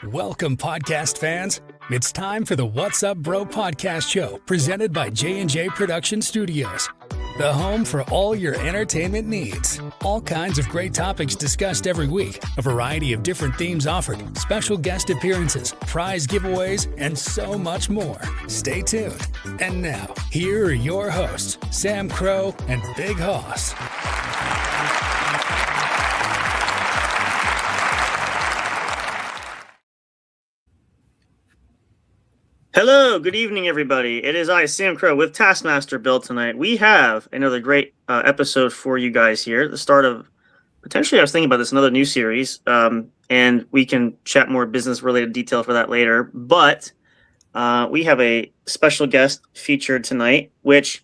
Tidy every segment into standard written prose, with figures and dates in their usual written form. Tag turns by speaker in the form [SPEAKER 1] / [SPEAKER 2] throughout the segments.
[SPEAKER 1] Welcome, podcast fans. It's time for the What's Up Bro podcast show presented by j&j Production Studios, the home for all your entertainment needs. All kinds of great topics discussed every week, a variety of different themes offered, special guest appearances, prize giveaways, and so much more. Stay tuned. And now, here are your hosts, Sam Crow and Big Hoss.
[SPEAKER 2] Hello, good evening, everybody. It is I, Sam Crow, with Taskmaster Bill tonight. We have another great episode for you guys here. The start of, potentially I was thinking about this, another new series, and we can chat more business-related detail for that later. But we have a special guest featured tonight, which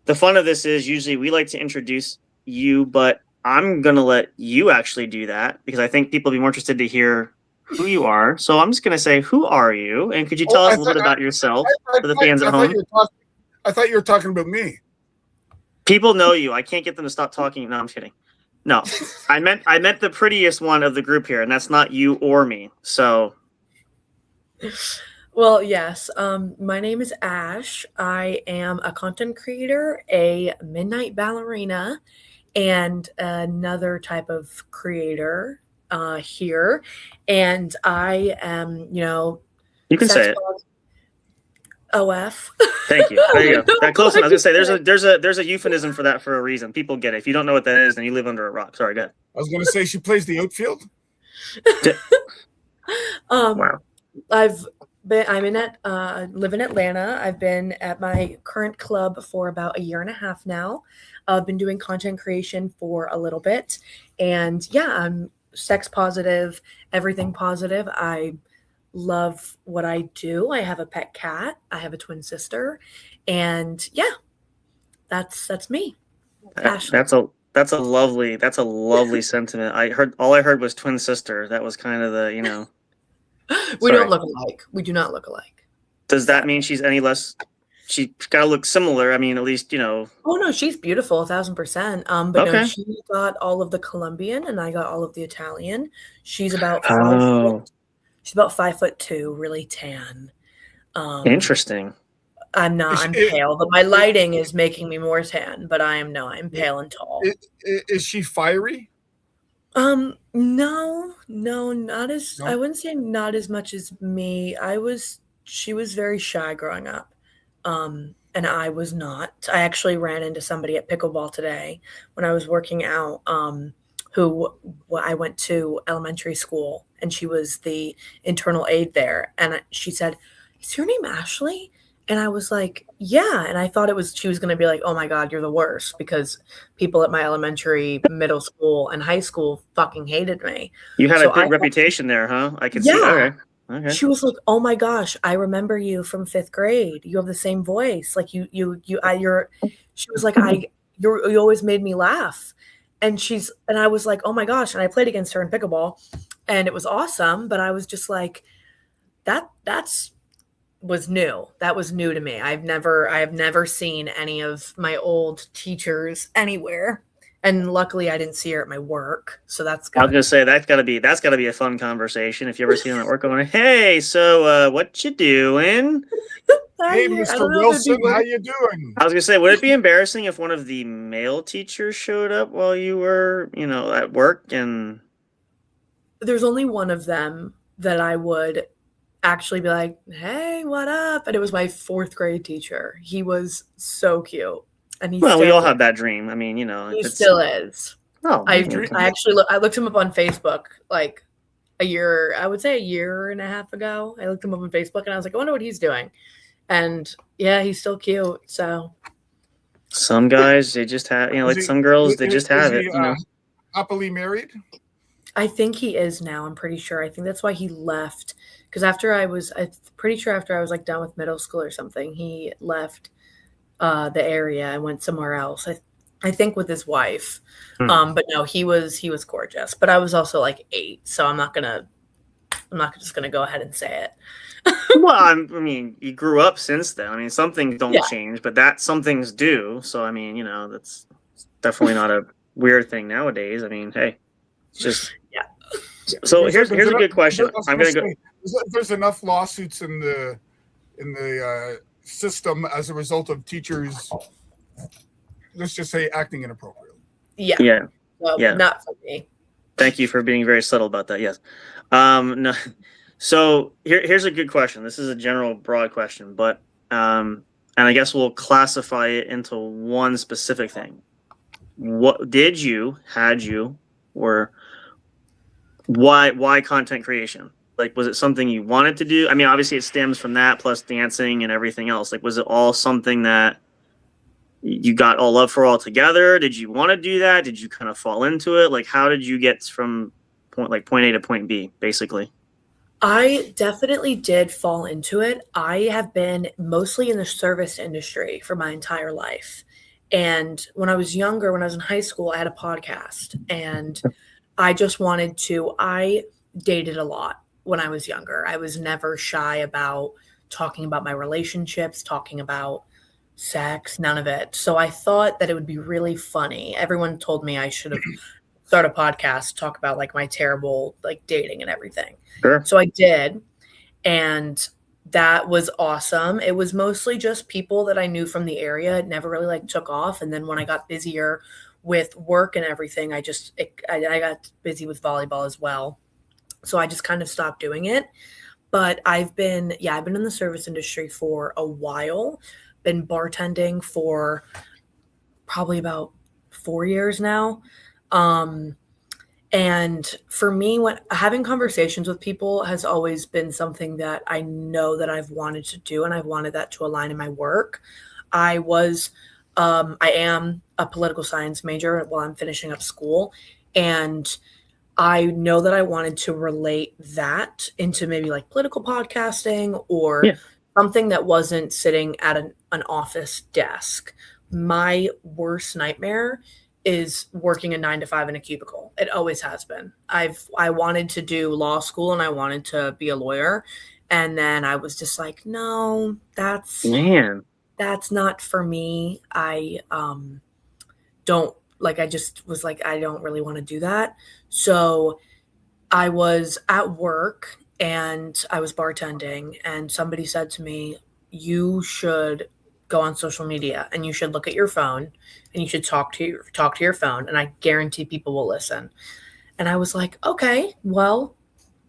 [SPEAKER 2] the fun of this is usually we like to introduce you, but I'm going to let you actually do that because I think people will be more interested to hear who you are. So I'm just going to say, who are you? And could you tell us a little bit about yourself for the fans at home?
[SPEAKER 3] I thought you were talking about me.
[SPEAKER 2] People know you. I can't get them to stop talking. No, I'm kidding. No, I meant the prettiest one of the group here, and that's not you or me. So.
[SPEAKER 4] Well, yes. My name is Ash. I am a content creator, a midnight ballerina, and another type of creator here, and I am,
[SPEAKER 2] you can say it.
[SPEAKER 4] OF.
[SPEAKER 2] Thank you. There you go. That close enough. I was gonna say there's a euphemism for that for a reason. People get it. If you don't know what that is, then you live under a rock. Sorry, go ahead.
[SPEAKER 3] I was gonna say she plays the outfield.
[SPEAKER 2] Wow.
[SPEAKER 4] Live in Atlanta. I've been at my current club for about a year and a half now. I've been doing content creation for a little bit, and yeah, I'm sex positive, everything positive. I love what I do. I have a pet cat. I have a twin sister, and yeah, that's me.
[SPEAKER 2] That's a lovely sentiment. All I heard was twin sister. That was kind of the
[SPEAKER 4] We don't look alike. We do not look alike.
[SPEAKER 2] Does that mean she's any less? She gotta look similar. I mean, at least Oh
[SPEAKER 4] no, she's beautiful, 1000%. But
[SPEAKER 2] okay.
[SPEAKER 4] No, she got all of the Colombian, and I got all of the Italian. She's about 5 foot. She's about 5'2", really tan.
[SPEAKER 2] Interesting.
[SPEAKER 4] I'm pale, but my lighting is making me more tan. But I'm pale and tall.
[SPEAKER 3] Is she fiery?
[SPEAKER 4] No, not as. No? I wouldn't say not as much as me. She was very shy growing up. And I was not. I actually ran into somebody at pickleball today when I was working out, who I went to elementary school, and she was the internal aide there. And she said, "Is your name Ashley?" And I was like, "Yeah." And I thought she was going to be like, "Oh my God, you're the worst," because people at my elementary, middle school, and high school fucking hated me.
[SPEAKER 2] You had a big reputation there, huh? I can see. Okay.
[SPEAKER 4] She was like, "Oh my gosh, I remember you from 5th grade. You have the same voice. Like she was like, you always made me laugh." And I was like, "Oh my gosh." And I played against her in pickleball, and it was awesome. But I was just like, that was new. That was new to me. I have never seen any of my old teachers anywhere. And luckily I didn't see her at my work. So that's good.
[SPEAKER 2] I was gonna say that's gotta be a fun conversation if you ever see them at work going, "Hey, so what you doing?"
[SPEAKER 3] Hey, Mr. Wilson, how you doing?
[SPEAKER 2] I was gonna say, would it be embarrassing if one of the male teachers showed up while you were, at work? And
[SPEAKER 4] there's only one of them that I would actually be like, "Hey, what up?" And it was my 4th grade teacher. He was so cute. And we
[SPEAKER 2] all have that dream. I mean,
[SPEAKER 4] he still is.
[SPEAKER 2] Oh,
[SPEAKER 4] I looked him up on Facebook like a year and a half ago. I looked him up on Facebook and I was like, I wonder what he's doing. And yeah, he's still cute. So
[SPEAKER 2] some guys, they just have, some girls, they just have it.
[SPEAKER 3] Happily married?
[SPEAKER 4] I think he is now. I'm pretty sure. I think that's why he left. Because I'm pretty sure after I was like done with middle school or something, he left the area and went somewhere else. I think with his wife. But no, he was gorgeous. But I was also like 8, so I'm not just gonna go ahead and say it.
[SPEAKER 2] Well, I mean, you grew up since then. I mean, some things don't change, but some things do. So I mean, that's definitely not a weird thing nowadays. I mean, hey, it's just So here's a good question. I'm gonna go.
[SPEAKER 3] There's enough lawsuits in the system as a result of teachers, let's just say, acting inappropriately.
[SPEAKER 2] Yeah.
[SPEAKER 4] Well,
[SPEAKER 2] Yeah.
[SPEAKER 4] not for me.
[SPEAKER 2] Thank you for being very subtle about that. Yes. No. So here's a good question. This is a general, broad question, but and I guess we'll classify it into one specific thing. What had you, or why content creation? Like, was it something you wanted to do? I mean, obviously it stems from that plus dancing and everything else. Like, was it all something that you got all love for all together? Did you want to do that? Did you kind of fall into it? Like, how did you get from point A to point B, basically?
[SPEAKER 4] I definitely did fall into it. I have been mostly in the service industry for my entire life. And when I was younger, when I was in high school, I had a podcast, and I dated a lot when I was younger. I was never shy about talking about my relationships, talking about sex, none of it. So I thought that it would be really funny. Everyone told me I should have start a podcast, talk about like my terrible like dating and everything.
[SPEAKER 2] Sure.
[SPEAKER 4] So I did, and that was awesome. It was mostly just people that I knew from the area. It never really like took off. And then when I got busier with work and everything, I got busy with volleyball as well. So I just kind of stopped doing it. But I've been in the service industry for a while, been bartending for probably about 4 years now. And for me, when having conversations with people has always been something that I know that I've wanted to do, and I've wanted that to align in my work. I am a political science major while I'm finishing up school, and I know that I wanted to relate that into maybe like political podcasting or something that wasn't sitting at an office desk. My worst nightmare is working a 9 to 5 in a cubicle. It always has been. I wanted to do law school and I wanted to be a lawyer. And then I was just like, no, that's not for me. I just was like, I don't really want to do that. So I was at work and I was bartending, and somebody said to me, you should go on social media and you should look at your phone and you should talk to your phone, and I guarantee people will listen. And I was like, okay, well,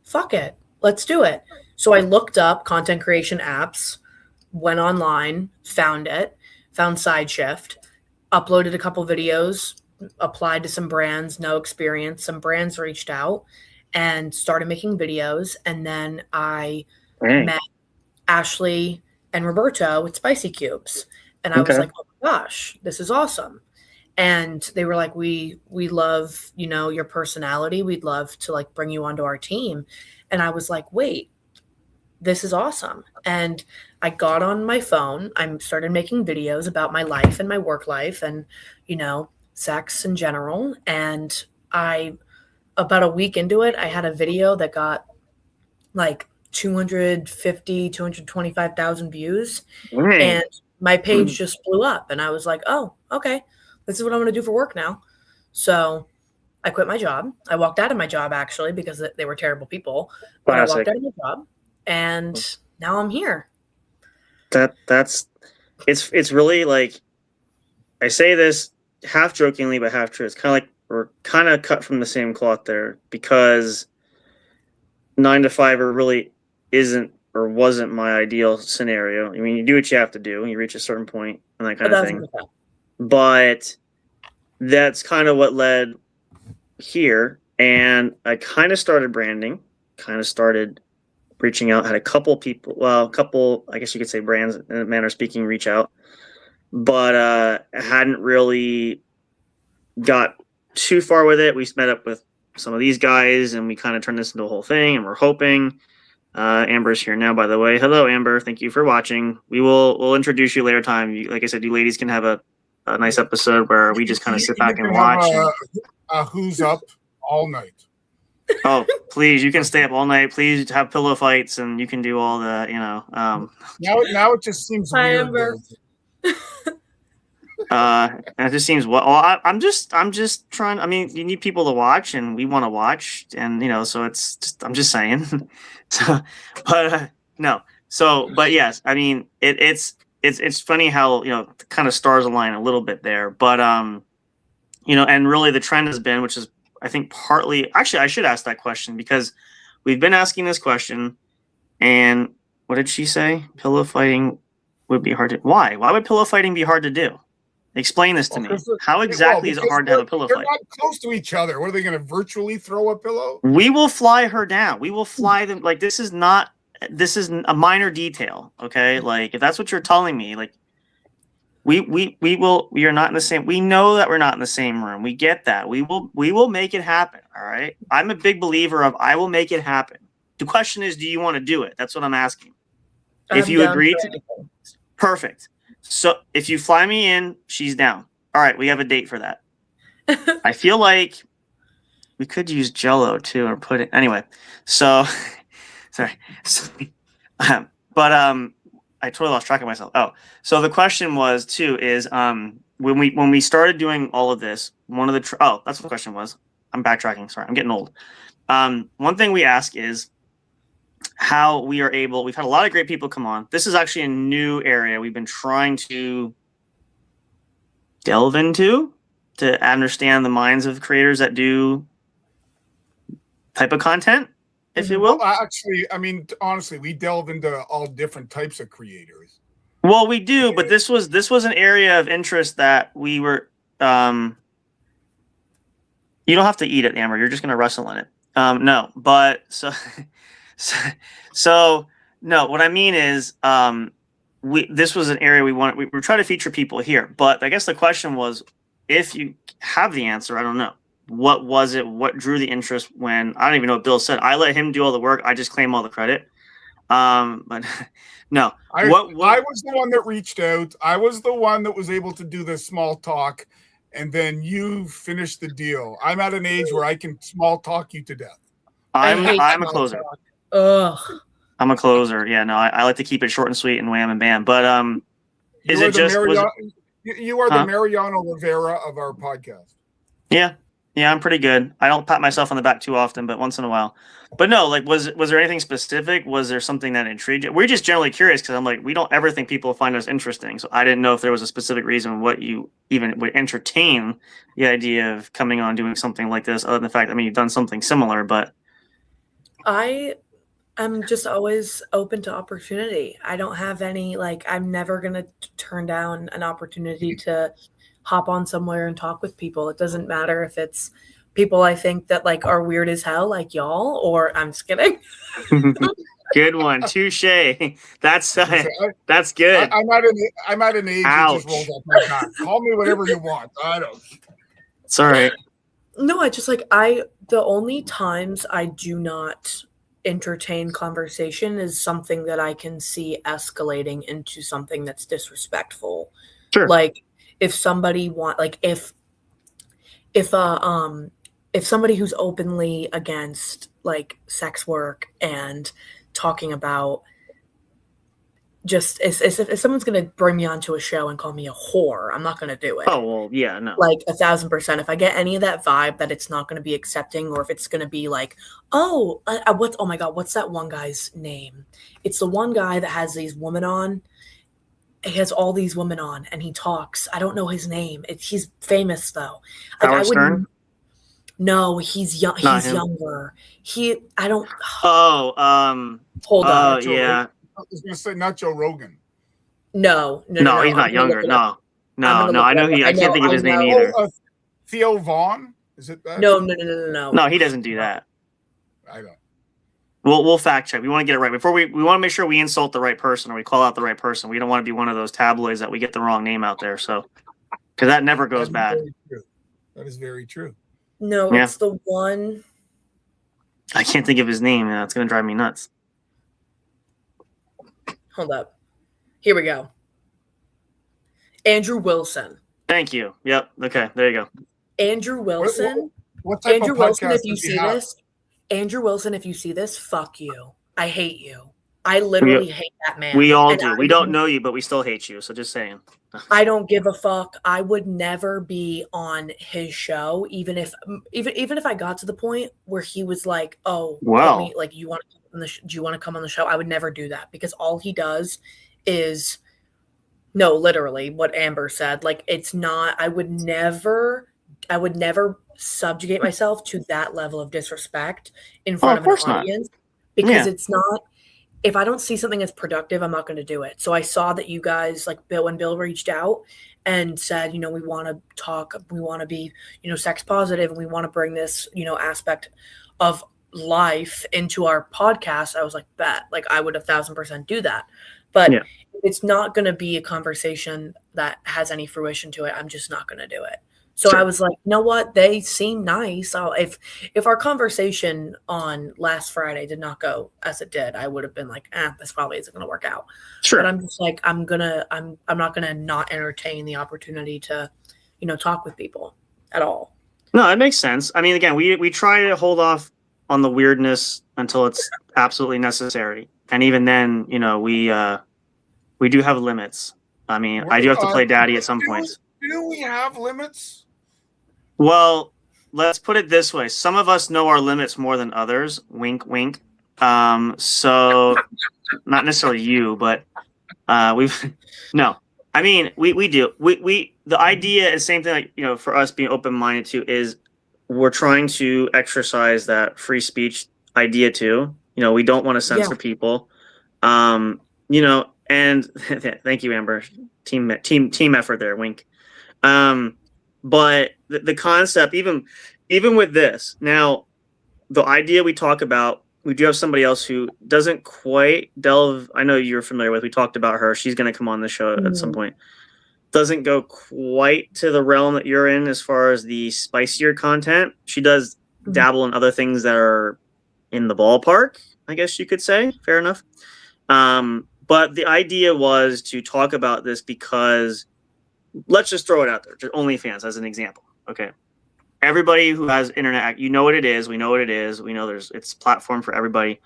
[SPEAKER 4] fuck it. Let's do it. So I looked up content creation apps, went online, found SideShift, uploaded a couple videos, applied to some brands, no experience. Some brands reached out and started making videos. And then I met Ashley and Roberto with Spicy Cubes. And I was like, oh my gosh, this is awesome. And they were like, we love, your personality. We'd love to like bring you onto our team. And I was like, wait, this is awesome. And I got on my phone. I started making videos about my life and my work life and, sex in general. And about a week into it, I had a video that got like 225,000 views. And my page just blew up. And I was like, oh, okay, this is what I'm going to do for work now. So I quit my job. I walked out of my job, actually, because they were terrible people. But I walked out of my job, and now I'm here.
[SPEAKER 2] It's really like, I say this half jokingly, but half true. It's kind of like we're kind of cut from the same cloth there, because 9 to 5 really isn't or wasn't my ideal scenario. I mean, you do what you have to do, and you reach a certain point and that kind of thing. But that's kind of what led here. And I kind of started branding, kind of started reaching out, had a couple people, I guess you could say brands in a manner of speaking, reach out, but hadn't really got too far with it. We met up with some of these guys and we kind of turned this into a whole thing, and we're hoping Amber's here now, by the way. Hello, Amber. Thank you for watching. We'll introduce you later time. Like I said, you ladies can have a nice episode where we just kind of sit back and watch.
[SPEAKER 3] Who's up all night?
[SPEAKER 2] Oh, please, you can stay up all night. Please have pillow fights, and you can do all the,
[SPEAKER 3] Now it just seems weird.
[SPEAKER 4] Amber.
[SPEAKER 2] it just seems I'm just trying. I mean, you need people to watch, and we want to watch, and so it's just. I'm just saying. So, but no. So, but yes, I mean, it's funny how kind of stars align a little bit there, but and really the trend has been, which is I think partly. Actually, I should ask that question because we've been asking this question, and what did she say? Pillow fighting would be hard to. Why? Why would pillow fighting be hard to do? Explain this to me. How exactly is it hard to have a pillow fight?
[SPEAKER 3] They're not close to each other. What are they going to virtually throw a pillow?
[SPEAKER 2] We will fly her down. We will fly them. Like this is a minor detail. Okay, like if that's what you're telling me, like we are not in the same. We know that we're not in the same room. We get that. We will make it happen. All right. I'm a big believer of I will make it happen. The question is, do you want to do it? That's what I'm asking. If you agree to, perfect. So if you fly me in, she's down. All right, we have a date for that. I feel like we could use Jell-O too, or put it anyway. So, sorry. But I totally lost track of myself. Oh, so the question was too is when we started doing all of this, one of the that's what the question was. I'm backtracking. Sorry, I'm getting old. One thing we ask is how we are able. We've had a lot of great people come on. This is actually a new area we've been trying to delve into to understand the minds of creators that do type of content, if you will.
[SPEAKER 3] Well, actually, I mean, honestly, we delve into all different types of creators.
[SPEAKER 2] Well, we do, but this was an area of interest that we were. You don't have to eat it, Amber. You're just going to wrestle in it. No, but so no. What I mean is, this was an area we were trying to feature people here. But I guess the question was, if you have the answer, I don't know. What was it? What drew the interest when I don't even know what Bill said. I let him do all the work. I just claim all the credit. But no,
[SPEAKER 3] I was the one that reached out. I was the one that was able to do the small talk, and then you finished the deal. I'm at an age where I can small talk you to death.
[SPEAKER 2] I'm a closer.
[SPEAKER 4] Ugh.
[SPEAKER 2] I'm a closer. Yeah, no, I like to keep it short and sweet and wham and bam. But is it just
[SPEAKER 3] you are the Mariano Rivera of our podcast?
[SPEAKER 2] Yeah, I'm pretty good. I don't pat myself on the back too often, but once in a while. But no, like, was there anything specific? Was there something that intrigued you? We're just generally curious because I'm like, we don't ever think people find us interesting. So I didn't know if there was a specific reason what you even would entertain the idea of coming on doing something like this, other than the fact, I mean, you've done something similar, but.
[SPEAKER 4] I'm just always open to opportunity. I don't have any, like, I'm never going to turn down an opportunity to hop on somewhere and talk with people. It doesn't matter if it's people I think that like are weird as hell, like y'all, or I'm just kidding.
[SPEAKER 2] Good one. Touche. That's good.
[SPEAKER 3] I'm at an age that just rolls off my back. Call me whatever you want. I don't.
[SPEAKER 2] It's all right.
[SPEAKER 4] No, I just the only times I do not entertain conversation is something that I can see escalating into something that's disrespectful.
[SPEAKER 2] Sure.
[SPEAKER 4] Like if somebody if somebody who's openly against like sex work and talking about just if someone's going to bring me onto a show and call me a whore, I'm not going to do it.
[SPEAKER 2] Oh, well, yeah, no.
[SPEAKER 4] Like 1,000%. If I get any of that vibe that it's not going to be accepting, or if it's going to be like, oh my God, what's that one guy's name? It's the one guy that has these women on. He has all these women on and he talks. I don't know his name. He's famous though. Like,
[SPEAKER 2] Howard Stern?
[SPEAKER 4] No, he's young. He's younger.
[SPEAKER 2] Hold on. Yeah.
[SPEAKER 3] I was going to say not Joe Rogan.
[SPEAKER 4] No,
[SPEAKER 2] he's not younger. No. I know I can't think of his name either.
[SPEAKER 3] Theo Vaughn? Is it that?
[SPEAKER 4] No.
[SPEAKER 2] No, he doesn't do that.
[SPEAKER 3] I don't.
[SPEAKER 2] We'll fact check. We want to get it right before we want to make sure we insult the right person or we call out the right person. We don't want to be one of those tabloids that we get the wrong name out there. So, because that never goes bad.
[SPEAKER 3] That is very true.
[SPEAKER 4] No, yeah. It's the one.
[SPEAKER 2] I can't think of his name. It's going to drive me nuts.
[SPEAKER 4] Hold up. Here we go. Andrew Wilson.
[SPEAKER 2] Thank you. Yep. Okay. There you go.
[SPEAKER 4] Andrew Wilson.
[SPEAKER 3] What type of
[SPEAKER 4] Wilson,
[SPEAKER 3] podcast
[SPEAKER 4] if you see this, Andrew Wilson, if you see this, fuck you. I hate you. I literally hate that man.
[SPEAKER 2] We all do. We don't know you, but we still hate you. So just saying.
[SPEAKER 4] I don't give a fuck. I would never be on his show, even if I got to the point where he was like, "Oh,
[SPEAKER 2] well,
[SPEAKER 4] like you want to come on do you want to come on the show?" I would never do that because all he does is no, literally what Amber said. Like it's not. I would never subjugate myself to that level of disrespect in front of an audience because it's not. If I don't see something as productive, I'm not going to do it. So I saw that you guys, like when Bill reached out and said, we want to talk, we want to be, sex positive, and we want to bring this, aspect of life into our podcast. I was like, bet, like I would 1,000% do that. But it's not going to be a conversation that has any fruition to it. I'm just not going to do it. So I was like, you know what? They seem nice. If our conversation on last Friday did not go as it did, I would have been like, this probably isn't going to work out. Sure. But I'm just like, I'm not going to not entertain the opportunity to, talk with people at all.
[SPEAKER 2] No, it makes sense. I mean, again, we try to hold off on the weirdness until it's absolutely necessary. And even then, we do have limits. I mean, I do have to play daddy at some point.
[SPEAKER 3] Do we have limits?
[SPEAKER 2] Well, let's put it this way. Some of us know our limits more than others. Wink, wink. So not necessarily you, but no. I mean, we do. The idea is same thing, like, for us being open-minded to is we're trying to exercise that free speech idea too. We don't want to censor people. And thank you, Amber. Team effort there. Wink. But the concept, even with this, now the idea we talk about, we do have somebody else who doesn't quite delve. I know you're familiar with. We talked about her. She's going to come on the show at some point. Doesn't go quite to the realm that you're in as far as the spicier content. She does dabble in other things that are in the ballpark, I guess you could say. Fair enough. But the idea was to talk about this because let's just throw it out there. Just OnlyFans as an example. Okay. Everybody who has internet, you know what it is. We know what it is. We know it's a platform for everybody.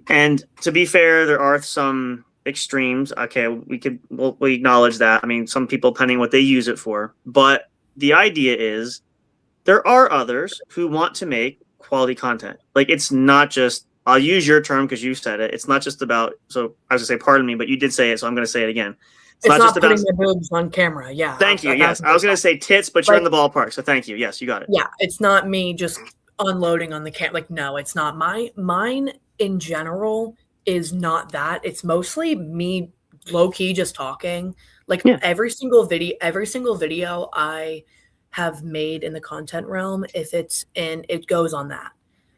[SPEAKER 2] And to be fair, there are some extremes. Okay. We acknowledge that. I mean, some people, depending what they use it for, but the idea is there are others who want to make quality content. Like it's not just, I'll use your term because you said it. It's not just about, so I was going to say, pardon me, but you did say it. So I'm going to say it again.
[SPEAKER 4] It's not just putting the boobs on camera. Yeah.
[SPEAKER 2] Thank you. Yes. I was going to say tits, but you're in the ballpark. So thank you. Yes, you got it.
[SPEAKER 4] Yeah. It's not me just unloading on the camera. Like, no, it's not. Mine in general is not that. It's mostly me low key just talking. Like every single video I have made in the content realm, if it's in, it goes on that.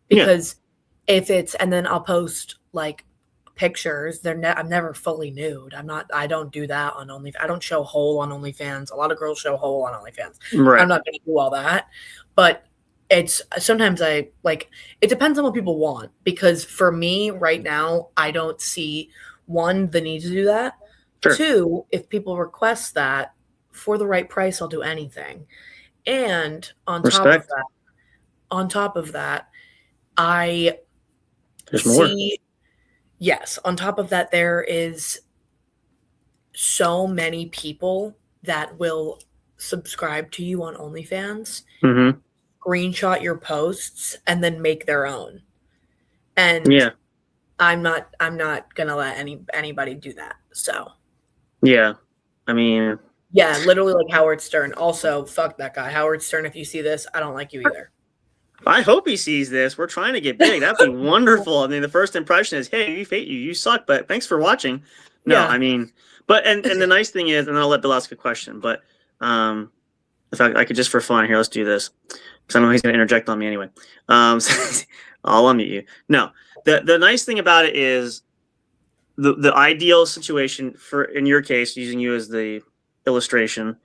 [SPEAKER 4] Because if it's, and then I'll post like pictures. I'm never fully nude. I don't do that on OnlyFans. I don't show whole on OnlyFans. A lot of girls show whole on OnlyFans. Right. I'm not going to do all that. But it's sometimes it depends on what people want. Because for me right now, I don't see one, the need to do that. Sure. Two, if people request that for the right price, I'll do anything. And on top of that, I
[SPEAKER 2] There's more.
[SPEAKER 4] Yes. On top of that, there is so many people that will subscribe to you on OnlyFans, screenshot your posts, and then make their own. And I'm not gonna let anybody do that. So
[SPEAKER 2] I mean,
[SPEAKER 4] literally like Howard Stern. Also, fuck that guy. Howard Stern, if you see this, I don't like you either.
[SPEAKER 2] I hope he sees this. We're trying to get big. That'd be wonderful. I mean, the first impression is, hey, we hate you. You suck, but thanks for watching. No, I mean, but, and the nice thing is, and I'll let Bill ask a question, but if I could just for fun here, let's do this. Because I know he's going to interject on me anyway. I'll unmute you. No, the nice thing about it is the ideal situation for, in your case, using you as the illustration,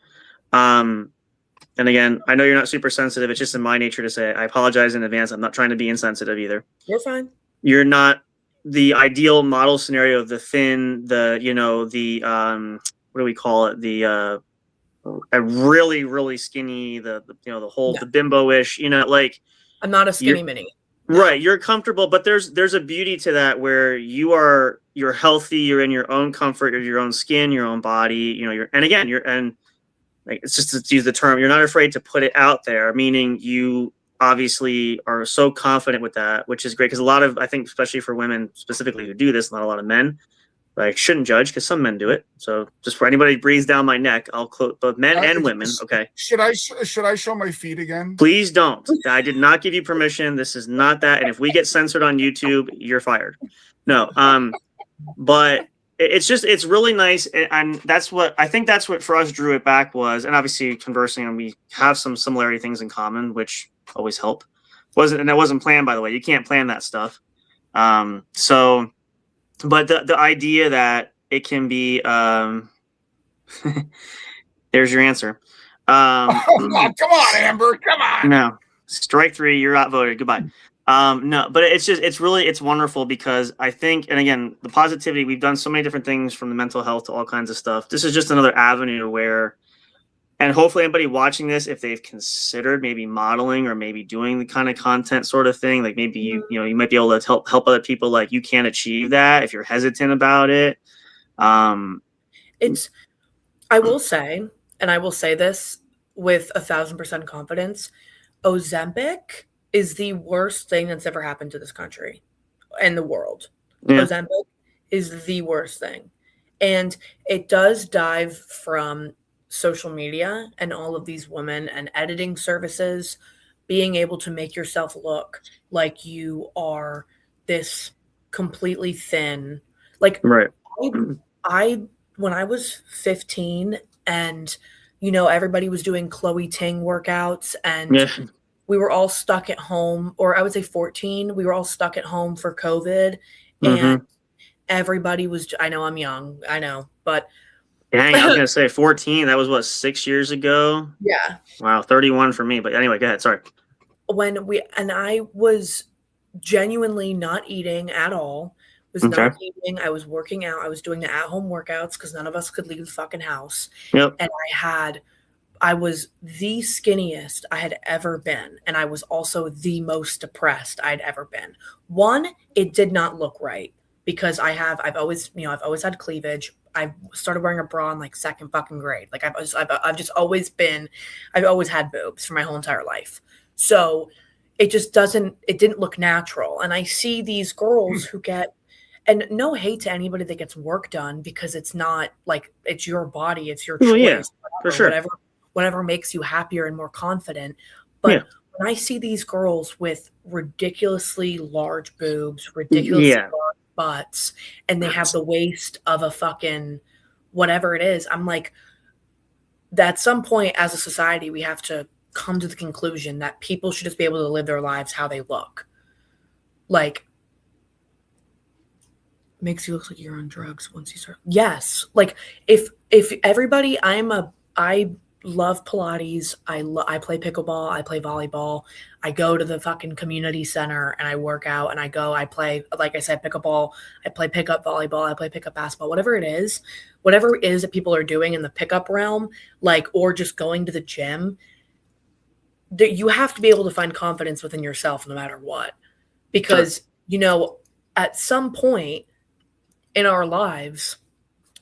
[SPEAKER 2] and again, I know you're not super sensitive. It's just in my nature to say, I apologize in advance. I'm not trying to be insensitive either.
[SPEAKER 4] You're fine.
[SPEAKER 2] You're not the ideal model scenario of the thin, what do we call it? A really, really skinny, the whole, the bimbo-ish, like.
[SPEAKER 4] I'm not a skinny mini.
[SPEAKER 2] Right, you're comfortable, but there's a beauty to that where you're healthy, you're in your own comfort, your own skin, your own body, and like, it's just to use the term, you're not afraid to put it out there, meaning you obviously are so confident with that, which is great because a lot of, I think, especially for women specifically who do this, not a lot of men, like, shouldn't judge because some men do it. So just for anybody who breathes down my neck, I'll quote both men and women. Okay.
[SPEAKER 3] Should I show my feet again?
[SPEAKER 2] Please don't. I did not give you permission. This is not that. And if we get censored on YouTube, you're fired. No. But it's really nice. And that's what for us drew it back was, and obviously conversing, and we have some similarity things in common, which always help. That wasn't planned, by the way. You can't plan that stuff. But the idea that it can be, there's your answer.
[SPEAKER 3] Come on, Amber, come on.
[SPEAKER 2] No, strike 3, you're outvoted. Goodbye. No, but it's wonderful because I think, and again, the positivity, we've done so many different things from the mental health to all kinds of stuff. This is just another avenue where, and hopefully anybody watching this, if they've considered maybe modeling or maybe doing the kind of content sort of thing, like maybe you might be able to help other people, like you can achieve that if you're hesitant about it.
[SPEAKER 4] I will say, and I will say this with 1,000% confidence, Ozempic is the worst thing that's ever happened to this country and the world. Yeah. Ozempic is the worst thing. And it does dive from social media and all of these women and editing services being able to make yourself look like you are this completely thin, like,
[SPEAKER 2] right.
[SPEAKER 4] I when I was 15 and everybody was doing Chloe Ting workouts and we were all stuck at home, or I would say 14, we were all stuck at home for COVID, and everybody was, I know I'm young, I know, but
[SPEAKER 2] dang, I was going to say 14. That was, what, 6 years ago?
[SPEAKER 4] Yeah.
[SPEAKER 2] Wow, 31 for me. But anyway, go ahead. Sorry.
[SPEAKER 4] I was genuinely not eating at all. Not eating. I was working out. I was doing the at-home workouts because none of us could leave the fucking house.
[SPEAKER 2] Yep.
[SPEAKER 4] And I was the skinniest I had ever been. And I was also the most depressed I'd ever been. One, it did not look right because I've always had cleavage. I started wearing a bra in like second fucking grade. Like I've always had boobs for my whole entire life. So it didn't look natural. And I see these girls who get, and no hate to anybody that gets work done because it's not like, it's your body, it's your choice.
[SPEAKER 2] Yeah, for sure.
[SPEAKER 4] Whatever makes you happier and more confident. But when I see these girls with ridiculously large boobs, ridiculously large butts, and they have the waist of a fucking whatever it is, I'm like, at some point as a society, we have to come to the conclusion that people should just be able to live their lives how they look. Like, makes you look like you're on drugs once you start. Yes. Like if everybody, I love Pilates. I play pickleball. I play volleyball. I go to the fucking community center and I work out and I play, like I said, pickleball. I play pickup volleyball. I play pickup basketball, whatever it is that people are doing in the pickup realm, like, or just going to the gym, that you have to be able to find confidence within yourself no matter what, because, at some point in our lives,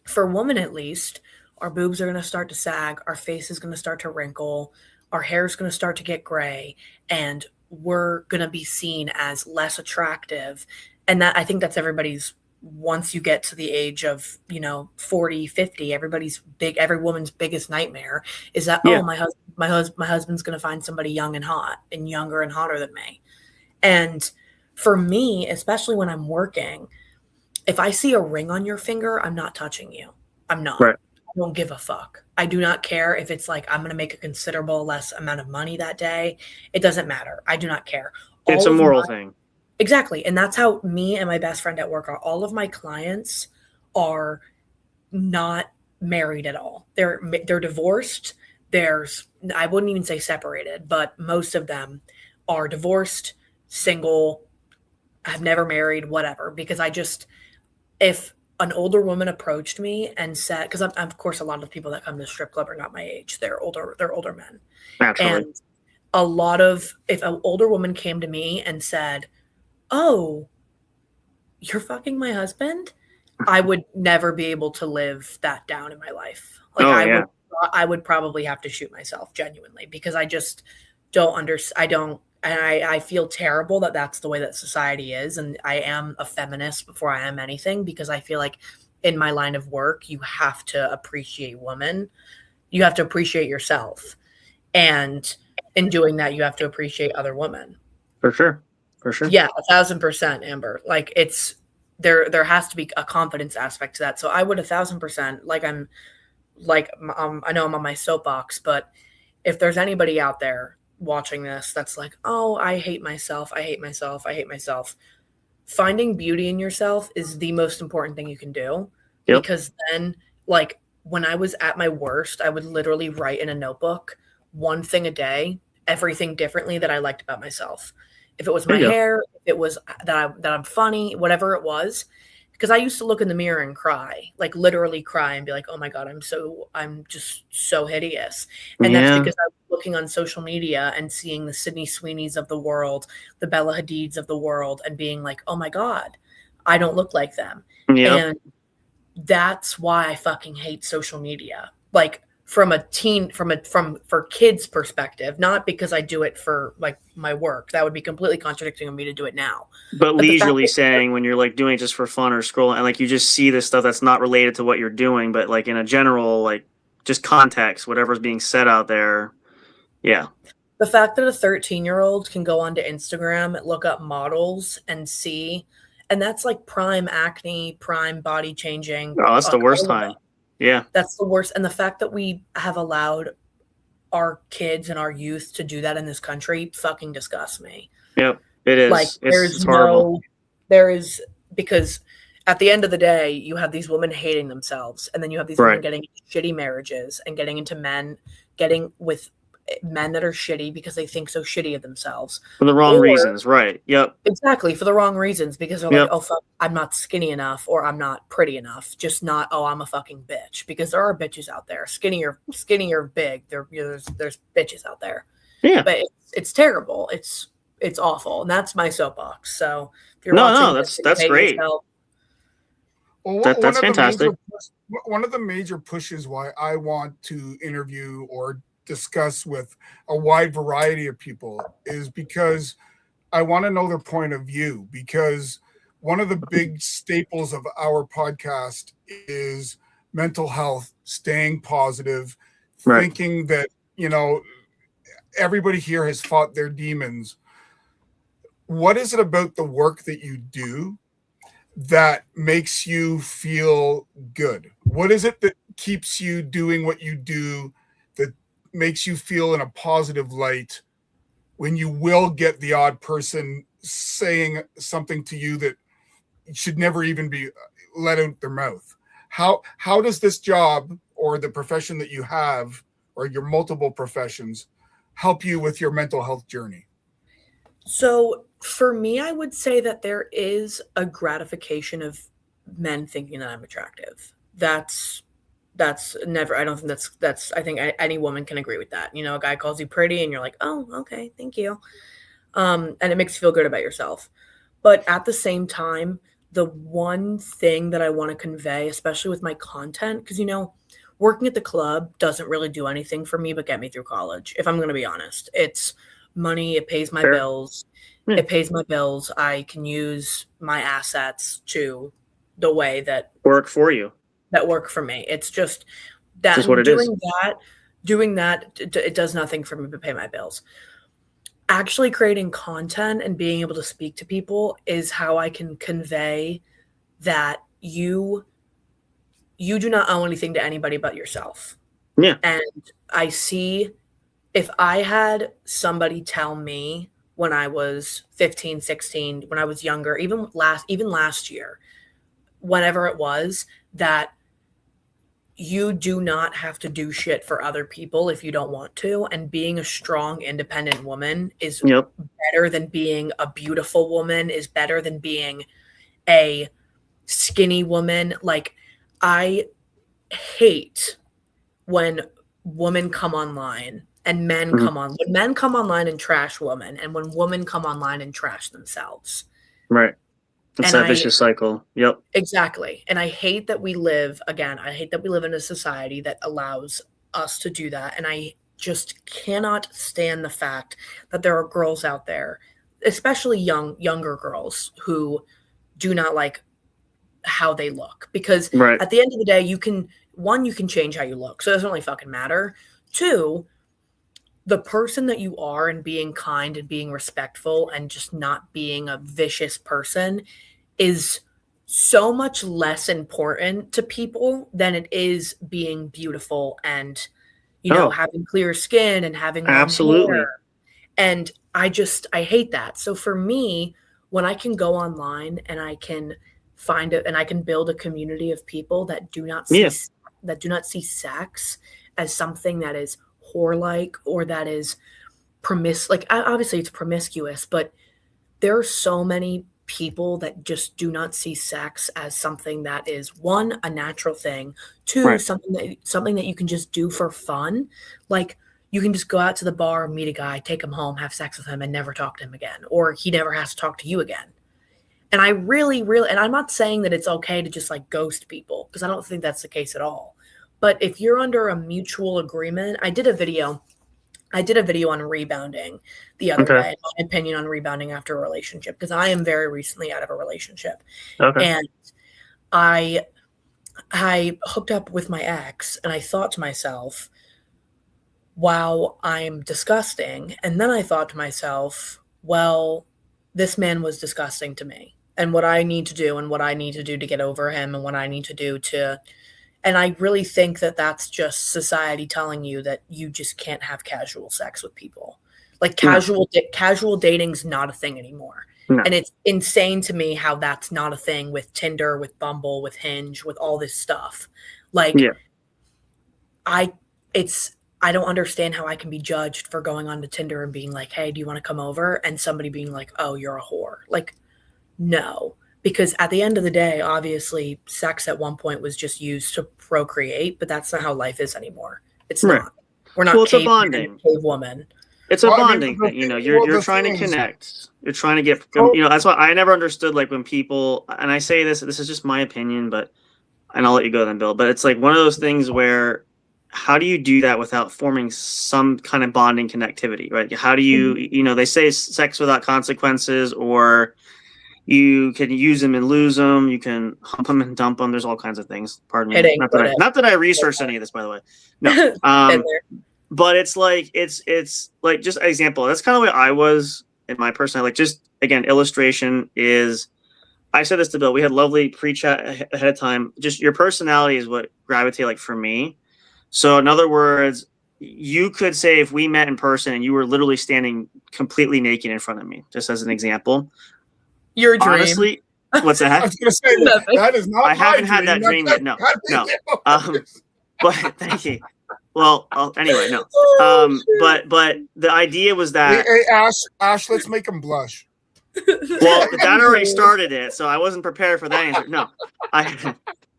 [SPEAKER 4] for women at least, our boobs are going to start to sag, our face is going to start to wrinkle, our hair is going to start to get gray, and we're going to be seen as less attractive. And I think that's everybody's, once you get to the age of, 40, 50, every woman's biggest nightmare is that, my husband's going to find somebody young and hot and younger and hotter than me. And for me, especially when I'm working, if I see a ring on your finger, I'm not touching you. I'm not.
[SPEAKER 2] Right.
[SPEAKER 4] I don't give a fuck. I do not care if it's like I'm going to make a considerable less amount of money that day. It doesn't matter. I do not care.
[SPEAKER 2] It's a moral thing.
[SPEAKER 4] Exactly. And that's how me and my best friend at work are. All of my clients are not married at all. They're divorced. I wouldn't even say separated, but most of them are divorced, single, have never married, whatever. Because if an older woman approached me and said, because of course a lot of people that come to the strip club are not my age, they're older men.
[SPEAKER 2] Naturally.
[SPEAKER 4] And if an older woman came to me and said, oh, you're fucking my husband, I would never be able to live that down in my life. Like I would probably have to shoot myself genuinely, because I just don't I feel terrible that that's the way that society is. And I am a feminist before I am anything, because I feel like in my line of work, you have to appreciate women. You have to appreciate yourself. And in doing that, you have to appreciate other women.
[SPEAKER 2] For sure.
[SPEAKER 4] Yeah, 1,000%, Amber. Like there has to be a confidence aspect to that. So I would 1,000%, I know I'm on my soapbox, but if there's anybody out there watching this that's like, oh, I hate myself, finding beauty in yourself is the most important thing you can do. Yep. Because then, like, when I was at my worst, I would literally write in a notebook one thing a day, everything differently that I liked about myself. If it was my hair, if it was that I'm funny, whatever it was. Because I used to look in the mirror and cry, like literally cry and be like, oh my God, I'm just so hideous. And that's because I was looking on social media and seeing the Sydney Sweeneys of the world, the Bella Hadids of the world, and being like, oh my God, I don't look like them. Yep. And that's why I fucking hate social media. Like, from for kids' perspective, not because I do it for like my work. That would be completely contradicting of me to do it now.
[SPEAKER 2] But leisurely saying, when you're like doing it just for fun or scrolling, and like you just see this stuff that's not related to what you're doing, but like in a general, like just context, whatever's being said out there. Yeah.
[SPEAKER 4] The fact that a 13-year-old can go onto Instagram, look up models and see, and that's like prime acne, prime body changing.
[SPEAKER 2] Oh, that's the worst time. Yeah.
[SPEAKER 4] That's the worst. And the fact that we have allowed our kids and our youth to do that in this country fucking disgusts me.
[SPEAKER 2] Yep, it is.
[SPEAKER 4] Like, it's horrible. Because at the end of the day, you have these women hating themselves, and then you have these women getting shitty marriages and getting with men that are shitty because they think so shitty of themselves.
[SPEAKER 2] For the wrong reasons, right. Yep.
[SPEAKER 4] Exactly, for the wrong reasons, because they're like, oh, fuck, I'm not skinny enough, or I'm not pretty enough. Just not, oh, I'm a fucking bitch. Because there are bitches out there. Skinny or big, there's bitches out there.
[SPEAKER 2] Yeah.
[SPEAKER 4] But it's terrible. It's awful. And that's my soapbox. So if you're
[SPEAKER 2] that's great.
[SPEAKER 3] Yourself, well,
[SPEAKER 2] that's fantastic.
[SPEAKER 3] One of the major pushes why I want to interview or discuss with a wide variety of people is because I want to know their point of view, because one of the big staples of our podcast is mental health, staying positive, thinking that, everybody here has fought their demons. What is it about the work that you do that makes you feel good? What is it that keeps you doing what you do, that makes you feel in a positive light when you will get the odd person saying something to you that should never even be let out their mouth? How does this job or the profession that you have, or your multiple professions, help you with your mental health journey?
[SPEAKER 4] So for me, I would say that there is a gratification of men thinking that I'm attractive. That's never, I don't think that's, I think any woman can agree with that. A guy calls you pretty and you're like, oh, okay, thank you. And it makes you feel good about yourself. But at the same time, the one thing that I want to convey, especially with my content, because, working at the club doesn't really do anything for me but get me through college. If I'm going to be honest, it's money. It pays my bills. It pays my bills. I can use my assets to the way that
[SPEAKER 2] work for you.
[SPEAKER 4] That work for me. It's just that doing that, it does nothing for me but pay my bills. Actually creating content and being able to speak to people is how I can convey that you do not owe anything to anybody but yourself.
[SPEAKER 2] Yeah.
[SPEAKER 4] And I see, if I had somebody tell me when I was 15, 16, when I was younger, even last year, whenever it was, that you do not have to do shit for other people if you don't want to. And being a strong, independent woman is better than being a beautiful woman, is better than being a skinny woman. Like, I hate when women come online and men come on. When men come online and trash women, and when women come online and trash themselves.
[SPEAKER 2] Right. It's
[SPEAKER 4] And
[SPEAKER 2] that vicious cycle. Yep.
[SPEAKER 4] Exactly. And I hate that we live in a society that allows us to do that. And I just cannot stand the fact that there are girls out there, especially younger girls, who do not like how they look. Because
[SPEAKER 2] Right.
[SPEAKER 4] at the end of the day, you can change how you look. So it doesn't really fucking matter. Two, the person that you are and being kind and being respectful and just not being a vicious person is so much less important to people than it is being beautiful and, having clear skin and having long
[SPEAKER 2] absolutely.
[SPEAKER 4] hair. And I hate that. So for me, when I can go online and I can find it and I can build a community of people that do not see sex as something that is whore-like or that is obviously it's promiscuous, but there are so many people that just do not see sex as something that is, one, a natural thing, two,
[SPEAKER 2] Right.
[SPEAKER 4] something that you can just do for fun. Like, you can just go out to the bar, meet a guy, take him home, have sex with him, and never talk to him again, or he never has to talk to you again. And I really, and I'm not saying that it's okay to just like ghost people, because I don't think that's the case at all. But if you're under a mutual agreement, I did a video on rebounding the other day, my opinion on rebounding after a relationship, because I am very recently out of a relationship.
[SPEAKER 2] Okay.
[SPEAKER 4] And I hooked up with my ex and I thought to myself, wow, I'm disgusting. And then I thought to myself, well, this man was disgusting to me, and what I need to do to get over him, and what I need to do to. And I really think that that's just society telling you that you just can't have casual sex with people. Like casual dating's not a thing anymore.
[SPEAKER 2] No.
[SPEAKER 4] And it's insane to me how that's not a thing with Tinder, with Bumble, with Hinge, with all this stuff. Like, I don't understand how I can be judged for going on to Tinder and being like, hey, do you want to come over? And somebody being like, oh, you're a whore. Like, no. Because at the end of the day, obviously, sex at one point was just used to procreate, but that's not how life is anymore. It's not. We're not
[SPEAKER 2] it's a bonding.
[SPEAKER 4] cave woman.
[SPEAKER 2] It's a bonding thing. You're trying to connect. You're trying to get, that's why I never understood, like, when people, and I say this is just my opinion, and I'll let you go then, Bill, but it's like one of those things where, how do you do that without forming some kind of bonding connectivity, right? How do you, they say sex without consequences, or you can use them and lose them. You can hump them and dump them. There's all kinds of things. Pardon me. Not that I researched any of this, by the way. No. But it's like just an example. That's kind of the way I was in my personal. Like, just again, illustration is. I said this to Bill. We had lovely pre-chat ahead of time. Just your personality is what gravitate like for me. So in other words, you could say if we met in person and you were literally standing completely naked in front of me, just as an example.
[SPEAKER 4] Your dream.
[SPEAKER 2] Honestly, what's that?
[SPEAKER 3] I was going to say that is not.
[SPEAKER 2] I haven't had that dream yet. No. But thank you. Well, anyway, no. But the idea was that.
[SPEAKER 3] Hey, Ash, let's make him blush.
[SPEAKER 2] Well, that already started it, so I wasn't prepared for that answer. No,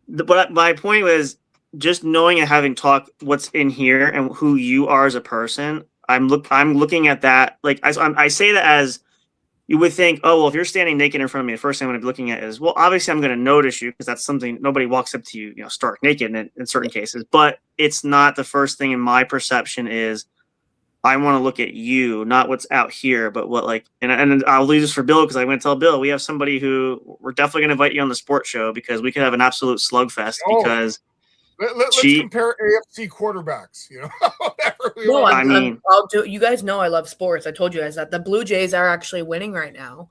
[SPEAKER 2] but my point was just knowing and having talked what's in here and who you are as a person. I'm looking at that like I say that as. You would think, oh, well, if you're standing naked in front of me, the first thing I'm going to be looking at is, well, obviously I'm going to notice you because that's something nobody walks up to you, stark naked in certain cases. But it's not the first thing in my perception is I want to look at you, not what's out here, but what and I'll leave this for Bill because I'm going to tell Bill we have somebody who we're definitely going to invite you on the sports show because we could have an absolute slugfest because.
[SPEAKER 3] Let's compare AFC quarterbacks. Whatever we
[SPEAKER 4] No,
[SPEAKER 3] want.
[SPEAKER 4] I'll do. You guys know I love sports. I told you guys that the Blue Jays are actually winning right now.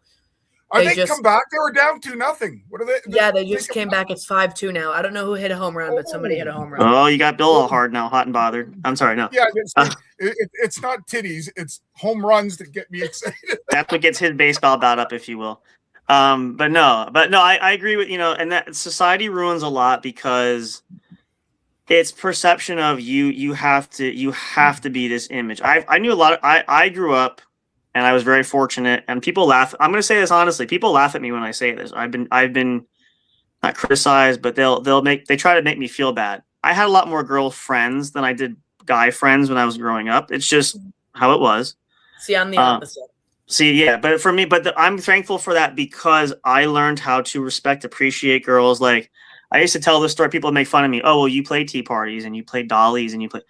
[SPEAKER 3] Are they come back? They were down 2-0. What are they?
[SPEAKER 4] Yeah, they just came back. It's 5-2 now. I don't know who hit a home run, but somebody hit a home run.
[SPEAKER 2] Oh, you got Bill all hard now, hot and bothered. I'm sorry, no.
[SPEAKER 3] Yeah, it's not titties. It's home runs that get me excited.
[SPEAKER 2] That's what gets his baseball bat up, if you will. But no, I agree with and that society ruins a lot because. It's perception of you have to be this image. I knew a lot of I grew up and I was very fortunate and people laugh. I'm going to say this honestly. People laugh at me when I say this. I've been not criticized, but they try to make me feel bad. I had a lot more girl friends than I did guy friends when I was growing up. It's just how it was.
[SPEAKER 4] See, I'm the opposite.
[SPEAKER 2] See, yeah, but for me, I'm thankful for that because I learned how to respect, appreciate girls. Like I used to tell this story, people make fun of me. Oh, well, you play tea parties and you play dollies and you play.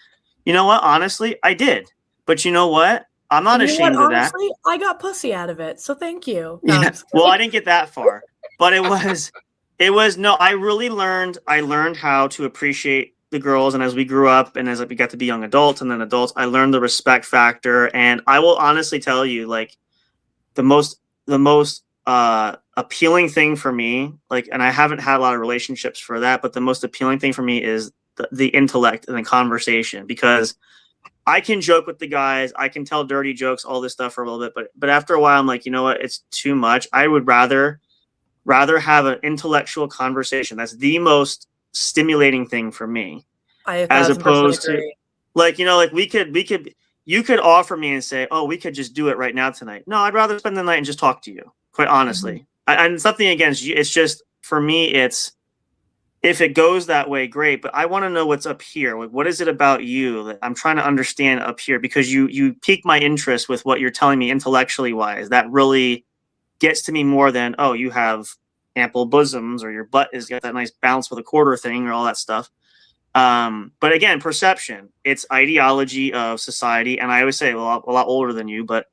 [SPEAKER 2] You know what? Honestly, I did. But you know what? I'm not
[SPEAKER 4] And you know what?
[SPEAKER 2] ashamed of that.
[SPEAKER 4] Honestly, I got pussy out of it, so thank you. No, I'm
[SPEAKER 2] Yeah.
[SPEAKER 4] just
[SPEAKER 2] Well,
[SPEAKER 4] kidding.
[SPEAKER 2] I didn't get that far, but it was no. I really learned. I learned how to appreciate the girls, and as we grew up, and as we got to be young adults, and then adults, I learned the respect factor. And I will honestly tell you, like the most appealing thing for me, like, and I haven't had a lot of relationships for that, but the most appealing thing for me is the intellect and the conversation because I can joke with the guys, I can tell dirty jokes, all this stuff for a little bit, but after a while, I'm like, you know what, it's too much. I would rather have an intellectual conversation. That's the most stimulating thing for me,
[SPEAKER 4] I
[SPEAKER 2] as
[SPEAKER 4] 1,000%
[SPEAKER 2] opposed to
[SPEAKER 4] agree.
[SPEAKER 2] like, you know, like we could you could offer me and say, oh, we could just do it right now tonight. No, I'd rather spend the night and just talk to you, quite honestly. And it's nothing against you. It's just for me, it's if it goes that way, great. But I want to know what's up here. Like, what is it about you that I'm trying to understand up here? Because you pique my interest with what you're telling me intellectually wise. That really gets to me more than, oh, you have ample bosoms or your butt has got that nice bounce with a quarter thing or all that stuff. But again, perception, it's ideology of society. And I always say a lot older than you, but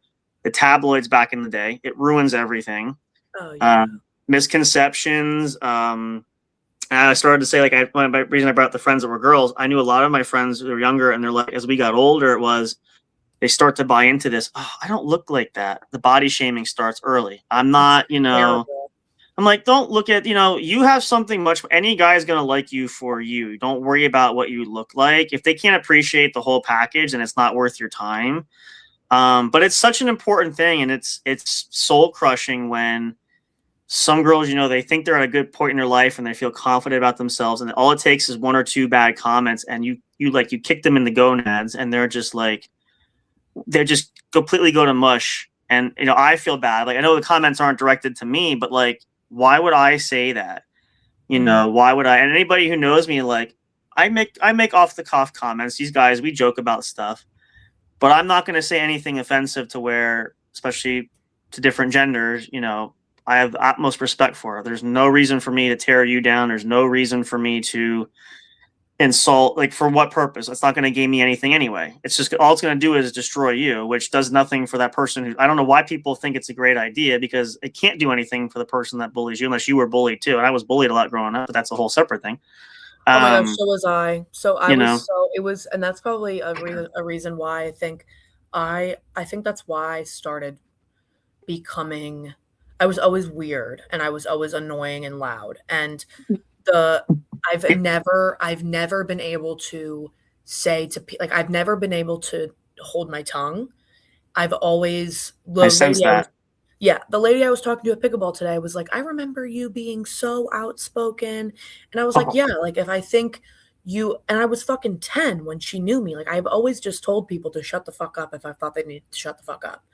[SPEAKER 2] the tabloids back in the day, it ruins everything.
[SPEAKER 4] Oh yeah.
[SPEAKER 2] Misconceptions. I started to say, like, the reason I brought up the friends that were girls, I knew a lot of my friends who were younger, and they're like, as we got older, it was, they start to buy into this. Oh, I don't look like that. The body shaming starts early. I'm not, you know,
[SPEAKER 4] Terrible.
[SPEAKER 2] I'm like, don't look at, you know, you have something much, any guy's going to like you for you. Don't worry about what you look like. If they can't appreciate the whole package, then it's not worth your time. But it's such an important thing, and it's soul crushing when some girls, you know, they think they're at a good point in their life and they feel confident about themselves, and all it takes is one or two bad comments, and you kick them in the gonads, and they're just completely go to mush. And you know, I feel bad. Like, I know the comments aren't directed to me, but like, why would I say that? You know, why would I? And anybody who knows me, like, I make off the cuff comments. These guys, we joke about stuff, but I'm not going to say anything offensive to where, especially to different genders, you know, I have the utmost respect for her. There's no reason for me to tear you down. There's no reason for me to insult. Like, for what purpose? It's not going to gain me anything anyway. It's just, all it's going to do is destroy you, which does nothing for that person who, I don't know why people think it's a great idea, because it can't do anything for the person that bullies you, unless you were bullied too. And I was bullied a lot growing up, but that's a whole separate thing.
[SPEAKER 4] Oh my gosh, so was I. So I
[SPEAKER 2] you
[SPEAKER 4] was
[SPEAKER 2] know,
[SPEAKER 4] so it was, and that's probably a reason why I think that's why I started becoming. I was always weird, and I was always annoying and loud, and I've never been able to say to like, I've never been able to hold my tongue. I've always
[SPEAKER 2] I sense that.
[SPEAKER 4] the lady I was talking to at pickleball today was like, I remember you being so outspoken. And I was like, yeah, like, if I think you, and I was fucking 10 when she knew me. Like, I've always just told people to shut the fuck up if I thought they needed to shut the fuck up.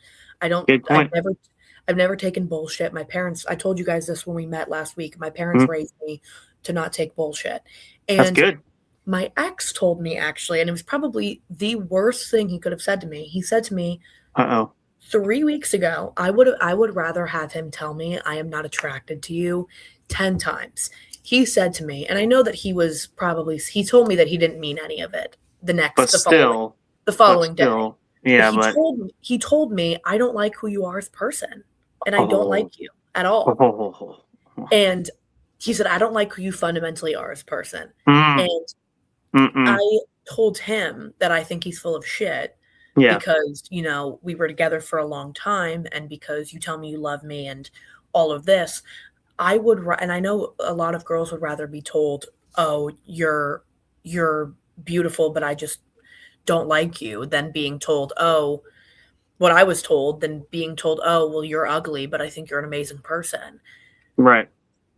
[SPEAKER 2] Good point.
[SPEAKER 4] I've never taken bullshit. My parents, I told you guys this when we met last week. My parents raised me to not take bullshit. And
[SPEAKER 2] That's good.
[SPEAKER 4] my ex told me, actually, and it was probably the worst thing he could have said to me. He said to me, 3 weeks ago, I would rather have him tell me I am not attracted to you 10 times. He said to me, and I know that he told me that he didn't mean any of it the following day.
[SPEAKER 2] Yeah,
[SPEAKER 4] he told me, I don't like who you are as a person, and I don't like you at all. And he said, I don't like who you fundamentally are as a person. And I told him that I think he's full of shit. Yeah. Because, you know, we were together for a long time, and because you tell me you love me and all of this, and I know a lot of girls would rather be told, oh, you're beautiful, but I just don't like you, than being told, oh, what I was told, than being told, oh, well, you're ugly, but I think you're an amazing person.
[SPEAKER 2] Right.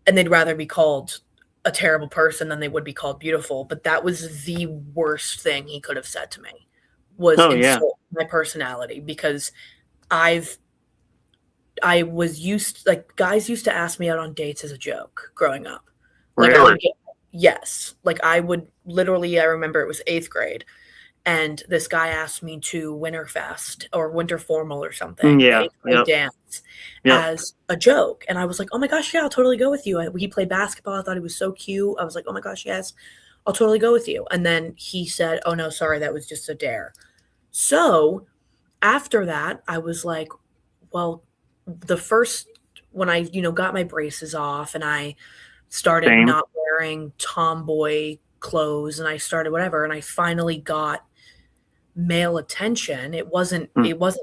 [SPEAKER 4] And they'd rather be called a terrible person than they would be called beautiful. But that was the worst thing he could have said to me, was insult my personality, because I was used, like, guys used to ask me out on dates as a joke growing up. Like,
[SPEAKER 2] really?
[SPEAKER 4] yes. Like, I would literally, I remember it was 8th grade, and this guy asked me to Winterfest or Winter Formal or something,
[SPEAKER 2] Yeah.
[SPEAKER 4] a dance, as a joke. And I was like, oh my gosh, yeah, I'll totally go with you. He played basketball. I thought he was so cute. I was like, oh my gosh, yes, I'll totally go with you. And then he said, oh no, sorry, that was just a dare. So after that, I was like, well, when I, got my braces off and I started not wearing tomboy clothes and I started whatever, and I finally got male attention. It wasn't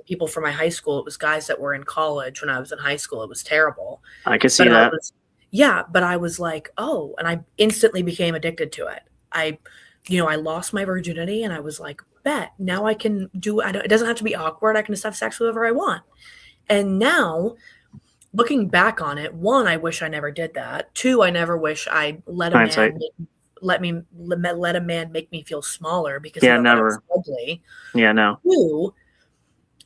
[SPEAKER 4] people from my high school. It was guys that were in college when I was in high school. It was terrible.
[SPEAKER 2] I could see that.
[SPEAKER 4] But I was like, oh, and I instantly became addicted to it. I lost my virginity and I was like, bet now I can it doesn't have to be awkward. I can just have sex with whoever I want. And now looking back on it, one, I wish I never did that. Two, I never wish I let a man make me feel smaller because never ugly.
[SPEAKER 2] Yeah, no.
[SPEAKER 4] Two,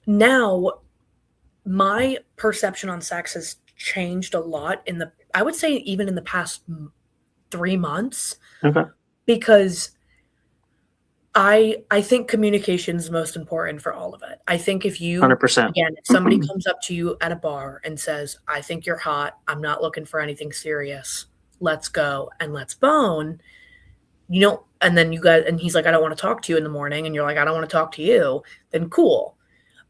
[SPEAKER 4] now my perception on sex has changed a lot I would say even in the past 3 months.
[SPEAKER 2] Okay.
[SPEAKER 4] Because I think communication is most important for all of it. I think if you
[SPEAKER 2] 100%.
[SPEAKER 4] Again, if somebody comes up to you at a bar and says, I think you're hot, I'm not looking for anything serious, let's go and let's bone, and then and he's like, I don't want to talk to you in the morning, and you're like, I don't want to talk to you, then cool.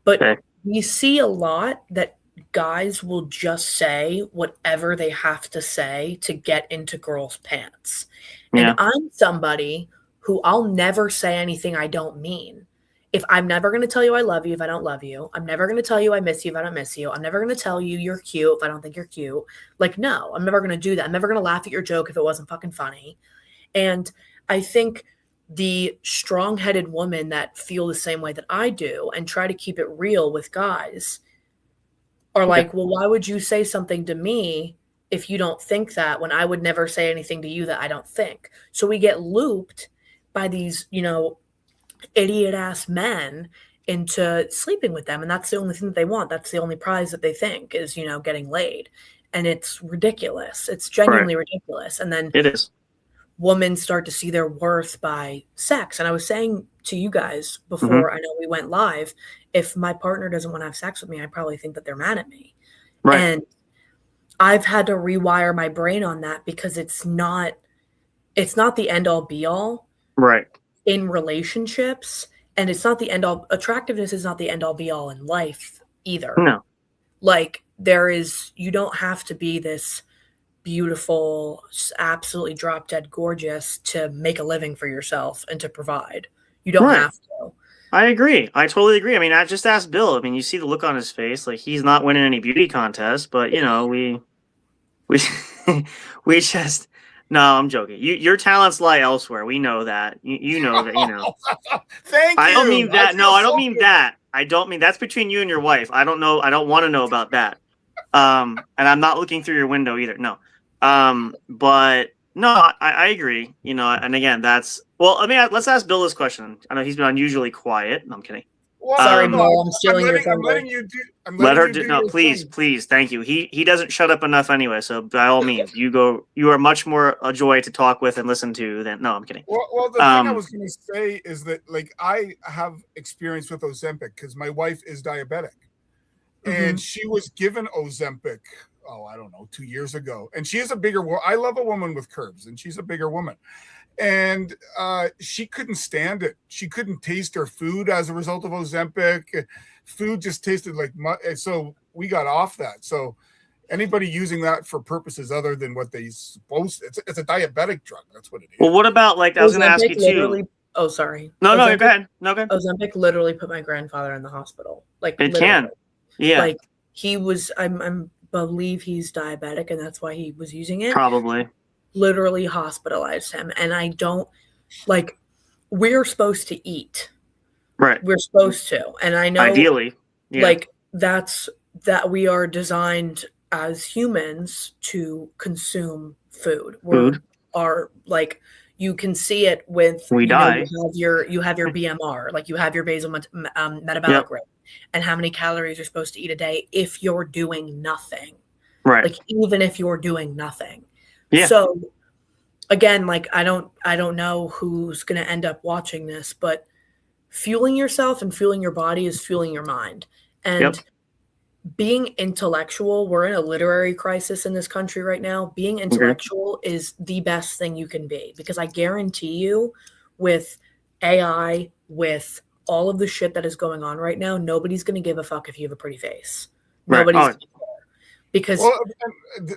[SPEAKER 4] But you see a lot that guys will just say whatever they have to say to get into girls' pants. And I'm somebody who I'll never say anything I don't mean. If I'm never going to tell you I love you if I don't love you. I'm never going to tell you I miss you if I don't miss you. I'm never going to tell you you're cute if I don't think you're cute. Like, no, I'm never going to do that. I'm never going to laugh at your joke if it wasn't fucking funny. And I think the strong-headed women that feel the same way that I do and try to keep it real with guys are like, well, why would you say something to me if you don't think that, when I would never say anything to you that I don't think? So we get looped by these, idiot ass men into sleeping with them. And that's the only thing that they want. That's the only prize that they think is, getting laid. And it's ridiculous. It's genuinely ridiculous. And then
[SPEAKER 2] it is.
[SPEAKER 4] Women start to see their worth by sex. And I was saying to you guys before I know we went live, if my partner doesn't want to have sex with me, I probably think that they're mad at me.
[SPEAKER 2] Right.
[SPEAKER 4] And I've had to rewire my brain on that because it's not the end all be all.
[SPEAKER 2] Right.
[SPEAKER 4] In relationships, and it's not the end all. Attractiveness is not the end all be all in life either.
[SPEAKER 2] No.
[SPEAKER 4] Like you don't have to be this beautiful, absolutely drop dead gorgeous to make a living for yourself and to provide. You don't have to.
[SPEAKER 2] I agree. I totally agree. I mean, I just asked Bill. I mean, you see the look on his face. Like, he's not winning any beauty contests, but we just. No, I'm joking. Your talents lie elsewhere. We know that. You know that.
[SPEAKER 3] Thank you.
[SPEAKER 2] I don't mean that. No, I don't mean that. I don't mean that's between you and your wife. I don't know. I don't want to know about that. And I'm not looking through your window either. No. But no, I agree. And again, that's let's ask Bill this question. I know he's been unusually quiet. No, I'm kidding.
[SPEAKER 3] Well,
[SPEAKER 4] sorry, Mo. I'm stealing your thunder.
[SPEAKER 3] I'm letting you do.
[SPEAKER 2] Let her do. No, please. Thank you. He doesn't shut up enough anyway. So by all means, you go. You are much more a joy to talk with and listen to than. No, I'm kidding.
[SPEAKER 3] Well, the thing I was going to say is that, like, I have experience with Ozempic because my wife is diabetic, and she was given Ozempic. Oh, I don't know, 2 years ago, and she is a bigger woman. I love a woman with curves, and she's a bigger woman. And she couldn't stand it. She couldn't taste her food as a result of Ozempic. Food just tasted like mud. So we got off that. So anybody using that for purposes other than what they supposed, it's a diabetic drug. That's what it is.
[SPEAKER 2] Well, what about, like, I was going to ask you too.
[SPEAKER 4] Oh, sorry.
[SPEAKER 2] No, go ahead. No, go ahead.
[SPEAKER 4] Ozempic literally put my grandfather in the hospital. Like,
[SPEAKER 2] it can. Yeah.
[SPEAKER 4] Like, he was, I believe he's diabetic, and that's why he was using it.
[SPEAKER 2] Probably.
[SPEAKER 4] Literally hospitalized him. And I don't, like, we're supposed to eat.
[SPEAKER 2] Right.
[SPEAKER 4] We're supposed to. And I know,
[SPEAKER 2] ideally,
[SPEAKER 4] like, that we are designed as humans to consume food. We are, like, you can see it with,
[SPEAKER 2] we die.
[SPEAKER 4] You have your BMR, like, you have your basal metabolic rate, and how many calories you're supposed to eat a day if you're doing nothing.
[SPEAKER 2] Right.
[SPEAKER 4] Like, even if you're doing nothing.
[SPEAKER 2] Yeah.
[SPEAKER 4] So again, like, I don't know who's going to end up watching this, but fueling yourself and fueling your body is fueling your mind. And being intellectual, we're in a literary crisis in this country right now. Being intellectual is the best thing you can be, because I guarantee you, with AI, with all of the shit that is going on right now, nobody's going to give a fuck if you have a pretty face. Nobody's going to care. Because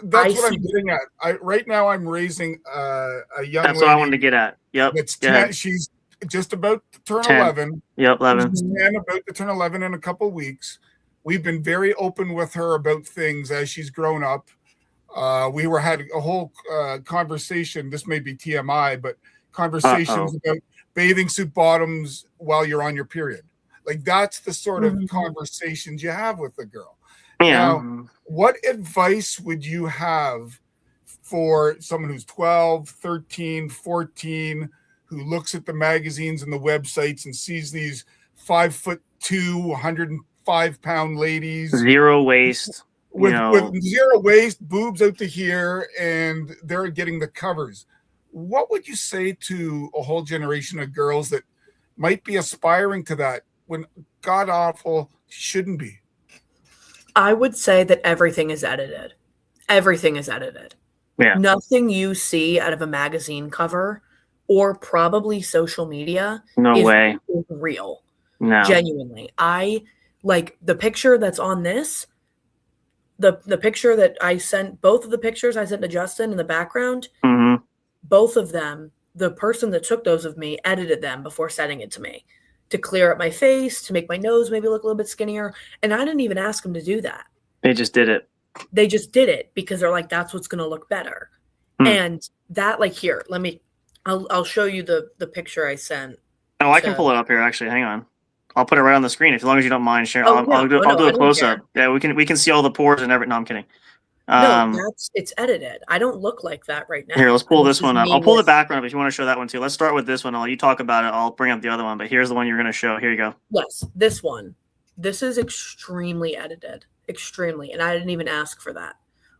[SPEAKER 3] that's what I'm getting at. Right now I'm raising a young lady.
[SPEAKER 2] That's what I wanted to get at. Yep.
[SPEAKER 3] She's just about to turn 11.
[SPEAKER 2] Yep, 11.
[SPEAKER 3] She's about to turn 11 in a couple weeks. We've been very open with her about things as she's grown up. We had a whole conversation. This may be TMI, but conversations about bathing suit bottoms while you're on your period. Like, that's the sort of conversations you have with a girl.
[SPEAKER 2] Yeah.
[SPEAKER 3] Now, what advice would you have for someone who's 12, 13, 14, who looks at the magazines and the websites and sees these 5'2", 105-pound ladies,
[SPEAKER 2] zero waist,
[SPEAKER 3] with zero waist, boobs out to here, and they're getting the covers? What would you say to a whole generation of girls that might be aspiring to that when god awful shouldn't be?
[SPEAKER 4] I would say that everything is edited. Everything is edited.
[SPEAKER 2] Yeah.
[SPEAKER 4] Nothing you see out of a magazine cover or probably social media
[SPEAKER 2] is
[SPEAKER 4] real.
[SPEAKER 2] No.
[SPEAKER 4] Genuinely. I like the picture that's on this, the picture that I sent, both of the pictures I sent to Justin in the background, both of them, the person that took those of me edited them before sending it to me, to clear up my face, to make my nose maybe look a little bit skinnier. And I didn't even ask them to do that.
[SPEAKER 2] They just did it.
[SPEAKER 4] They just did it because they're like, that's what's going to look better. And that, like, here, I'll show you the picture I sent.
[SPEAKER 2] Oh, I can pull it up here. Actually, hang on. I'll put it right on the screen as long as you don't mind sharing. I'll do a close up. Yeah, we can see all the pores and everything. No, I'm kidding.
[SPEAKER 4] It's edited. I don't look like that right now.
[SPEAKER 2] Here, let's pull this one up. I'll pull the background up if you want to show that one too. Let's start with this one. You talk about it. I'll bring up the other one, but here's the one you're going to show. Here you go.
[SPEAKER 4] Yes, this one. This is extremely edited. Extremely. And I didn't even ask for that.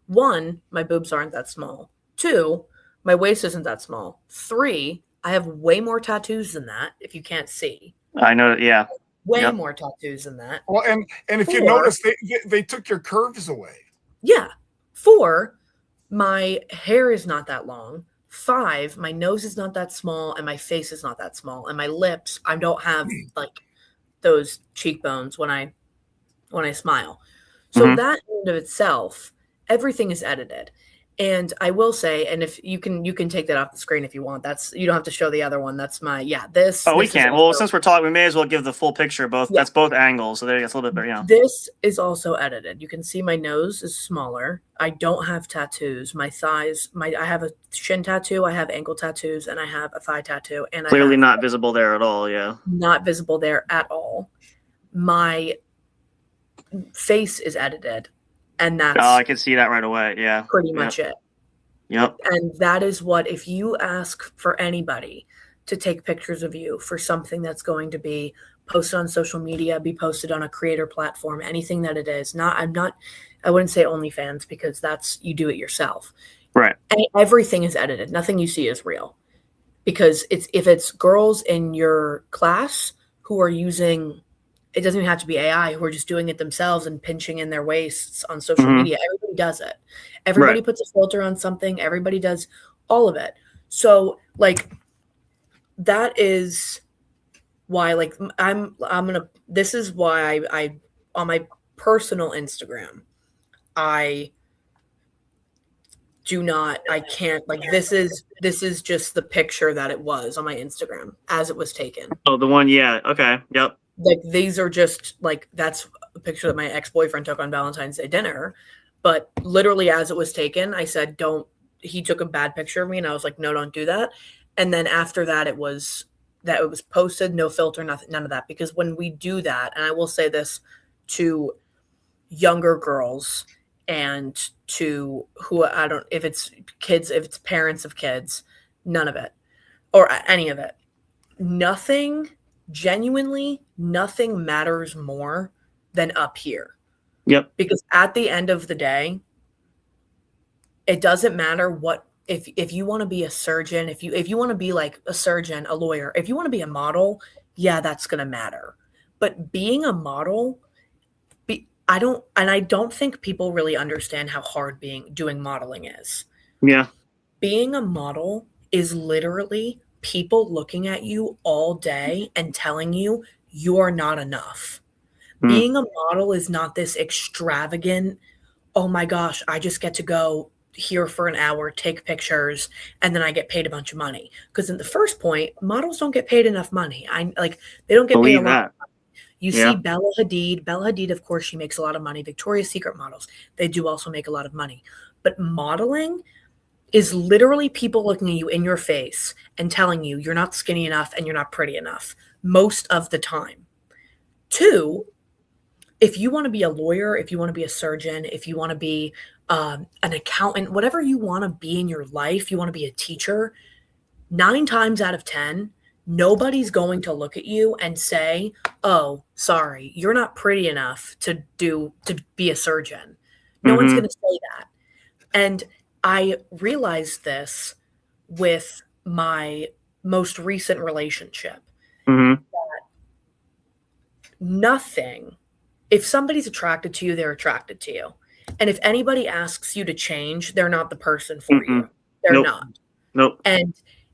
[SPEAKER 4] 1, my boobs aren't that small. 2, my waist isn't that small. 3, I have way more tattoos than that, if you can't see.
[SPEAKER 2] I know, yeah.
[SPEAKER 4] Way more tattoos than that.
[SPEAKER 3] Well, and if you notice, they took your curves away.
[SPEAKER 4] Yeah. 4, my hair is not that long. 5, my nose is not that small, and my face is not that small. And my lips, I don't have like those cheekbones when I smile. So that in and of itself, everything is edited. And I will say, and if you can take that off the screen if you want. You don't have to show the other one. That's this.
[SPEAKER 2] Oh, we can. Well, since we're talking, we may as well give the full picture. That's both angles. So there it's a little bit better. Yeah.
[SPEAKER 4] This is also edited. You can see my nose is smaller. I don't have tattoos. My thighs, I have a shin tattoo. I have ankle tattoos, and I have a thigh tattoo. And
[SPEAKER 2] clearly not visible there at all. Yeah.
[SPEAKER 4] Not visible there at all. My face is edited. And that's
[SPEAKER 2] I can see that right away. Yeah.
[SPEAKER 4] Pretty much it.
[SPEAKER 2] Yep.
[SPEAKER 4] And that is what, if you ask for anybody to take pictures of you for something that's going to be posted on social media, be posted on a creator platform, anything that it is, I wouldn't say OnlyFans, because that's, you do it yourself.
[SPEAKER 2] Right.
[SPEAKER 4] And everything is edited. Nothing you see is real. Because if it's girls in your class who are using, it doesn't even have to be AI, who are just doing it themselves and pinching in their waists on social media. Everybody does it. Everybody puts a filter on something. Everybody does all of it. So, like, that is why, like, this is why I on my personal Instagram, I can't, like, this is just the picture that it was on my Instagram as it was taken.
[SPEAKER 2] Oh, the one. Yeah. Okay. Yep.
[SPEAKER 4] Like, these are just, like, that's a picture that my ex-boyfriend took on Valentine's Day dinner. But literally as it was taken, I said, he took a bad picture of me. And I was like, no, don't do that. And then after that, it was posted, no filter, nothing, none of that. Because when we do that, and I will say this to younger girls and to if it's kids, if it's parents of kids, none of it, or any of it, genuinely nothing matters more than up here.
[SPEAKER 2] Yep.
[SPEAKER 4] Because at the end of the day, it doesn't matter what, if you want to be a surgeon, if you want to be like a surgeon, a lawyer, if you want to be a model, yeah, that's going to matter. But being a model, I don't think people really understand how hard doing modeling is.
[SPEAKER 2] Yeah.
[SPEAKER 4] Being a model is literally people looking at you all day and telling you you are not enough. Being a model is not this extravagant, oh my gosh, I just get to go here for an hour, take pictures, and then I get paid a bunch of money. Because in the first point, models don't get paid enough money. They don't get paid a lot. You see Bella Hadid. Bella Hadid, of course, she makes a lot of money. Victoria's Secret models, they do also make a lot of money. But modeling is literally people looking at you in your face and telling you you're not skinny enough and you're not pretty enough most of the time. 2, if you want to be a lawyer, if you want to be a surgeon, if you want to be an accountant, whatever you want to be in your life, you want to be a teacher, 9 times out of 10, nobody's going to look at you and say, oh, sorry, you're not pretty enough to be a surgeon. No one's going to say that. And I realized this with my most recent relationship. That if somebody's attracted to you, they're attracted to you. And if anybody asks you to change, they're not the person for you. They're not.
[SPEAKER 2] Nope.
[SPEAKER 4] And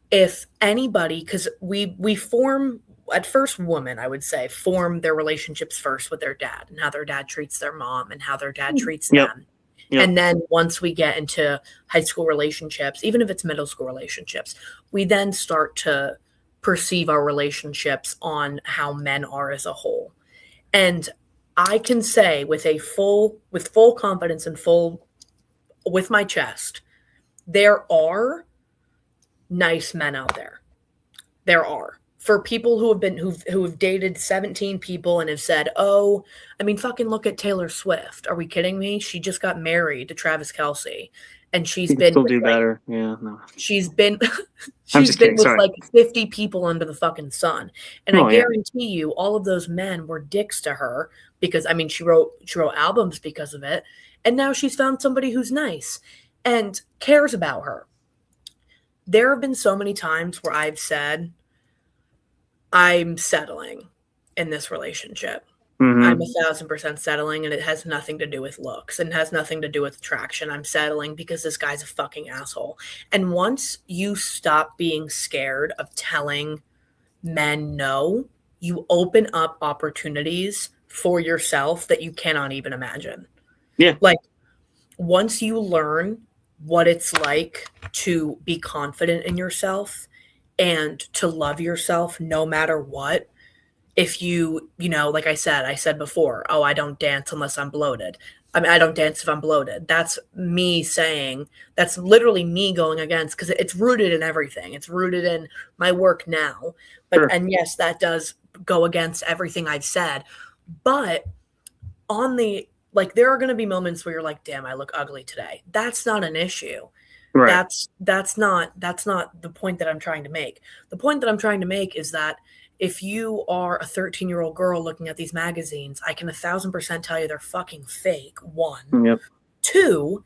[SPEAKER 4] if anybody, because we form, at first women, I would say, form their relationships first with their dad and how their dad treats their mom and how their dad treats them. And then once we get into high school relationships, even if it's middle school relationships, we then start to perceive our relationships on how men are as a whole. And I can say with full confidence and with my chest, there are nice men out there. There are. For people who have dated 17 people and have said, oh, I mean, fucking look at Taylor Swift. Are we kidding me? She just got married to Travis Kelce, and she's been
[SPEAKER 2] still do better. Yeah, no.
[SPEAKER 4] She's been with like 50 people under the fucking sun, and I guarantee you, all of those men were dicks to her because I mean, she wrote albums because of it, and now she's found somebody who's nice and cares about her. There have been so many times where I've said, I'm settling in this relationship. I'm 1,000% settling, and it has nothing to do with looks and has nothing to do with attraction. I'm settling because this guy's a fucking asshole. And once you stop being scared of telling men no, you open up opportunities for yourself that you cannot even imagine.
[SPEAKER 2] Yeah.
[SPEAKER 4] Like, once you learn what it's like to be confident in yourself and to love yourself no matter what, if you like I said before, oh, I don't dance unless I'm bloated. I mean, I don't dance if I'm bloated. That's me saying, that's literally me going against, because it's rooted in everything. It's rooted in my work now. But
[SPEAKER 2] Sure.
[SPEAKER 4] And yes, that does go against everything I've said. But there are going to be moments where you're like, damn, I look ugly today. That's not an issue.
[SPEAKER 2] Right.
[SPEAKER 4] That's not the point that I'm trying to make. The point that I'm trying to make is that if you are a 13-year-old girl looking at these magazines, I can 1,000% tell you they're fucking fake. 1.
[SPEAKER 2] Yep.
[SPEAKER 4] 2,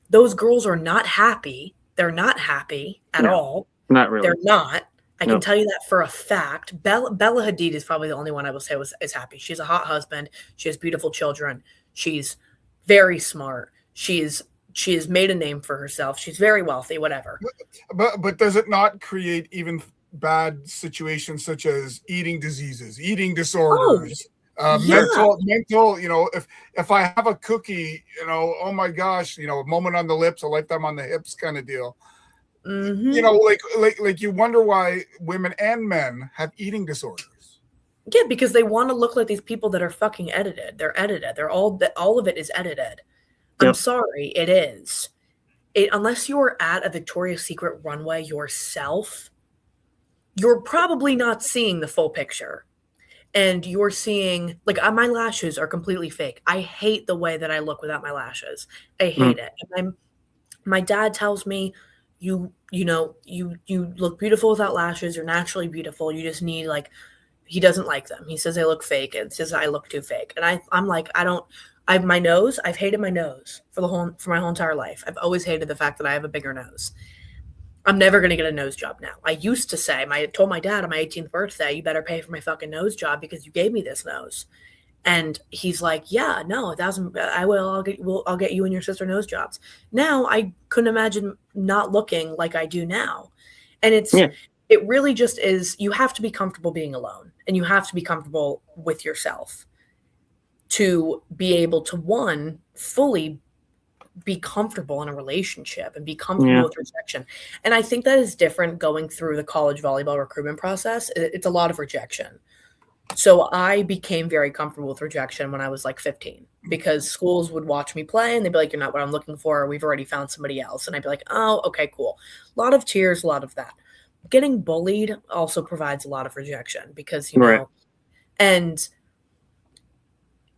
[SPEAKER 4] those girls are not happy. They're not happy at all.
[SPEAKER 2] Not really.
[SPEAKER 4] They're not. I can tell you that for a fact. Bella Hadid is probably the only one I will say is happy. She has a hot husband. She has beautiful children. She's very smart. She has made a name for herself. She's very wealthy, whatever.
[SPEAKER 3] But does it not create even bad situations such as eating diseases, eating disorders, mental, if I have a cookie, oh my gosh, a moment on the lips, a lifetime on the hips kind of deal. Like you wonder why women and men have eating disorders.
[SPEAKER 4] Yeah, because they want to look like these people that are fucking edited. They're edited. All of it is edited. Yep. I'm sorry, it is. Unless you're at a Victoria's Secret runway yourself, you're probably not seeing the full picture. And you're seeing, my lashes are completely fake. I hate the way that I look without my lashes. I hate it. And my dad tells me, you look beautiful without lashes. You're naturally beautiful. You just need, he doesn't like them. He says they look fake. It says I look too fake. And I'm like, my nose, I've hated my nose for my whole entire life. I've always hated the fact that I have a bigger nose. I'm never going to get a nose job now. I used to say, I told my dad on my 18th birthday, you better pay for my fucking nose job because you gave me this nose. And he's like, yeah, no, 1,000, I will, I'll get you and your sister nose jobs. Now I couldn't imagine not looking like I do now. And it really just is, you have to be comfortable being alone, and you have to be comfortable with yourself to be able to, one, fully be comfortable in a relationship and be comfortable with rejection. And I think that is different going through the college volleyball recruitment process. It's a lot of rejection. So I became very comfortable with rejection when I was like 15, because schools would watch me play and they'd be like, you're not what I'm looking for. We've already found somebody else. And I'd be like, oh, okay, cool. A lot of tears, a lot of that. Getting bullied also provides a lot of rejection because, you know, and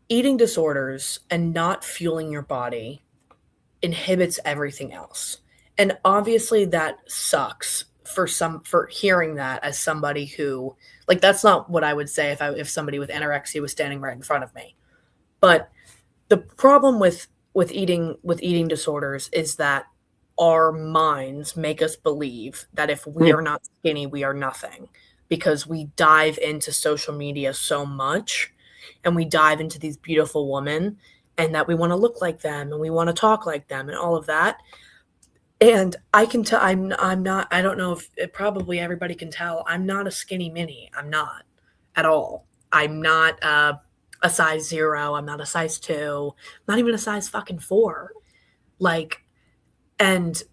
[SPEAKER 4] eating disorders and not fueling your body inhibits everything else. And obviously that sucks for hearing that as somebody who, like, that's not what I would say if somebody with anorexia was standing right in front of me. But the problem with eating disorders is that our minds make us believe that if we are not skinny, we are nothing, because we dive into social media so much and we dive into these beautiful women and that we want to look like them and we want to talk like them and all of that. And I can tell, I'm not, I don't know if probably everybody can tell, I'm not a skinny mini. I'm not at all. I'm not a size 0. I'm not a size 2, not even a size fucking 4. Like, and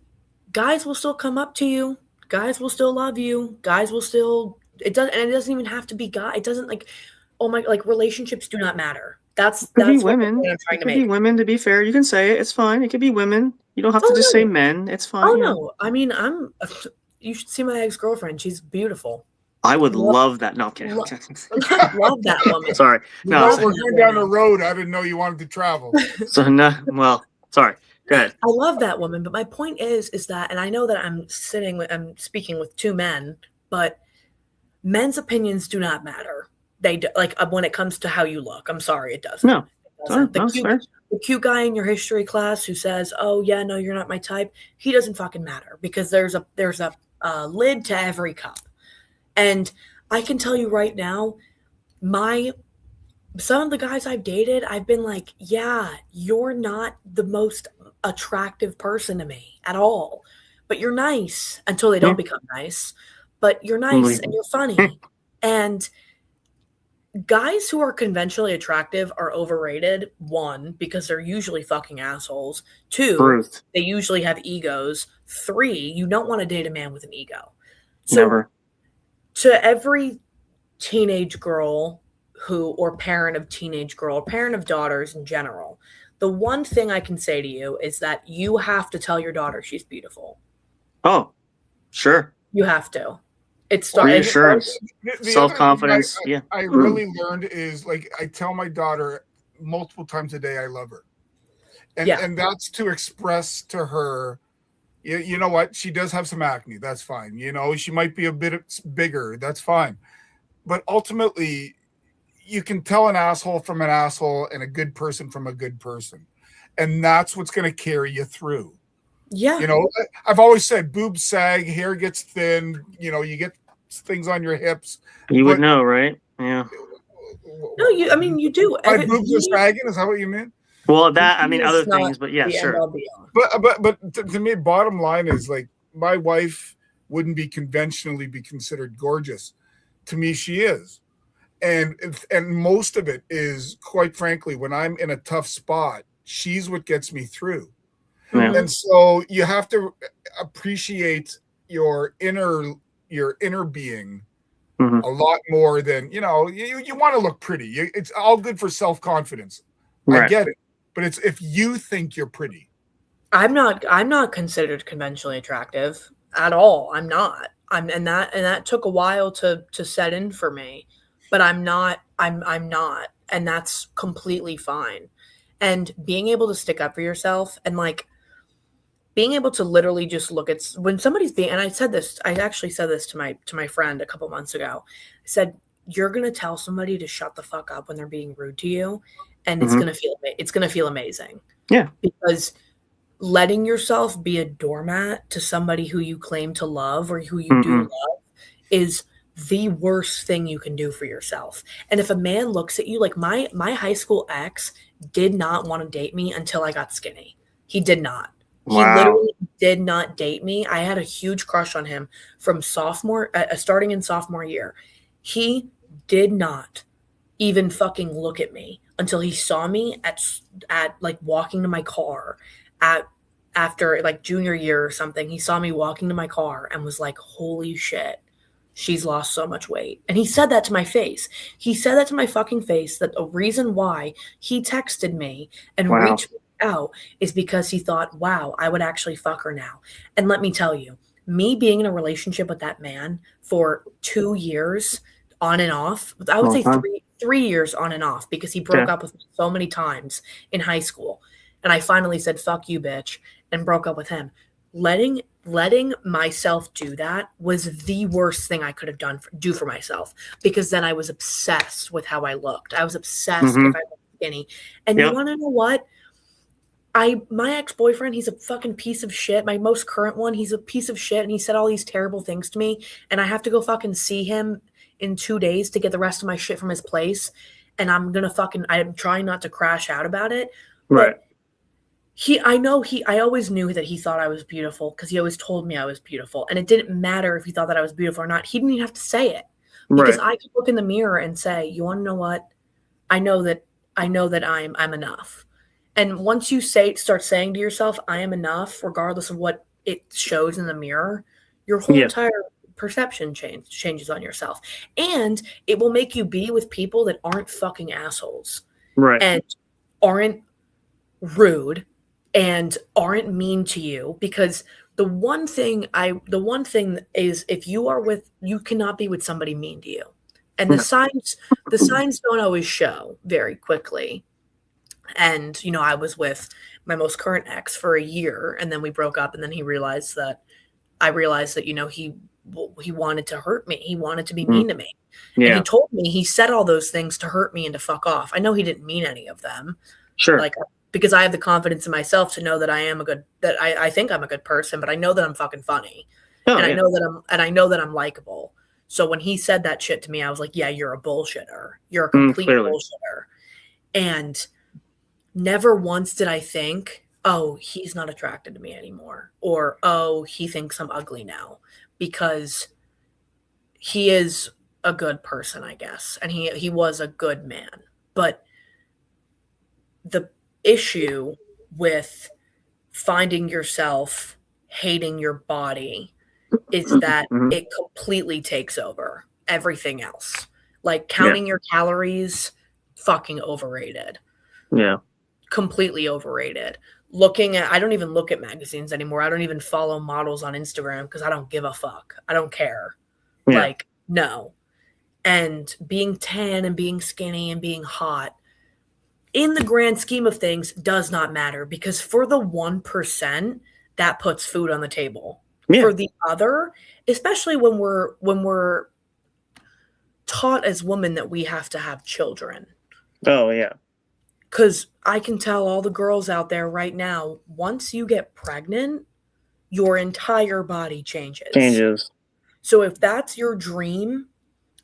[SPEAKER 4] guys will still come up to you. Guys will still love you. Guys will still, it doesn't even have to be guy. It doesn't, like, oh my, like, relationships do not matter. That's what
[SPEAKER 2] women.
[SPEAKER 4] I'm trying to
[SPEAKER 2] make.
[SPEAKER 4] It
[SPEAKER 2] could be women, to be fair. You can say it. It's fine. It could be women. You don't have to just say men. It's fine.
[SPEAKER 4] Oh, no. I mean, you should see my ex-girlfriend. She's beautiful.
[SPEAKER 2] I would love that. No, I'm kidding.
[SPEAKER 4] Love that woman.
[SPEAKER 2] Sorry. No,
[SPEAKER 3] we're going down a road. I didn't know you wanted to travel.
[SPEAKER 2] So, no, well, sorry. Go ahead.
[SPEAKER 4] I love that woman. But my point is that, and I know that I'm speaking with 2 men, but men's opinions do not matter. They do, like, when it comes to how you look. I'm sorry, it doesn't.
[SPEAKER 2] No.
[SPEAKER 4] It doesn't. The cute guy in your history class who says, "Oh yeah, no, you're not my type," he doesn't fucking matter, because there's a lid to every cup. And I can tell you right now, some of the guys I've dated, I've been like, yeah, you're not the most attractive person to me at all, but you're nice until they don't become nice. But you're nice and you're funny. And guys who are conventionally attractive are overrated. 1, because they're usually fucking assholes. 2, they usually have egos. 3, you don't want to date a man with an ego. So
[SPEAKER 2] Never.
[SPEAKER 4] To every teenage girl or parent of teenage girl, or parent of daughters in general, the one thing I can say to you is that you have to tell your daughter she's beautiful.
[SPEAKER 2] Oh, sure.
[SPEAKER 4] You have to. It's
[SPEAKER 2] reassurance, self-confidence.
[SPEAKER 3] I really learned is, like, I tell my daughter multiple times a day I love her, and that's to express to her, you know what, she does have some acne. That's fine. You know, she might be a bit bigger. That's fine. But ultimately, you can tell an asshole from an asshole and a good person from a good person, and that's what's going to carry you through.
[SPEAKER 4] Yeah.
[SPEAKER 3] You know, I've always said boobs sag, hair gets thin, you know, you get things on your hips.
[SPEAKER 2] You would know, right? Yeah.
[SPEAKER 4] No, you do.
[SPEAKER 3] My boobs are sagging, is that what you mean?
[SPEAKER 2] Well, that, I mean, other things, but yeah, sure.
[SPEAKER 3] But to me, bottom line is, like, my wife wouldn't be conventionally be considered gorgeous. To me, she is. And most of it is, quite frankly, when I'm in a tough spot, she's what gets me through. Yeah. And so you have to appreciate your inner being a lot more than, you know, you want to look pretty. It's all good for self-confidence. Right. I get it. But it's if you think you're pretty.
[SPEAKER 4] I'm not considered conventionally attractive at all. I'm not. And that took a while to set in for me. But I'm not. And that's completely fine. And being able to stick up for yourself, and, like, being able to literally just look at when somebody's being, and I actually said this to my friend a couple months ago. I said, you're going to tell somebody to shut the fuck up when they're being rude to you, and it's going to feel amazing.
[SPEAKER 2] Yeah.
[SPEAKER 4] Because letting yourself be a doormat to somebody who you claim to love or who you do love is the worst thing you can do for yourself. And if a man looks at you like my high school ex did not want to date me until I got skinny. He did not. He literally did not date me. I had a huge crush on him from starting in sophomore year. He did not even fucking look at me until he saw me at like walking to my car after like junior year or something. He saw me walking to my car and was like, holy shit, she's lost so much weight. And he said that to my face. He said that to my fucking face, that the reason why he texted me and reached me out is because he thought, wow, I would actually fuck her now. And let me tell you, me being in a relationship with that man for 2 years on and off, I would say 3 years on and off, because he broke up with me so many times in high school. And I finally said, fuck you, bitch, and broke up with him. Letting myself do that was the worst thing I could have do for myself, because then I was obsessed with how I looked. I was obsessed if I was skinny. And you want to know what? My ex-boyfriend, he's a fucking piece of shit. My most current one, he's a piece of shit, and he said all these terrible things to me, and I have to go fucking see him in 2 days to get the rest of my shit from his place. And I'm trying not to crash out about it.
[SPEAKER 2] Right.
[SPEAKER 4] I always knew that he thought I was beautiful, because he always told me I was beautiful. And it didn't matter if he thought that I was beautiful or not. He didn't even have to say it, because I could look in the mirror and say, you want to know what? I know that I'm enough. And once you start saying to yourself, I am enough, regardless of what it shows in the mirror, your whole entire perception changes on yourself. And it will make you be with people that aren't fucking assholes.
[SPEAKER 2] Right.
[SPEAKER 4] And aren't rude and aren't mean to you, because the one thing is, if you cannot be with somebody mean to you. And the signs don't always show very quickly. And, I was with my most current ex for a year, and then we broke up, and then I realized that, he wanted to hurt me. He wanted to be mean to me. Yeah. And he told me, he said all those things to hurt me and to fuck off. I know he didn't mean any of them.
[SPEAKER 2] Sure.
[SPEAKER 4] Like, because I have the confidence in myself to know that I think I'm a good person, but I know that I'm fucking funny. I know that I'm likable. So when he said that shit to me, I was like, yeah, you're a bullshitter. You're a complete bullshitter. And never once did I think, oh, he's not attracted to me anymore, or, oh, he thinks I'm ugly now, because he is a good person, I guess. And he was a good man. But the issue with finding yourself hating your body is that it completely takes over everything else. Like counting your calories, fucking overrated.
[SPEAKER 2] Yeah.
[SPEAKER 4] Completely overrated. I don't even look at magazines anymore. I don't even follow models on Instagram, because I don't give a fuck. I don't care. Yeah. Like, no. And being tan and being skinny and being hot, in the grand scheme of things, does not matter, because for the 1%, that puts food on the table. Yeah. For the other, especially when we're taught as women that we have to have children.
[SPEAKER 2] Oh, yeah.
[SPEAKER 4] Because I can tell all the girls out there right now, once you get pregnant, your entire body changes. So if that's your dream,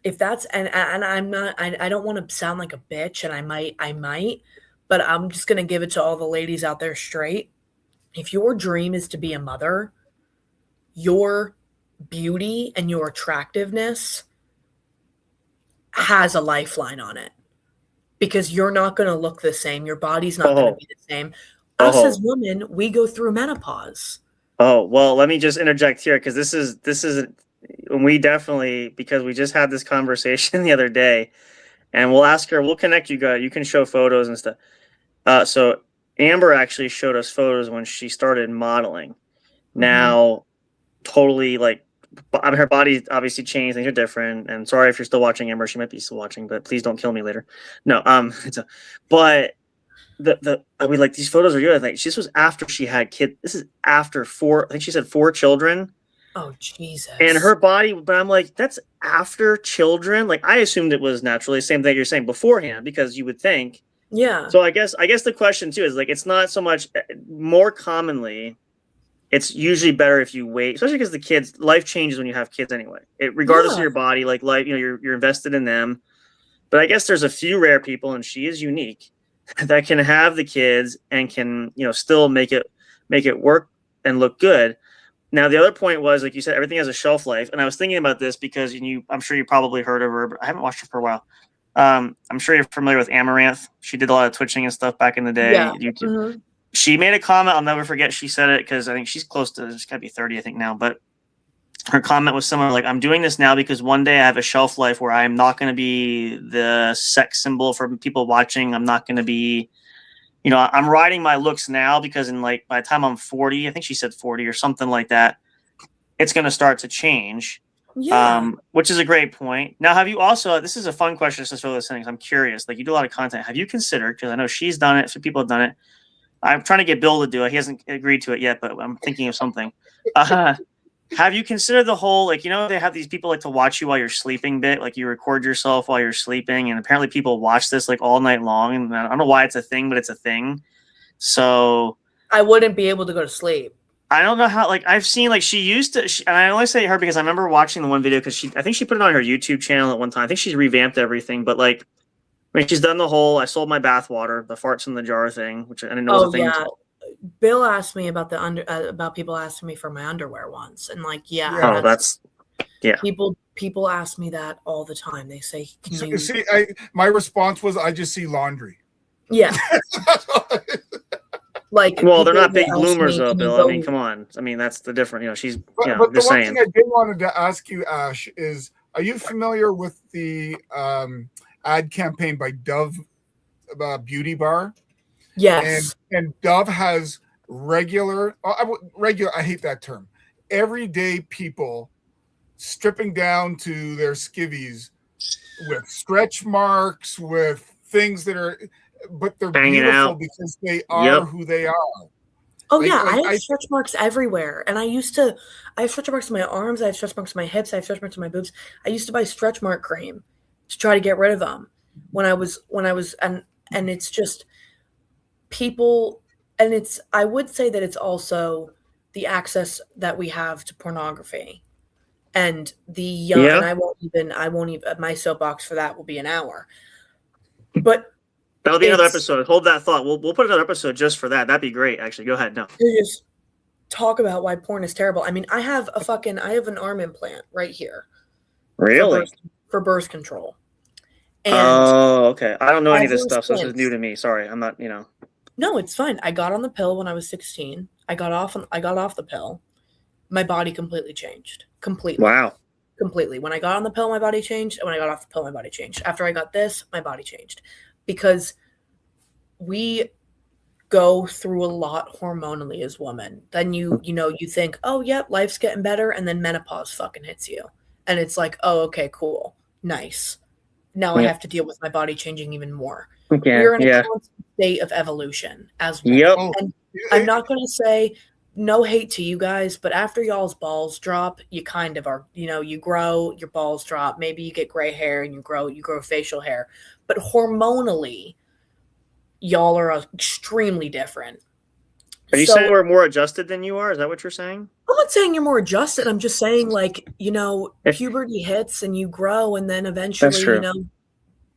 [SPEAKER 4] and I'm not, I don't want to sound like a bitch, and I might, but I'm just going to give it to all the ladies out there straight. If your dream is to be a mother, your beauty and your attractiveness has a lifeline on it. Because you're not going to look the same. Your body's not going to be the same. Us as women, we go through menopause.
[SPEAKER 2] Oh, well, let me just interject here, because this is we definitely, because we just had this conversation the other day, and we'll ask her, we'll connect you guys. You can show photos and stuff. So Amber actually showed us photos when she started modeling. Now, totally, like, her body obviously changed. Things are different. And sorry if you're still watching, Amber. She might be still watching, but please don't kill me later. No, but these photos are good. Like, this was after she had kids. This is after 4. I think she said 4 children.
[SPEAKER 4] Oh, Jesus.
[SPEAKER 2] And her body, but I'm like, that's after children. Like, I assumed it was naturally the same thing you're saying beforehand, because you would think
[SPEAKER 4] Yeah.
[SPEAKER 2] So I guess the question too is like, it's not so much, more commonly, it's usually better if you wait, especially because the kids, life changes when you have kids anyway. Regardless of
[SPEAKER 4] Yeah.
[SPEAKER 2] your body, like life, you're invested in them. But I guess there's a few rare people, and she is unique, that can have the kids and can, still make it work and look good. Now, the other point was, like you said, everything has a shelf life, and I was thinking about this because I'm sure you probably heard of her, but I haven't watched her for a while. I'm sure you're familiar with Amaranth. She did a lot of twitching and stuff back in the day.
[SPEAKER 4] Yeah.
[SPEAKER 2] YouTube.
[SPEAKER 4] Mm-hmm.
[SPEAKER 2] She made a comment. I'll never forget. She said it because I think she's close to, she's got to be 30, I think now. But her comment was similar, like, I'm doing this now because one day I have a shelf life where I'm not going to be the sex symbol for people watching. I'm not going to be, I'm riding my looks now because by the time I'm 40, I think she said 40 or something like that, it's going to start to change.
[SPEAKER 4] Yeah.
[SPEAKER 2] Which is a great point. Now, have you also, this is a fun question just for listening, I'm curious, like, you do a lot of content. Have you considered, because I know she's done it, some people have done it. I'm trying to get Bill to do it. He hasn't agreed to it yet, but I'm thinking of something. Have you considered the whole, like, they have these people like to watch you while you're sleeping bit, like you record yourself while you're sleeping, and apparently people watch this like all night long, and I don't know why it's a thing, but it's a thing. So
[SPEAKER 4] I wouldn't be able to go to sleep.
[SPEAKER 2] I don't know how, like, I've seen, like, she used to, and I only say her because I remember watching the one video because I think she put it on her YouTube channel at one time. I think she's revamped everything, but like, I mean, she's done the whole, I sold my bathwater, the farts in the jar thing, which I didn't know was a thing.
[SPEAKER 4] Yeah. Bill asked me about about people asking me for my underwear once, and like,
[SPEAKER 2] that's
[SPEAKER 4] people ask me that all the time. They say, "Can you
[SPEAKER 3] see?" My response was, "I just see laundry."
[SPEAKER 4] Yeah. Like,
[SPEAKER 2] well, they're not big bloomers though, Bill. I mean, come on. I mean, that's the different. She's.
[SPEAKER 3] But the
[SPEAKER 2] just
[SPEAKER 3] one
[SPEAKER 2] saying.
[SPEAKER 3] thing I did wanted to ask you, Ash, is: are you familiar with the ad campaign by Dove Beauty Bar?
[SPEAKER 4] Yes.
[SPEAKER 3] And Dove has regular. I hate that term. Everyday people stripping down to their skivvies with stretch marks, with things that are. But they're
[SPEAKER 2] hanging
[SPEAKER 3] beautiful
[SPEAKER 2] out
[SPEAKER 3] because they are who they are.
[SPEAKER 4] Oh, yeah. I have stretch marks everywhere. And I have stretch marks on my arms. I have stretch marks on my hips. I have stretch marks on my boobs. I used to buy stretch mark cream to try to get rid of them when I was, and it's just people. And I would say that it's also the access that we have to pornography and the young, and I won't even, my soapbox for that will be an hour. But
[SPEAKER 2] that'll be another episode. Hold that thought. We'll put another episode just for that. That'd be great, actually. Go ahead. No.
[SPEAKER 4] Just talk about why porn is terrible. I mean, I have an arm implant right here.
[SPEAKER 2] Really?
[SPEAKER 4] For birth control. And
[SPEAKER 2] okay. I don't know any of this stuff, so this is new to me. Sorry, I'm not,
[SPEAKER 4] No, it's fine. I got on the pill when I was 16. I got off the pill. My body completely changed. Completely.
[SPEAKER 2] Wow.
[SPEAKER 4] Completely. When I got on the pill, my body changed. And when I got off the pill, my body changed. After I got this, my body changed. Because we go through a lot hormonally as women. Then you think, oh, yep, life's getting better. And then menopause fucking hits you. And it's like, oh, okay, cool. Nice. Now I have to deal with my body changing even more.
[SPEAKER 2] Okay,
[SPEAKER 4] We're in a constant state of evolution as well.
[SPEAKER 2] Yep.
[SPEAKER 4] And I'm not going to say no hate to you guys, but after y'all's balls drop, you kind of are, you grow, your balls drop. Maybe you get gray hair and you grow facial hair. But hormonally, y'all are extremely different.
[SPEAKER 2] Are you saying we're more adjusted than you are? Is that what you're saying?
[SPEAKER 4] I'm not saying you're more adjusted. I'm just saying, like, puberty hits and you grow, and then eventually,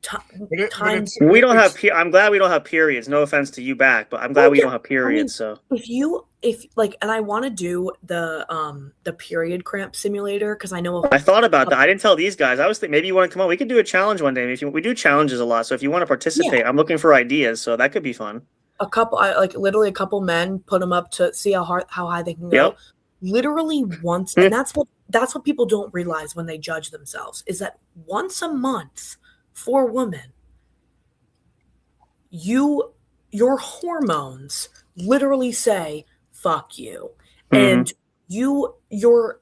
[SPEAKER 4] times.
[SPEAKER 2] We don't have. I'm glad we don't have periods. No offense to you back, but I'm glad we don't have periods. So
[SPEAKER 4] and I want to do the period cramp simulator because I know.
[SPEAKER 2] I thought about that. I didn't tell these guys. I was thinking maybe you want to come on. We could do a challenge one day. We do challenges a lot. So if you want to participate, I'm looking for ideas. So that could be fun.
[SPEAKER 4] Literally a couple men, put them up to see how high they can go.
[SPEAKER 2] Yep.
[SPEAKER 4] Literally once, and that's what people don't realize when they judge themselves is that once a month for women, your hormones literally say fuck you, and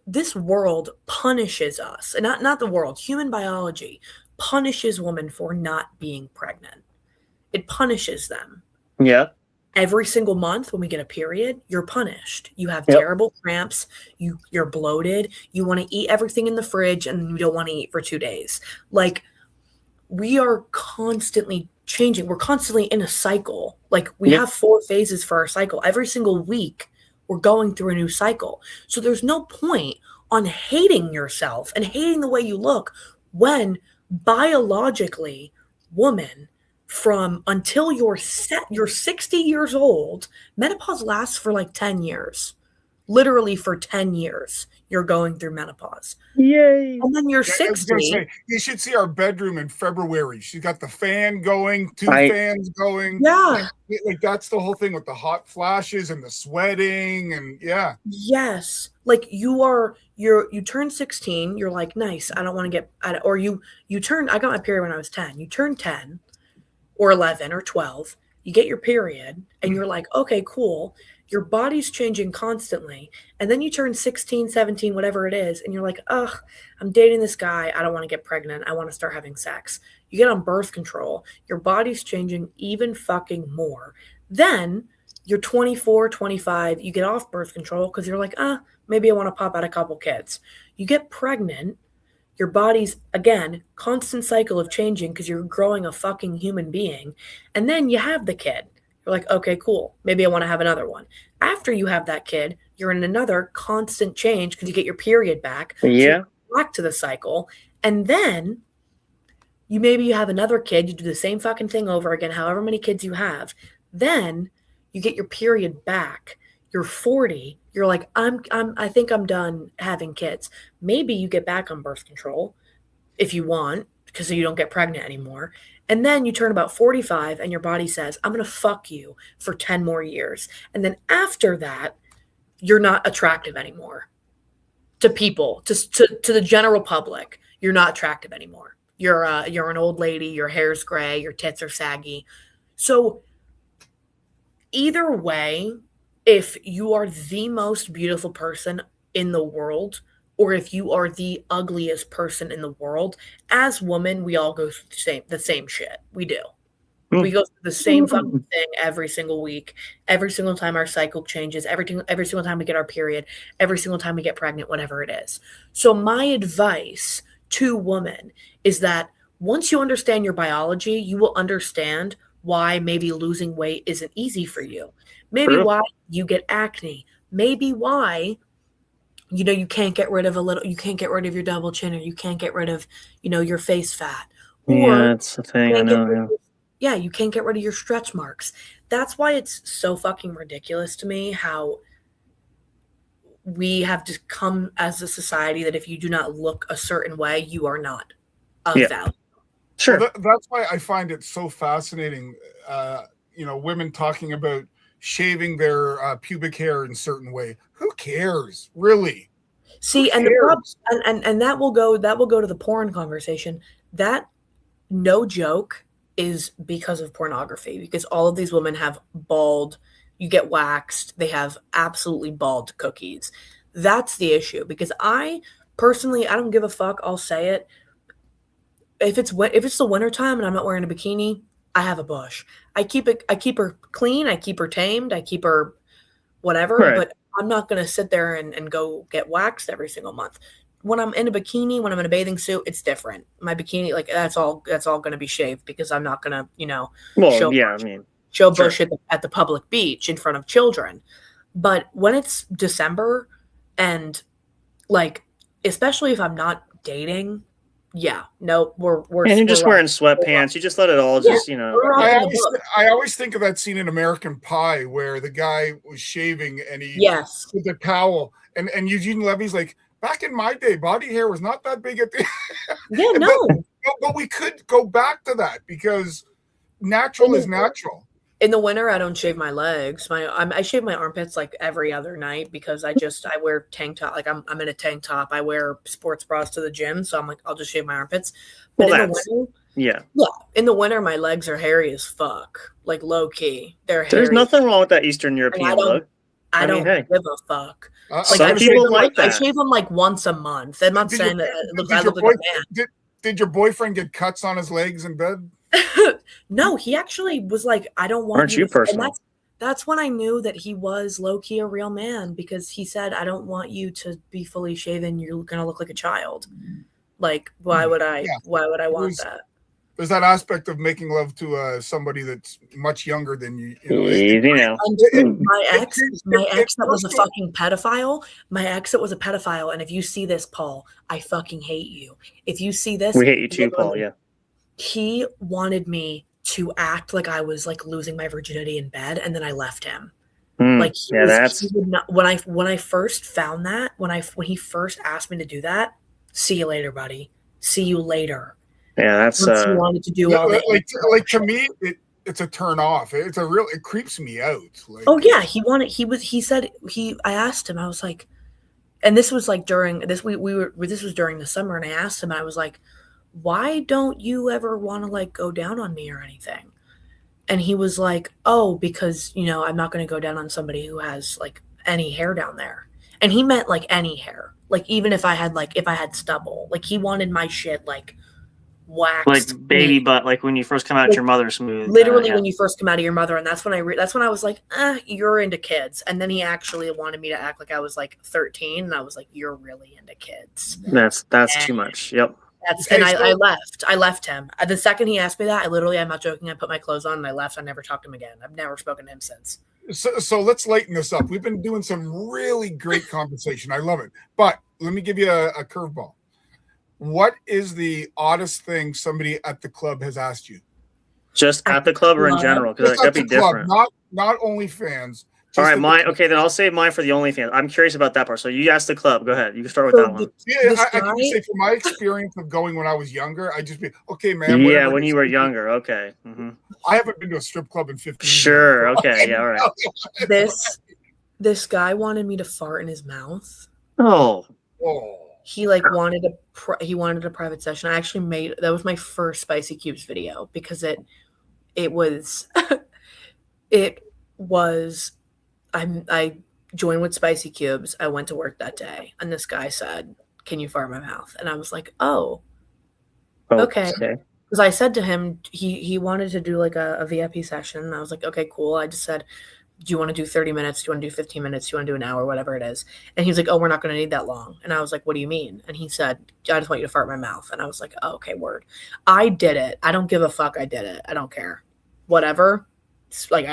[SPEAKER 4] this world punishes us, and not the world, human biology punishes women for not being pregnant. It punishes them.
[SPEAKER 2] Yeah.
[SPEAKER 4] Every single month when we get a period, you're punished. You have terrible cramps. You're bloated. You want to eat everything in the fridge and you don't want to eat for 2 days. Like, we are constantly changing. We're constantly in a cycle. Like we have 4 phases for our cycle. Every single week, we're going through a new cycle. So there's no point on hating yourself and hating the way you look when biologically, woman, from until you're 60 years old, menopause lasts for like 10 years. Literally for 10 years, you're going through menopause.
[SPEAKER 2] Yay.
[SPEAKER 4] And then you're
[SPEAKER 3] Yeah, I was
[SPEAKER 4] 60.
[SPEAKER 3] gonna say, you should see our bedroom in February. She's got the fan going, 2 fans going.
[SPEAKER 4] Yeah.
[SPEAKER 3] Like that's the whole thing with the hot flashes and the sweating and yeah.
[SPEAKER 4] Yes. Like you turn 16, you're like, nice, I don't want to get, or you turn, I got my period when I was 10. You turn 10 or 11 or 12, you get your period and you're like, okay, cool. Your body's changing constantly. And then you turn 16, 17, whatever it is. And you're like, ugh, I'm dating this guy. I don't want to get pregnant. I want to start having sex. You get on birth control. Your body's changing even fucking more. Then you're 24, 25. You get off birth control because you're like, maybe I want to pop out a couple kids. You get pregnant. Your body's, again, constant cycle of changing because you're growing a fucking human being. And then you have the kid. You're like, okay, cool. Maybe I want to have another one. After you have that kid, you're in another constant change because you get your period back.
[SPEAKER 2] Yeah.
[SPEAKER 4] So back to the cycle. And then you have another kid. You do the same fucking thing over again, however many kids you have. Then you get your period back. You're 40. You're like, I think I'm done having kids. Maybe you get back on birth control if you want, because you don't get pregnant anymore. And then you turn about 45 and your body says, I'm going to fuck you for 10 more years. And then after that, you're not attractive anymore to people, to the general public. You're not attractive anymore. You're an old lady. Your hair's gray. Your tits are saggy. So either way, if you are the most beautiful person in the world, or if you are the ugliest person in the world, as women, we all go through the same shit. We do. We go through the same fucking thing every single week, every single time our cycle changes, every single time we get our period, every single time we get pregnant, whatever it is. So my advice to women is that once you understand your biology, you will understand why maybe losing weight isn't easy for you. Maybe why you get acne. Maybe why you can't get rid of you can't get rid of your double chin, or you can't get rid of, your face fat. Or
[SPEAKER 2] that's the thing. I know.
[SPEAKER 4] You can't get rid of your stretch marks. That's why it's so fucking ridiculous to me how we have to come as a society that if you do not look a certain way, you are not of value.
[SPEAKER 2] Sure.
[SPEAKER 3] Well, that's why I find it so fascinating, women talking about shaving their pubic hair in a certain way. Who cares, really?
[SPEAKER 4] See, and that will go to the porn conversation. That, no joke, is because of pornography, because all of these women have bald, you get waxed, they have absolutely bald cookies. That's the issue, because I personally, I don't give a fuck, I'll say it. If it's the wintertime and I'm not wearing a bikini, I have a bush. I keep her clean, I keep her tamed, I keep her whatever, but I'm not going to sit there and go get waxed every single month. When I'm in a bikini, when I'm in a bathing suit, it's different. My bikini, like that's all going to be shaved, because I'm not going to, show bush at the public beach in front of children. But when it's December and like, especially if I'm not dating, we're
[SPEAKER 2] and you're just wearing sweatpants. You just let it all just,
[SPEAKER 3] I always think of that scene in American Pie where the guy was shaving and he with the towel, and Eugene Levy's like, back in my day, body hair was not that big at the but we could go back to that because natural is natural.
[SPEAKER 4] In the winter, I don't shave my legs. I shave my armpits like every other night because I wear tank top. Like I'm in a tank top. I wear sports bras to the gym, so I'm like, I'll just shave my armpits. But in the winter, my legs are hairy as fuck. Like low key, they're hairy.
[SPEAKER 2] There's nothing wrong with that Eastern European look.
[SPEAKER 4] I don't give a fuck.
[SPEAKER 2] Some people like that.
[SPEAKER 4] I shave them like once a month. I'm not saying that I look like a man.
[SPEAKER 3] Did your boyfriend get cuts on his legs in bed?
[SPEAKER 4] No, he actually was like, I don't want
[SPEAKER 2] Aren't you personal?
[SPEAKER 4] And that's when I knew that he was low-key a real man, because he said, I don't want you to be fully shaven. You're going to look like a child. Like, why would I want that?
[SPEAKER 3] there's that aspect of making love to somebody that's much younger than you.
[SPEAKER 2] Easy now.
[SPEAKER 4] My ex that was a fucking pedophile. My ex that was a pedophile. And if you see this, Paul, I fucking hate you. If you see this,
[SPEAKER 2] We hate you too, Paul. Yeah.
[SPEAKER 4] He wanted me to act like I was like losing my virginity in bed, and then I left him. Like he would not, when I first found that, when he first asked me to do that, see you later, buddy. See you later.
[SPEAKER 2] Yeah, that's
[SPEAKER 4] he wanted to do all
[SPEAKER 3] like to me, it's a turn off. It creeps me out. Like,
[SPEAKER 4] oh yeah, I asked him, I was like, and this was like during this this was during the summer, and I asked him, I was like, why don't you ever want to like go down on me or anything? And he was like, oh, because, I'm not going to go down on somebody who has like any hair down there. And he meant like any hair. Like even if I had stubble, like he wanted my shit like waxed.
[SPEAKER 2] Like baby butt, like when you first come out your mother smooth.
[SPEAKER 4] Literally when you first come out of your mother. And that's when I was like, you're into kids. And then he actually wanted me to act like I was like 13. And I was like, you're really into kids.
[SPEAKER 2] That's too much. Yep.
[SPEAKER 4] I left him. The second he asked me that, I'm not joking, I put my clothes on and I left. I never talked to him again. I've never spoken to him since.
[SPEAKER 3] So let's lighten this up. We've been doing some really great conversation. I love it. But let me give you a curveball. What is the oddest thing somebody at the club has asked you?
[SPEAKER 2] Just at the club or in general? Because that'd be different.
[SPEAKER 3] Not OnlyFans.
[SPEAKER 2] All right, mine. Okay, then I'll save mine for the OnlyFans. I'm curious about that part. So you asked the club. Go ahead. You can start with that one.
[SPEAKER 3] I can say from my experience of going when I was younger, I just be okay, man.
[SPEAKER 2] Yeah, when you were younger. Okay. Mm-hmm.
[SPEAKER 3] I haven't been to a strip club in 15 years.
[SPEAKER 2] Sure. Okay. Yeah. All right.
[SPEAKER 4] This guy wanted me to fart in his mouth.
[SPEAKER 2] Oh.
[SPEAKER 4] He wanted a private session. I actually that was my first Spicy Cubes video because it was I joined with Spicy Cubes. I went to work that day, and this guy said, "Can you fart in my mouth?" And I was like, "Oh, okay." Because I said to him, he wanted to do like a VIP session, and I was like, "Okay, cool." I just said, "Do you want to do 30 minutes? Do you want to do 15 minutes? Do you want to do an hour? Whatever it is." And he was like, "Oh, we're not going to need that long." And I was like, "What do you mean?" And he said, "I just want you to fart in my mouth." And I was like, oh, "Okay, word." I did it. I don't give a fuck. I did it. I don't care. Whatever. Like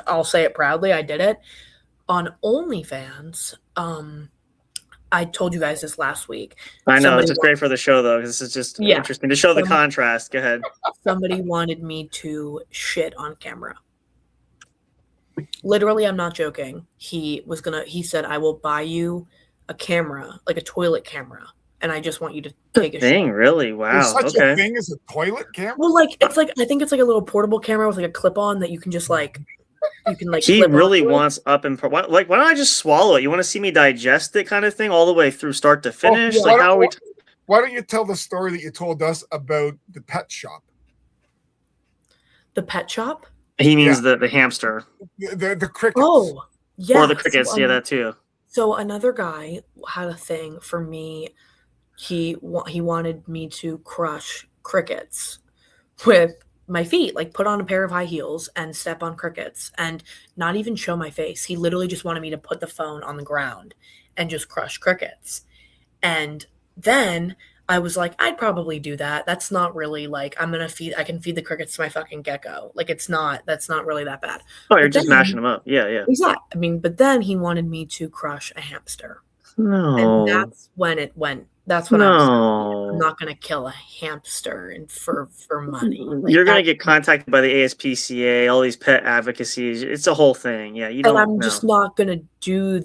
[SPEAKER 4] I'll say it proudly. I did it on OnlyFans. I told you guys this last week.
[SPEAKER 2] I know it's just great for the show though. This is just interesting to show the contrast. Go ahead.
[SPEAKER 4] Somebody wanted me to shit on camera. Literally, I'm not joking. He said, "I will buy you a camera, like a toilet camera, and I just want you to take a
[SPEAKER 2] thing."
[SPEAKER 4] shit."
[SPEAKER 2] Really? Wow.
[SPEAKER 3] There's such a thing as a toilet camera?
[SPEAKER 4] Well, I think it's like a little portable camera with like a clip on that you can just like
[SPEAKER 2] He really wants up and why don't I just swallow it? You want to see me digest it, kind of thing, all the way through start to finish?
[SPEAKER 3] Why don't you tell the story that you told us about the pet shop?
[SPEAKER 4] The pet shop?
[SPEAKER 2] He means the hamster.
[SPEAKER 3] The crickets.
[SPEAKER 4] Oh, yeah.
[SPEAKER 2] Or the crickets, that too.
[SPEAKER 4] So another guy had a thing for me. He wanted me to crush crickets with my feet, like put on a pair of high heels and step on crickets and not even show my face. He literally just wanted me to put the phone on the ground and just crush crickets. And then I was like, I'd probably do that. That's not really like I can feed the crickets to my fucking gecko. Like that's not really that bad.
[SPEAKER 2] Oh, you're just mashing them up. Yeah.
[SPEAKER 4] Exactly. I mean, but then he wanted me to crush a hamster.
[SPEAKER 2] No.
[SPEAKER 4] And that's when it went. That's when I was like, I'm not going to kill a hamster for money. Like,
[SPEAKER 2] you're going to get contacted by the ASPCA, all these pet advocacies. It's a whole thing. Yeah, you don't.
[SPEAKER 4] And I'm just not going to do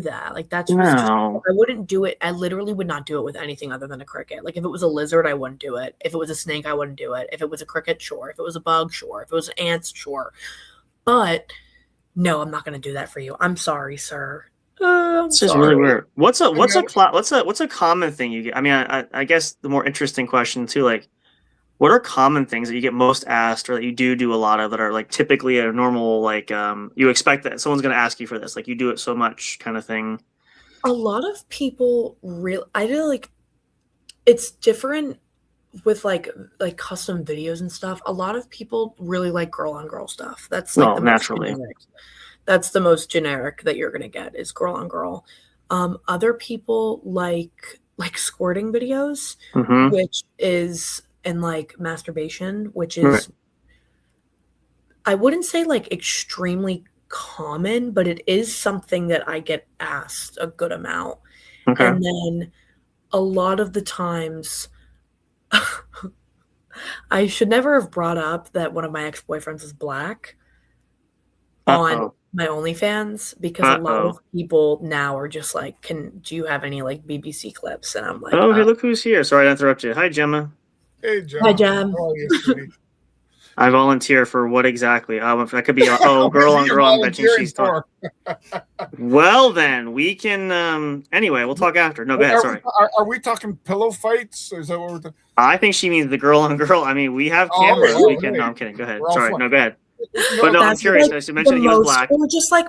[SPEAKER 4] that. Like that's I wouldn't do it. I literally would not do it with anything other than a cricket. Like if it was a lizard, I wouldn't do it. If it was a snake, I wouldn't do it. If it was a cricket, sure. If it was a bug, sure. If it was ants, sure. But no, I'm not going to do that for you. I'm sorry, sir.
[SPEAKER 2] It's just really weird. What's a common thing you get? I mean, I guess the more interesting question too, like, what are common things that you get most asked, or that you do a lot of, that are like typically a normal, like, you expect that someone's going to ask you for this, like you do it so much, kind of thing.
[SPEAKER 4] A lot of people I feel like it's different with like custom videos and stuff. A lot of people really like girl on girl stuff. That's like
[SPEAKER 2] naturally.
[SPEAKER 4] That's the most generic that you're going to get is girl on girl. Other people like squirting videos, which is and like masturbation, which is,
[SPEAKER 2] Right.
[SPEAKER 4] I wouldn't say like extremely common, but it is something that I get asked a good amount.
[SPEAKER 2] Okay.
[SPEAKER 4] And then a lot of the times, I should never have brought up that one of my ex-boyfriends is black on
[SPEAKER 2] Uh-oh.
[SPEAKER 4] my OnlyFans, because a lot of people now are just like, do you have any like BBC clips? And I'm like,
[SPEAKER 2] Oh, hey, look who's here. Sorry to interrupt you. Hi, Gemma.
[SPEAKER 3] Hey, Jem.
[SPEAKER 4] Hi, Jem.
[SPEAKER 3] How are you, sweetie?
[SPEAKER 2] I volunteer for what exactly? That could be girl on girl. I'm betting she's talking. Well, then we can. Anyway, we'll talk after. No, go ahead. Sorry.
[SPEAKER 3] Are we talking pillow fights? Or is that what we're talking?
[SPEAKER 2] I think she means the girl on girl. I mean, we have cameras. We can. No, I'm kidding. Go ahead. Sorry. No, go ahead. But no, I'm curious. Like, you mentioned that he was black.
[SPEAKER 4] Or just like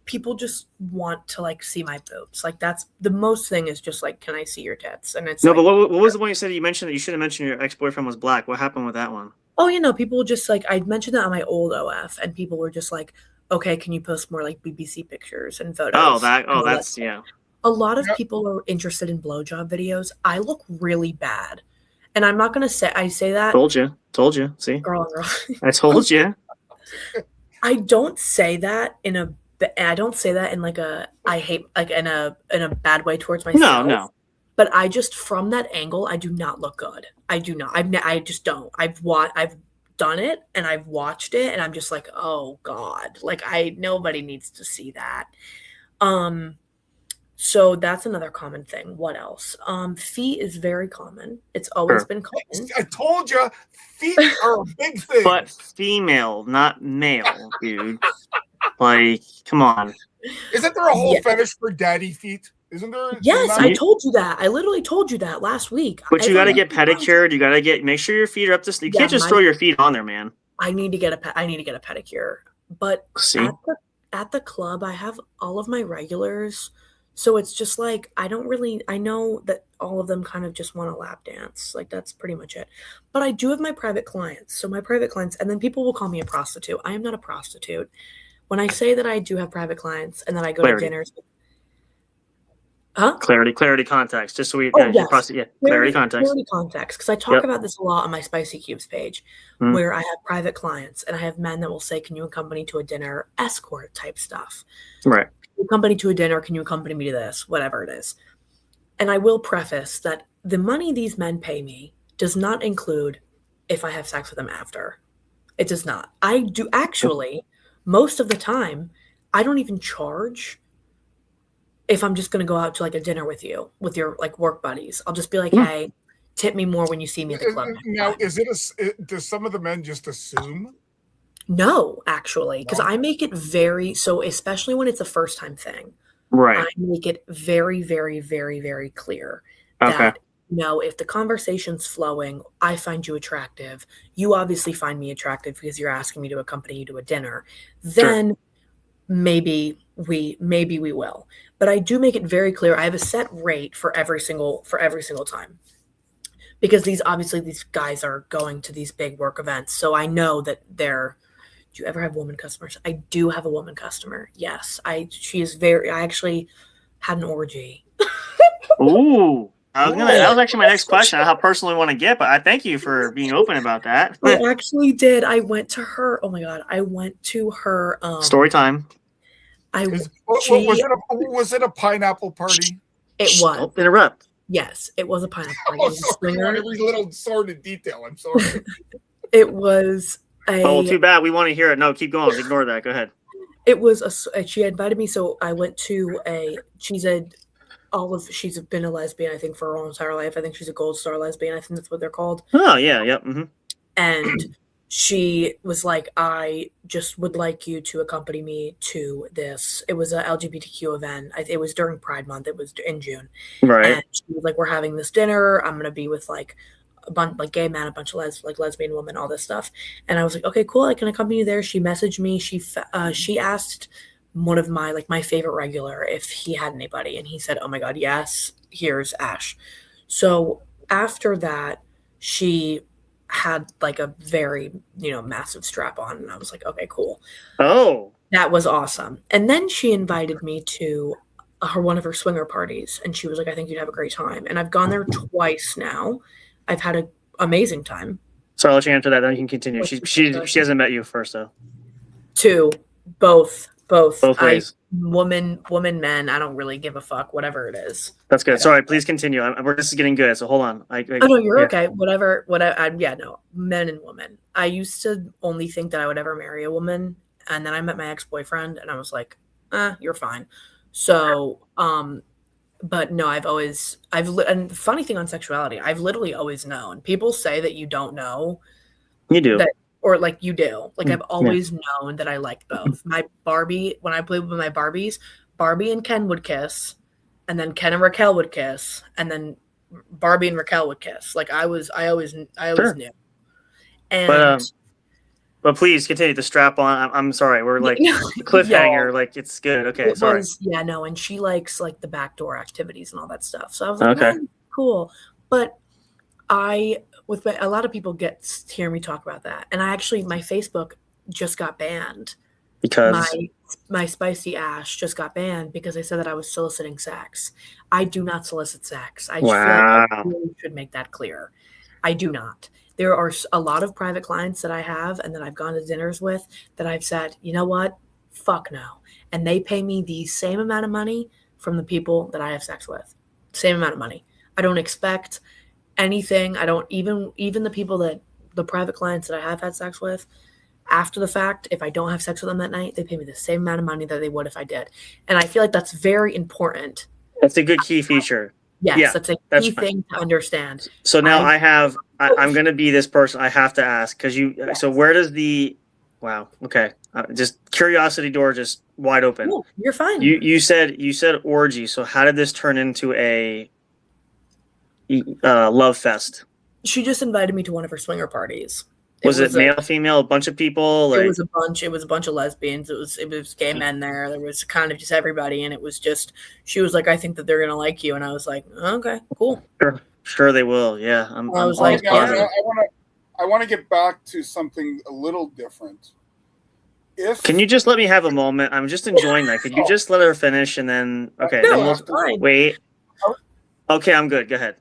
[SPEAKER 4] people just want to like see my boobs. Like that's the most thing is just like, can I see your tits? And it's
[SPEAKER 2] no.
[SPEAKER 4] Like,
[SPEAKER 2] but what was the one you said that you mentioned that you should have mentioned your ex-boyfriend was black? What happened with that one?
[SPEAKER 4] oh, people just like, I mentioned that on my old OF, and people were just like, okay, can you post more like BBC pictures and photos?
[SPEAKER 2] That's yeah.
[SPEAKER 4] A lot of people are interested in blowjob videos. I look really bad, and I'm not gonna say I say that.
[SPEAKER 2] Told you. See,
[SPEAKER 4] girl.
[SPEAKER 2] I told you.
[SPEAKER 4] I don't say that in like a I hate like in a bad way towards myself.
[SPEAKER 2] No.
[SPEAKER 4] But I just, from that angle, I do not look good. I do not. I just don't. I've done it and I've watched it and I'm just like, oh God, like nobody needs to see that. So that's another common thing. What else? Feet is very common. It's always been common.
[SPEAKER 3] I told you, feet are a big thing.
[SPEAKER 2] But female, not male, dude. Like, come on.
[SPEAKER 3] Isn't there a whole fetish for daddy feet? Isn't there?
[SPEAKER 4] Yes, I told you that. I literally told you that last week.
[SPEAKER 2] But you got to get pedicured. You got to make sure your feet are up to. You can't just throw your feet on there, man.
[SPEAKER 4] I need to get a pedicure. But at the club, I have all of my regulars, so it's just like I know that all of them kind of just want a lap dance. Like that's pretty much it. But I do have my private clients. So my private clients, and then people will call me a prostitute. I am not a prostitute. When I say that I do have private clients and that I go to dinners. Huh?
[SPEAKER 2] Clarity context. Just so we
[SPEAKER 4] clarity
[SPEAKER 2] context.
[SPEAKER 4] Clarity context. Because I talk about this a lot on my Spicy Cubes page, where I have private clients and I have men that will say, "Can you accompany to a dinner?" Escort type stuff.
[SPEAKER 2] Right.
[SPEAKER 4] Can you accompany to a dinner? Can you accompany me to this? Whatever it is. And I will preface that the money these men pay me does not include if I have sex with them after. It does not. I do actually, most of the time, I don't even charge. If I'm just going to go out to like a dinner with you, with your like work buddies, I'll just be like, hey, tip me more when you see me at the club.
[SPEAKER 3] Now, does some of the men just assume?
[SPEAKER 4] No, actually, because I make it so especially when it's a first time thing,
[SPEAKER 2] right?
[SPEAKER 4] I make it very, very, very, very clear that, if the conversation's flowing, I find you attractive. You obviously find me attractive because you're asking me to accompany you to a dinner. Then maybe we will. But I do make it very clear. I have a set rate for every single time, because these guys are going to these big work events. So I know that do you ever have woman customers? I do have a woman customer. Yes. I actually had an orgy.
[SPEAKER 2] Ooh. That was actually my next question. How personal we want to get, but I thank you for being open about that.
[SPEAKER 4] I actually did. I went to her. Oh my God. I went to her.
[SPEAKER 2] Story time.
[SPEAKER 3] Was it a pineapple party?
[SPEAKER 4] It was.
[SPEAKER 2] Don't interrupt.
[SPEAKER 4] Yes, it was a pineapple party. It was a swinger.
[SPEAKER 3] Every little sordid detail. I'm sorry.
[SPEAKER 4] It was
[SPEAKER 2] too bad. We want to hear it. No, keep going. Ignore that. Go ahead.
[SPEAKER 4] It was she invited me, so I went to she's been a lesbian, I think, for her whole entire life. I think she's a gold star lesbian. I think that's what they're called.
[SPEAKER 2] Oh, yeah. Yep. Mm-hmm.
[SPEAKER 4] And she was like, I just would like you to accompany me to this. It was a LGBTQ event. It was during Pride Month. It was in June.
[SPEAKER 2] Right.
[SPEAKER 4] And she was like, we're having this dinner. I'm going to be with like a bunch like gay men, a bunch of lesbian women, all this stuff. And I was like, okay, cool. I can accompany you there. She messaged me. She asked one of my favorite regular if he had anybody. And he said, oh my God, yes, here's Ash. So after that, she had like a very, massive strap on. And I was like, okay, cool.
[SPEAKER 2] Oh,
[SPEAKER 4] that was awesome. And then she invited me to one of her swinger parties. And she was like, I think you'd have a great time. And I've gone there twice now. I've had amazing time.
[SPEAKER 2] So I'll let you answer that. Then you can continue. She hasn't met you first though.
[SPEAKER 4] Two, both.
[SPEAKER 2] Both ways.
[SPEAKER 4] Woman, men. I don't really give a fuck. Whatever it is.
[SPEAKER 2] That's good. Sorry, please continue. This is getting good. So hold on.
[SPEAKER 4] Oh no, you're okay. Whatever. No, men and women. I used to only think that I would ever marry a woman, and then I met my ex-boyfriend, and I was like, you're fine. So, but no, and the funny thing on sexuality, I've literally always known. People say that you don't know.
[SPEAKER 2] You do.
[SPEAKER 4] Or like you do. Like I've always known that I liked both. My Barbie, when I played with my Barbies, Barbie and Ken would kiss, and then Ken and Raquel would kiss, and then Barbie and Raquel would kiss. Like I always knew. And
[SPEAKER 2] but please continue the strap on. I'm sorry. We're like cliffhanger. Like it's good. Okay, sorry.
[SPEAKER 4] And she likes like the backdoor activities and all that stuff. So I was like, okay, cool. But a lot of people hear me talk about that, and my Facebook just got banned
[SPEAKER 2] because
[SPEAKER 4] my spicy ash just got banned because I said that I was soliciting sex. I do not solicit sex. I feel like I really should make that clear. I do not. There are a lot of private clients that I have and that I've gone to dinners with that I've said, you know what, fuck no, and they pay me the same amount of money from the people that I have sex with. Same amount of money. I don't expect anything. I don't even the private clients that I have had sex with, after the fact, if I don't have sex with them that night, they pay me the same amount of money that they would if I did. And I feel like that's very important.
[SPEAKER 2] That's a good key feature.
[SPEAKER 4] Yes, that's a key thing to understand.
[SPEAKER 2] So now I'm going to be this person. I have to ask so where does okay. Just curiosity door, just wide open.
[SPEAKER 4] Oh, you're fine.
[SPEAKER 2] You said orgy. So how did this turn into a love fest?
[SPEAKER 4] She just invited me to one of her swinger parties.
[SPEAKER 2] Was it male, female, a bunch of people?
[SPEAKER 4] It was a bunch of lesbians. It was gay men there. There was kind of just everybody, and it was just, she was like, I think that they're gonna like you, and I was like, okay, cool.
[SPEAKER 2] Sure they will. Yeah.
[SPEAKER 3] I want to get back to something a little different.
[SPEAKER 2] Can you just let me have a moment? I'm just enjoying that. Could you just let her finish and then wait? Okay, I'm good. Go ahead.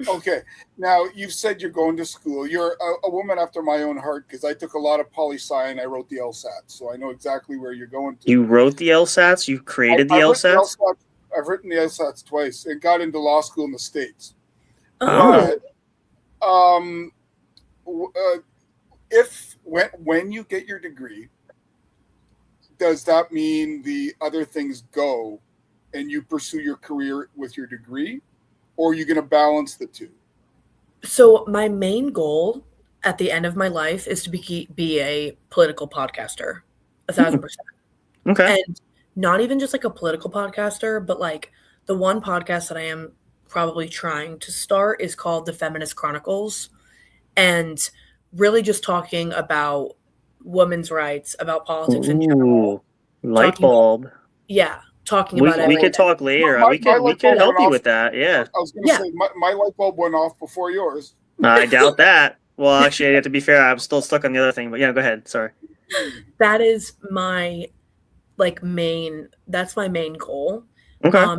[SPEAKER 3] Okay. Now, you've said you're going to school. You're a woman after my own heart because I took a lot of poli-sci and I wrote the LSAT, so I know exactly where you're going to.
[SPEAKER 2] You wrote the LSATs? You created the LSATs?
[SPEAKER 3] I've written the LSATs twice and got into law school in the States.
[SPEAKER 2] Oh.
[SPEAKER 3] When you get your degree, does that mean the other things go and you pursue your career with your degree? Or are you going to balance the two?
[SPEAKER 4] So my main goal at the end of my life is to be a political podcaster, 1,000%.
[SPEAKER 2] Okay.
[SPEAKER 4] And not even just like a political podcaster, but like the one podcast that I am probably trying to start is called The Feminist Chronicles, and really just talking about women's rights, about politics in general.
[SPEAKER 2] Light bulb.
[SPEAKER 4] Talking about it.
[SPEAKER 2] We could talk later. We could help you with that. Yeah.
[SPEAKER 3] I was going to say, my light bulb went off before yours.
[SPEAKER 2] I doubt that. Well, actually, to be fair, I'm still stuck on the other thing. But yeah, go ahead. Sorry.
[SPEAKER 4] That is my main goal.
[SPEAKER 2] Okay.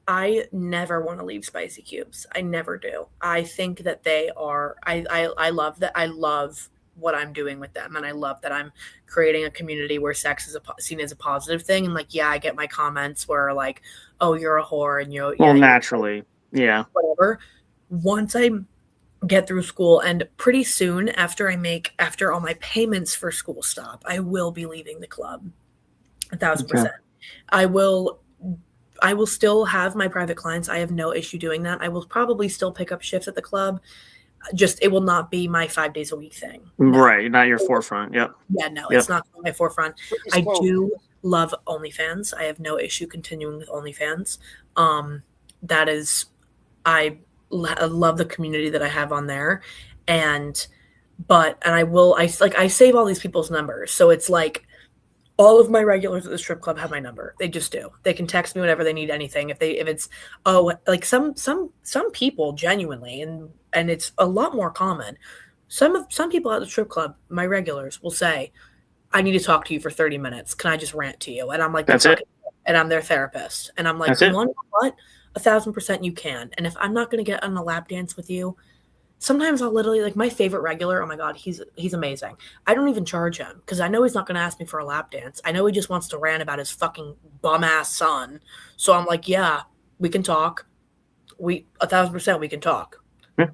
[SPEAKER 4] I never want to leave Spicy Cubes. I never do. I think that they are, I love that. I love what I'm doing with them, and I love that I'm creating a community where sex is seen as a positive thing. And I get my comments where like, oh, you're a whore, and
[SPEAKER 2] naturally,
[SPEAKER 4] whatever. Once I get through school, and pretty soon after all my payments for school stop, I will be leaving the club. 1,000%. I will still have my private clients. I have no issue doing that. I will probably still pick up shifts at the club. Just it will not be my 5 days a week thing.
[SPEAKER 2] No. Right, not your forefront. Yep.
[SPEAKER 4] Yeah, no, it's not my forefront. I do love OnlyFans. I have no issue continuing with OnlyFans. That is, I love the community that I have on there, I save all these people's numbers, so it's like all of my regulars at the strip club have my number. They just do. They can text me whenever they need anything. If it's some people genuinely, and it's a lot more common. Some people at the strip club, my regulars, will say, I need to talk to you for 30 minutes. Can I just rant to you? And I'm like,
[SPEAKER 2] that's it.
[SPEAKER 4] And I'm their therapist. And I'm like, you want what? 1,000% you can. And if I'm not going to get on a lap dance with you, sometimes I'll literally, like, my favorite regular, oh my God, he's amazing. I don't even charge him because I know he's not going to ask me for a lap dance. I know he just wants to rant about his fucking bum-ass son. So I'm like, yeah, we can talk. 1,000% we can talk.
[SPEAKER 2] Yeah.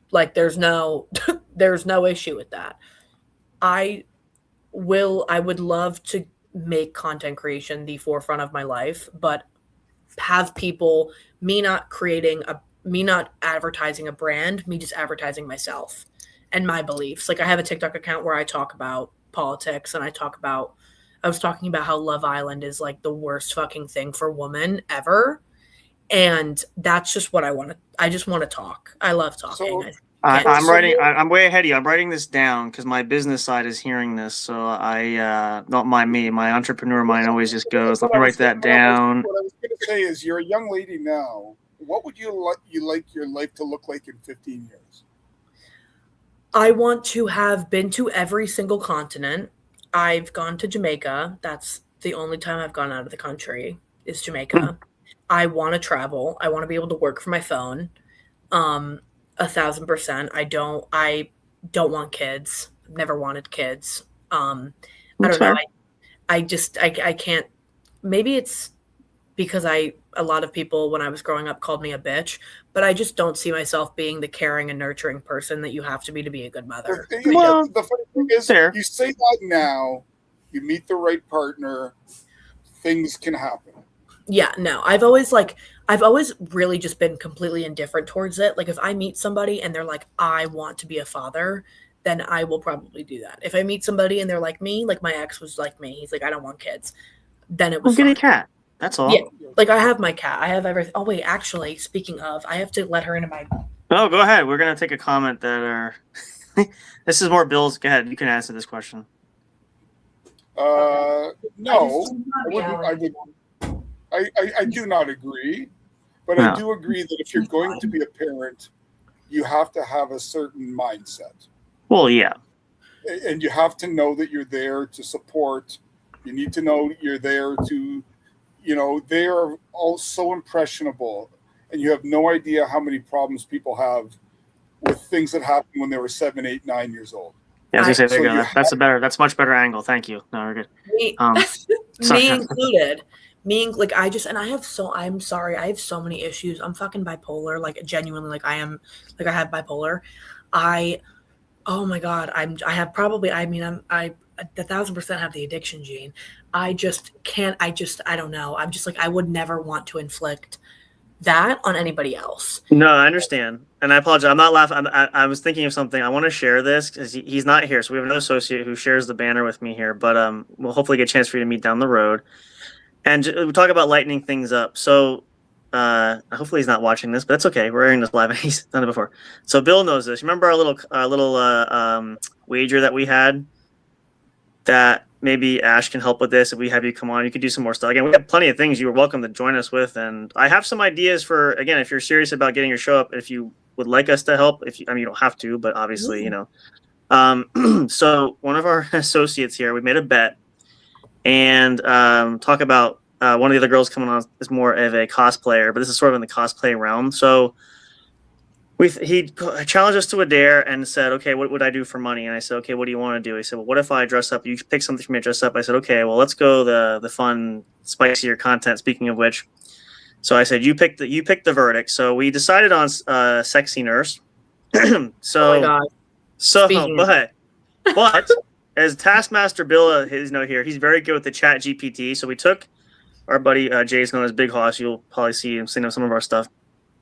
[SPEAKER 4] Like, there's no issue with that. I would love to make content creation the forefront of my life, but have people, me not advertising a brand, me just advertising myself and my beliefs. Like, I have a TikTok account where I talk about politics, and I was talking about how Love Island is like the worst fucking thing for women ever. And that's just what I just want to talk. I love talking.
[SPEAKER 3] So,
[SPEAKER 2] I'm writing. I'm way ahead of you. I'm writing this down because my business side is hearing this. So I don't mind me. My entrepreneur mind always just goes, let me write that down.
[SPEAKER 3] What I was going to say is, you're a young lady now. What would you like your life to look like in 15 years?
[SPEAKER 4] I want to have been to every single continent. I've gone to Jamaica. That's the only time I've gone out of the country is Jamaica. I want to travel. I want to be able to work from my phone. 1,000%. I don't want kids. I've never wanted kids. I don't know. I can't. Maybe it's because a lot of people when I was growing up called me a bitch, but I just don't see myself being the caring and nurturing person that you have to be a good mother.
[SPEAKER 3] Well, the funny thing is, you say that now, you meet the right partner, things can happen.
[SPEAKER 4] Yeah, no, I've always really just been completely indifferent towards it. Like, if I meet somebody and they're like, I want to be a father, then I will probably do that. If I meet somebody and they're like me, like my ex was like me, he's like, I don't want kids. Then it was
[SPEAKER 2] get a cat. That's all.
[SPEAKER 4] Yeah, like I have my cat. I have everything. Oh wait, actually, speaking of, I have to let her into my.
[SPEAKER 2] Oh, go ahead. We're gonna take a comment that are. This is more Bill's. Go ahead. You can answer this question.
[SPEAKER 3] No, I do not agree, but I do agree that if you're going to be a parent, you have to have a certain mindset.
[SPEAKER 2] Well, yeah.
[SPEAKER 3] And you have to know that you're there to support. You need to know you're there to, they are all so impressionable, and you have no idea how many problems people have with things that happened when they were 7, 8, 9 years old.
[SPEAKER 2] Yeah, I was gonna say, there you go. That's much better angle. Thank you. No, we're good.
[SPEAKER 4] Me included. I'm sorry, I have so many issues. I'm fucking bipolar, like genuinely, like I have bipolar. Oh my God, I 1,000% have the addiction gene. I just can't, I don't know. I'm just like, I would never want to inflict that on anybody else.
[SPEAKER 2] No, I understand. And I apologize. I'm not laughing. I was thinking of something. I want to share this because he's not here. So we have another associate who shares the banner with me here, but we'll hopefully get a chance for you to meet down the road. And we talk about lightening things up. So hopefully he's not watching this, but that's okay. We're airing this live, and he's done it before. So Bill knows this. Remember our little wager that we had? That maybe Ash can help with this. If we have you come on, you could do some more stuff. Again, we have plenty of things you were welcome to join us with, and I have some ideas for. Again, if you're serious about getting your show up, if you would like us to help, you don't have to, but obviously, So one of our associates here, we made a bet. And talk about one of the other girls coming on is more of a cosplayer, but this is sort of in the cosplay realm. So he challenged us to a dare and said, okay, what would I do for money? And I said, okay, what do you want to do? He said, well, what if I dress up? You pick something for me to dress up. I said, okay, well, let's go the fun, spicier content. Speaking of which, so I said, you pick the verdict. So we decided on sexy nurse. So,
[SPEAKER 4] oh my God.
[SPEAKER 2] But as Taskmaster Bill is here, he's very good with the Chat GPT. So we took our buddy Jay's known as Big Hoss. You'll probably see him seeing some of our stuff.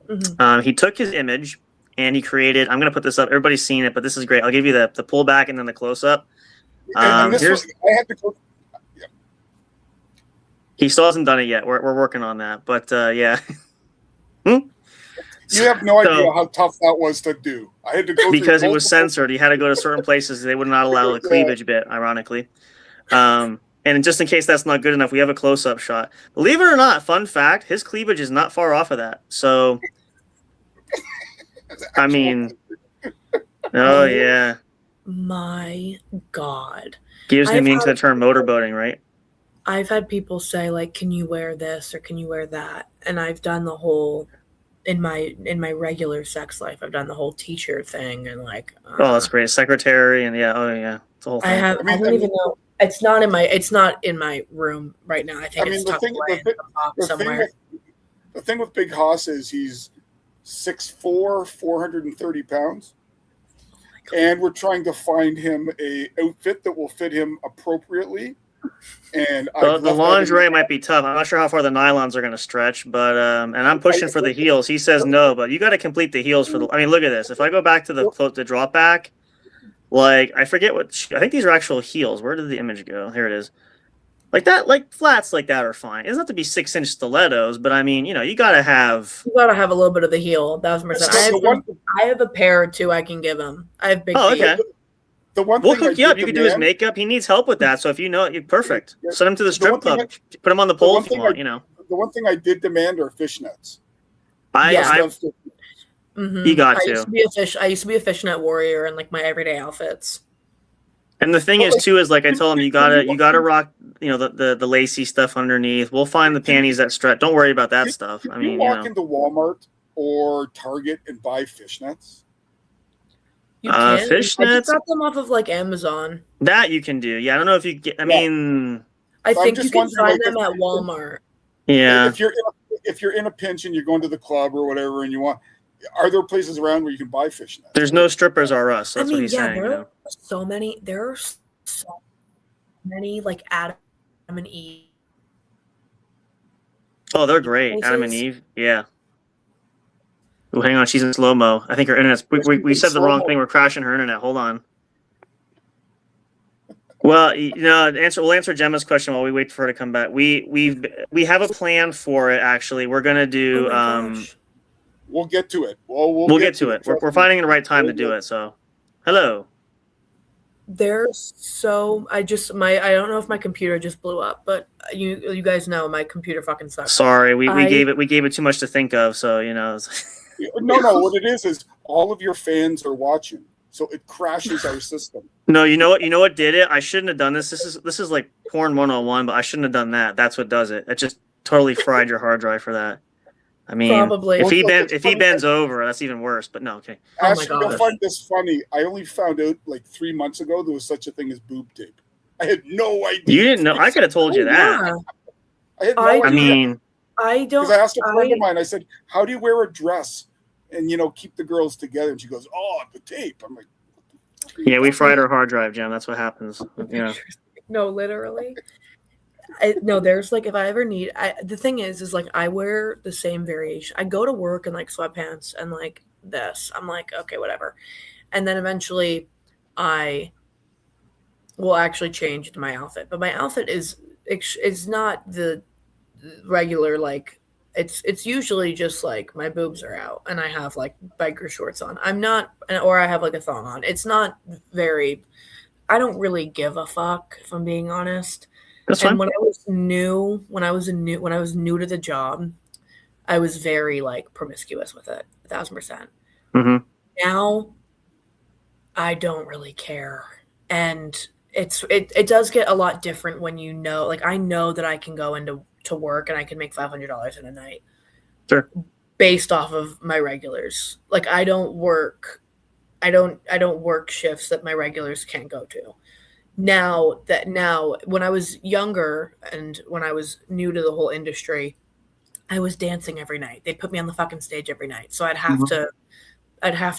[SPEAKER 2] Mm-hmm. He took his image and he created. I'm going to put this up. Everybody's seen it, but this is great. I'll give you the pullback and then the close up.
[SPEAKER 3] I had to go. Yeah.
[SPEAKER 2] He still hasn't done it yet. We're working on that, but yeah.
[SPEAKER 3] You have no idea how tough that was to do. I had to go
[SPEAKER 2] because it was censored. He had to go to certain places. They would not allow the cleavage bit, ironically. And just in case that's not good enough, we have a close-up shot. Believe it or not, fun fact, his cleavage is not far off of that. So, I mean, oh yeah.
[SPEAKER 4] My God.
[SPEAKER 2] Gives me meaning to the term motorboating, right?
[SPEAKER 4] I've had people say, like, can you wear this or can you wear that? And I've done the whole in my regular sex life, I've done the whole teacher thing and like.
[SPEAKER 2] Oh, that's great. Secretary and it's the whole thing.
[SPEAKER 4] I don't even know. It's not in my room right now. I think it's tucked away in the box somewhere.
[SPEAKER 3] The thing with Big Hoss is he's 6'4", 430 pounds. And we're trying to find him a outfit that will fit him appropriately. And
[SPEAKER 2] the lingerie might be tough. I'm not sure how far the nylons are going to stretch, but and I'm pushing for the heels. He says no, but you got to complete the heels for the. I mean, look at this. If I go back to the drop back, like I forget I think these are actual heels. Where did the image go? Here it is. Like that, like flats like that are fine. It doesn't have to be 6-inch stilettos, but I mean, you gotta have.
[SPEAKER 4] You gotta have a little bit of the heel. 1,000%. I have a pair or two I can give him. I have big feet.
[SPEAKER 2] Okay.
[SPEAKER 3] The one
[SPEAKER 2] we'll hook you up. You can do his makeup. He needs help with that. So if you're perfect. Send him to the strip club. Put him on the pole if you want.
[SPEAKER 3] The one thing I did demand are fishnets.
[SPEAKER 2] You got to.
[SPEAKER 4] I used to be a fishnet warrior in like my everyday outfits.
[SPEAKER 2] And the thing is like I told him, you gotta rock, the lacy stuff underneath. We'll find the panties that stretch. Don't worry about that stuff. I mean,
[SPEAKER 3] walk into Walmart or Target and buy fishnets.
[SPEAKER 4] You can.
[SPEAKER 2] Fishnets.
[SPEAKER 4] I just got them off of like Amazon.
[SPEAKER 2] That you can do. Yeah, I don't know if you get. I mean,
[SPEAKER 4] I think you can find them at Walmart.
[SPEAKER 2] Yeah.
[SPEAKER 3] If you're in a pinch and you're going to the club or whatever, and you want. Are there places around where you can buy fishnets?
[SPEAKER 2] There's no strippers are us. That's what he's saying.
[SPEAKER 4] There are so many like Adam and Eve.
[SPEAKER 2] Oh, they're great. Places. Adam and Eve. Yeah. Oh, hang on. She's in slow-mo. I think her internet's... We said the wrong thing. We're crashing her internet. Hold on. Well, we'll answer Gemma's question while we wait for her to come back. We have a plan for it, actually. We're going to do...
[SPEAKER 3] We'll get to it. We'll
[SPEAKER 2] get to it. We're finding the right time to do it. So, hello.
[SPEAKER 4] I don't know if my computer just blew up, but you guys know my computer fucking sucks.
[SPEAKER 2] Sorry, we gave it too much to think of. So
[SPEAKER 3] No. What it is all of your fans are watching, so it crashes our system.
[SPEAKER 2] No, you know what did it? I shouldn't have done this. This is like porn 101, but I shouldn't have done that. That's what does it. It just totally fried your hard drive for that. I mean,
[SPEAKER 4] probably.
[SPEAKER 2] If he bends over, that's even worse. But no, okay.
[SPEAKER 3] Actually, you'll find this funny. I only found out like 3 months ago there was such a thing as boob tape. I had no idea.
[SPEAKER 2] You didn't know? I could have told you that.
[SPEAKER 4] Yeah.
[SPEAKER 3] I had no idea.
[SPEAKER 2] I mean,
[SPEAKER 4] I don't.
[SPEAKER 3] Because I asked a friend of mine. I said, "How do you wear a dress and keep the girls together?" And she goes, "Oh, the tape." I'm like,
[SPEAKER 2] "Yeah, we fried our hard drive, Jim. That's what happens."
[SPEAKER 4] No, literally. There's like if I ever need the thing is like I wear the same variation. I go to work in like sweatpants and like this. I'm like, okay, whatever. And then eventually I will actually change my outfit. But my outfit is not the regular like it's usually just like my boobs are out and I have like biker shorts on. Or I have like a thong on. It's not very I don't really give a fuck if I'm being honest.
[SPEAKER 2] That's
[SPEAKER 4] and
[SPEAKER 2] fine.
[SPEAKER 4] when I was new to the job, I was very like promiscuous with it, 1,000%.
[SPEAKER 2] Mm-hmm.
[SPEAKER 4] Now, I don't really care, and it does get a lot different when like I know that I can go into work and I can make $500 in a night,
[SPEAKER 2] sure,
[SPEAKER 4] based off of my regulars. Like I don't work shifts that my regulars can't go to. Now, when I was younger and when I was new to the whole industry, I was dancing every night. They'd put me on the fucking stage every night. So I'd have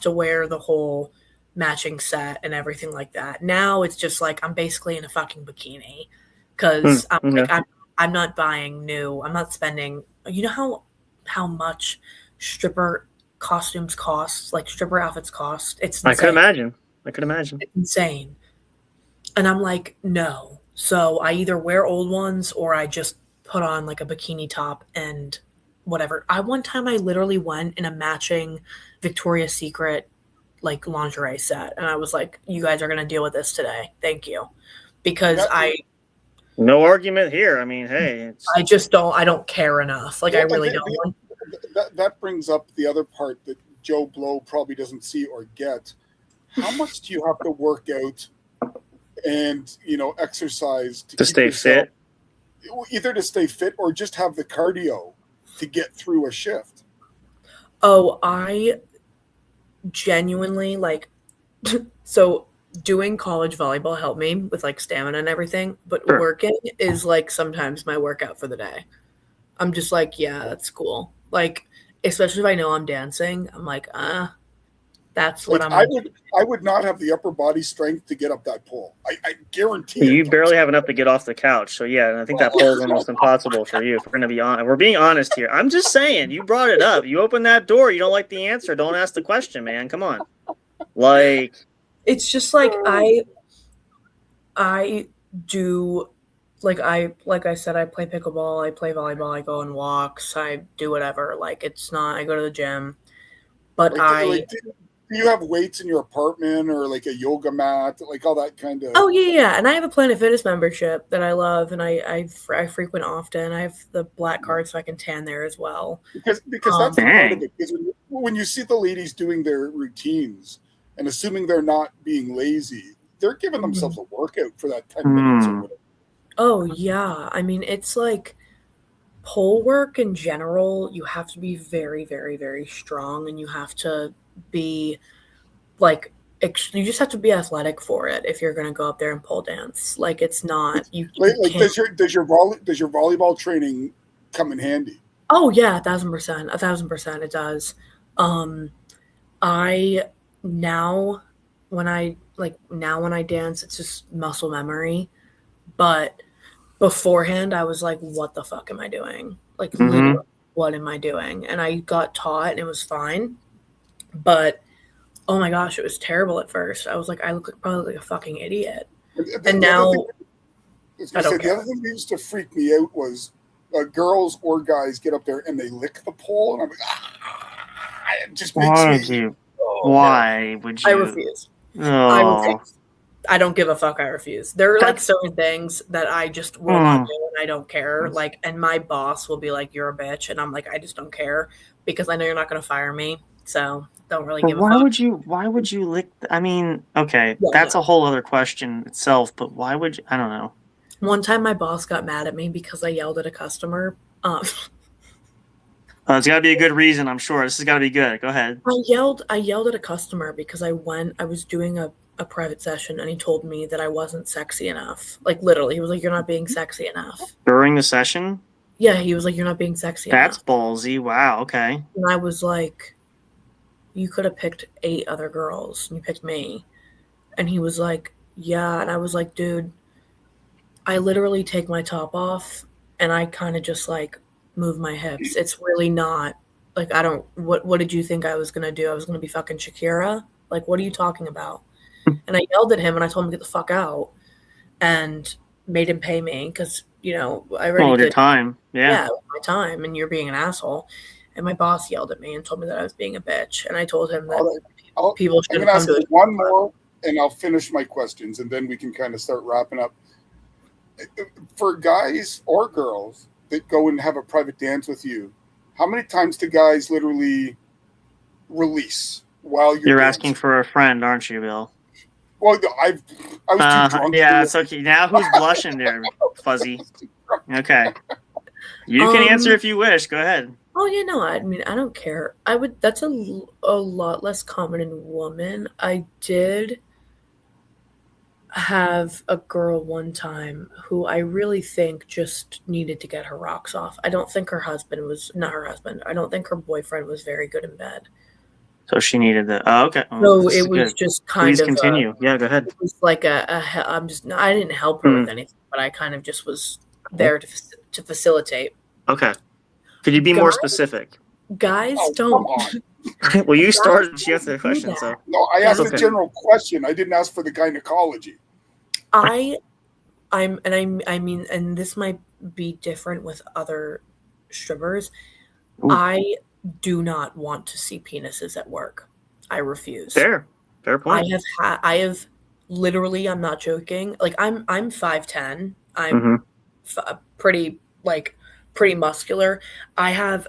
[SPEAKER 4] to wear the whole matching set and everything like that. Now it's just like I'm basically in a fucking bikini because I'm not buying new. I'm not spending. You know how much stripper costumes cost? Like stripper outfits cost. It's insane.
[SPEAKER 2] I could imagine.
[SPEAKER 4] It's insane. And I'm like, no. So I either wear old ones or I just put on like a bikini top and whatever. One time I literally went in a matching Victoria's Secret like lingerie set. And I was like, you guys are going to deal with this today. Thank you. Because
[SPEAKER 2] no argument here. I mean, hey.
[SPEAKER 4] I don't care enough. Like I really don't.
[SPEAKER 3] That brings up the other part that Joe Blow probably doesn't see or get. How much do you have to work out and exercise to
[SPEAKER 2] stay fit,
[SPEAKER 3] either to stay fit or just have the cardio to get through a shift?
[SPEAKER 4] Oh, I genuinely like so doing college volleyball helped me with like stamina and everything, but
[SPEAKER 2] Sure.
[SPEAKER 4] working is like sometimes my workout for the day. I'm just like, yeah, that's cool. Like, especially if I know I'm dancing, I'm like, that's what
[SPEAKER 5] Like
[SPEAKER 4] I'm gonna do.
[SPEAKER 5] I would not have the upper body strength to get up that pole. I guarantee
[SPEAKER 2] You
[SPEAKER 5] it.
[SPEAKER 2] barely have enough to get off the couch. So yeah, and I think that poll is almost impossible for you. If we're gonna be honest, we're being honest here. I'm just saying, you brought it up. You opened that door. You don't like the answer. Don't ask the question, man. Come on. Like,
[SPEAKER 4] It's just like I do like I said, I play pickleball, I play volleyball, I go on walks, I do whatever. Like it's not I go to the gym. But
[SPEAKER 5] Do you have weights in your apartment or like a yoga mat, like all that kind of?
[SPEAKER 4] Oh yeah, and I have a Planet Fitness membership that I love, and I frequent often. I have the black card so I can tan there as well.
[SPEAKER 5] Because that's the part of it. Because when you see the ladies doing their routines, and assuming they're not being lazy, they're giving themselves a workout for that 10 minutes or whatever.
[SPEAKER 4] Oh yeah, I mean it's like pole work in general. You have to be very, very, very strong, and you have to be like you just have to be athletic for it if you're going to go up there and pole dance. Like it's not you.
[SPEAKER 5] Like does your volleyball training come in handy?
[SPEAKER 4] Oh yeah, 1,000%, it does. I now when I dance, it's just muscle memory. But beforehand, I was like, "What the fuck am I doing? Like, literally, what am I doing?" And I got taught, and it was fine. But oh my gosh, it was terrible at first. I was like, I look probably like a fucking idiot. And now I don't care.
[SPEAKER 5] The other thing that used to freak me out was girls or guys get up there and they lick the pole, and I'm like, it just makes me.
[SPEAKER 2] Why would you?
[SPEAKER 4] I refuse.
[SPEAKER 2] Oh.
[SPEAKER 4] I refuse. I don't give a fuck. I refuse. There are like certain things that I just will not do, and I don't care. Like, and my boss will be like, "You're a bitch," and I'm like, I just don't care because I know you're not going to fire me. So don't really give a fuck.
[SPEAKER 2] Why would you lick? I mean, okay, that's a whole other question itself. But why would you? I don't know.
[SPEAKER 4] One time, my boss got mad at me because I yelled at a customer.
[SPEAKER 2] It's got to be a good reason, I'm sure. This has got to be good. Go ahead.
[SPEAKER 4] I yelled at a customer because I was doing a private session, and he told me that I wasn't sexy enough. Like literally, he was like, "You're not being sexy enough."
[SPEAKER 2] During the session?
[SPEAKER 4] Yeah, he was like, "You're not being sexy enough."
[SPEAKER 2] That's ballsy. Wow. Okay.
[SPEAKER 4] And I was like, "You could have picked 8 other girls, and you picked me." And he was like, "Yeah." And I was like, "Dude, I literally take my top off, and I kind of just like move my hips. It's really not like I don't. What did you think I was gonna do? I was gonna be fucking Shakira? Like, what are you talking about?" And I yelled at him, and I told him to get the fuck out, and made him pay me because I already did
[SPEAKER 2] your time. Yeah,
[SPEAKER 4] my time, and you're being an asshole. And my boss yelled at me and told me that I was being a bitch, and I told him that people should come to
[SPEAKER 5] one more, and I'll finish my questions, and then we can kind of start wrapping up. For guys or girls that go and have a private dance with you, how many times do guys literally release while you're dancing?
[SPEAKER 2] Asking for a friend, aren't you, Bill?
[SPEAKER 5] Well, I was too drunk.
[SPEAKER 2] Yeah, it's okay. Now who's blushing there, Fuzzy? Okay. You can answer if you wish. Go ahead.
[SPEAKER 4] Oh, yeah, no, I mean, I don't care. That's a lot less common in women. I did have a girl one time who I really think just needed to get her rocks off. I don't think her husband was, not her husband, I don't think her boyfriend was very good in bed.
[SPEAKER 2] So she needed the. Oh, okay.
[SPEAKER 4] So it was just kind of.
[SPEAKER 2] Please continue. Yeah, go ahead.
[SPEAKER 4] It was like I didn't help her with anything, but I kind of just was there to facilitate.
[SPEAKER 2] Okay. Could you be more specific?
[SPEAKER 4] Guys don't.
[SPEAKER 2] Well, you started. She answered the question, so.
[SPEAKER 5] No, I asked a general question. I didn't ask for the gynecology.
[SPEAKER 4] I mean, and this might be different with other strippers. Ooh. I do not want to see penises at work. I refuse.
[SPEAKER 2] Fair point.
[SPEAKER 4] I have literally, I'm not joking. Like I'm 5'10". I'm pretty muscular. I have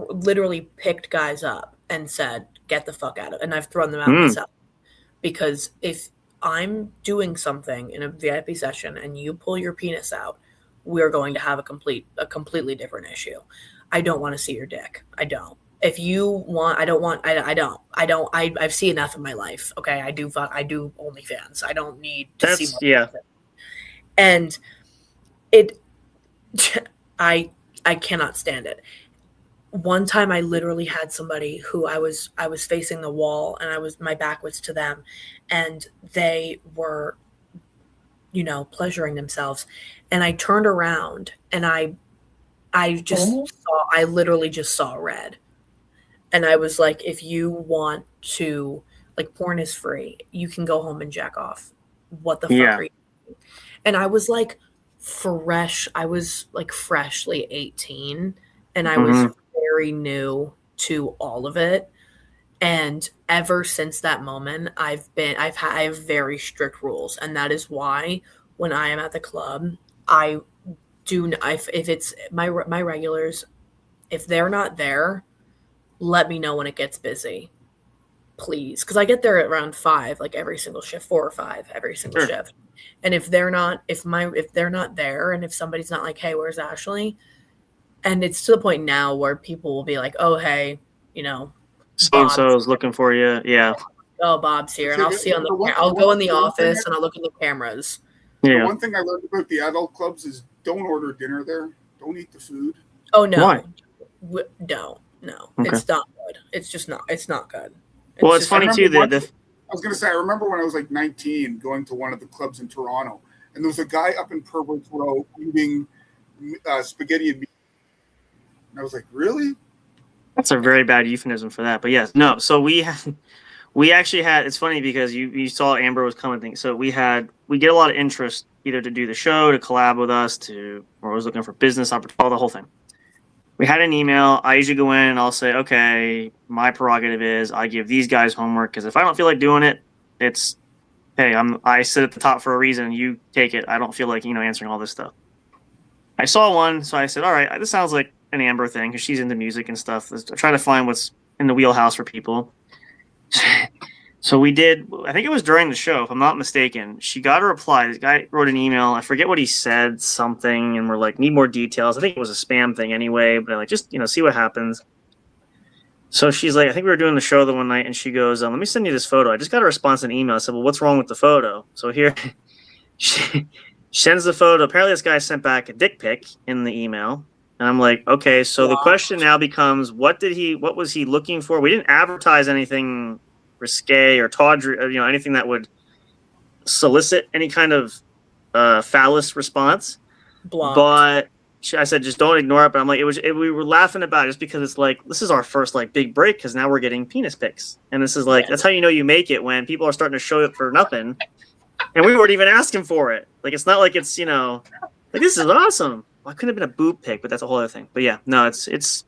[SPEAKER 4] literally picked guys up and said, "Get the fuck out of," and I've thrown them out myself. Because if I'm doing something in a VIP session and you pull your penis out, we're going to have a completely different issue. I don't want to see your dick. I don't. if you want, I don't. I've seen enough in my life. Okay, I do OnlyFans. I don't need to see more.
[SPEAKER 2] Yeah.
[SPEAKER 4] And it, I cannot stand it. One time I literally had somebody who I was facing the wall and my back was to them, and they were, pleasuring themselves, and I turned around and I literally just saw red. And I was like, if you want to, like, porn is free. You can go home and jack off. What the fuck are you doing? And I was like I was like freshly 18, and I was very new to all of it. And ever since that moment, I have very strict rules. And that is why when I am at the club, if it's my regulars, if they're not there, let me know when it gets busy, please. Because I get there at around 5, like every single shift, 4 or 5 every single shift. And if they're not there, and if somebody's not like, hey, where's Ashley? And it's to the point now where people will be like, oh, hey,
[SPEAKER 2] so-and-so is looking for you. Yeah.
[SPEAKER 4] Oh, Bob's here. And I'll go in the office and I'll look at the cameras.
[SPEAKER 5] Yeah. The one thing I learned about the adult clubs is don't order dinner there. Don't eat the food.
[SPEAKER 4] Oh, no.
[SPEAKER 2] Why?
[SPEAKER 4] No. Okay. It's not good. It's just not. It's not good.
[SPEAKER 2] It's funny too that
[SPEAKER 5] I was going to say, I remember when I was like 19 going to one of the clubs in Toronto, and there was a guy up in Perverts Row eating spaghetti and meat. And I was like, really?
[SPEAKER 2] That's a very bad euphemism for that. But yes, no. So we actually had, it's funny because you saw Amber was coming. So we get a lot of interest either to do the show, to collab with us, or I was looking for business opportunity, the whole thing. We had an email. I usually go in and I'll say, okay, my prerogative is I give these guys homework, because if I don't feel like doing it, it's, hey, I sit at the top for a reason. You take it. I don't feel like, answering all this stuff. I saw one, so I said, all right, this sounds like an Amber thing, because she's into music and stuff. I try to find what's in the wheelhouse for people. So we did, I think it was during the show, if I'm not mistaken. She got a reply. This guy wrote an email. I forget what he said, something, and we're like, need more details. I think it was a spam thing anyway, but like, just, see what happens. So she's like, I think we were doing the show the one night, and she goes, let me send you this photo. I just got a response in an email. I said, well, what's wrong with the photo? So here, she sends the photo. Apparently this guy sent back a dick pic in the email. And I'm like, okay, so the question now becomes, what was he looking for? We didn't advertise anything risque or tawdry, anything that would solicit any kind of phallus response.
[SPEAKER 4] Blocked.
[SPEAKER 2] But I said, just don't ignore it. But I'm like, we were laughing about it just because it's like, this is our first like big break, because now we're getting penis pics. And this is like, that's how you make it, when people are starting to show up for nothing. And we weren't even asking for it. Like, it's not like it's, like, this is awesome. Well, it couldn't have been a boob pic, but that's a whole other thing. But yeah, no, it's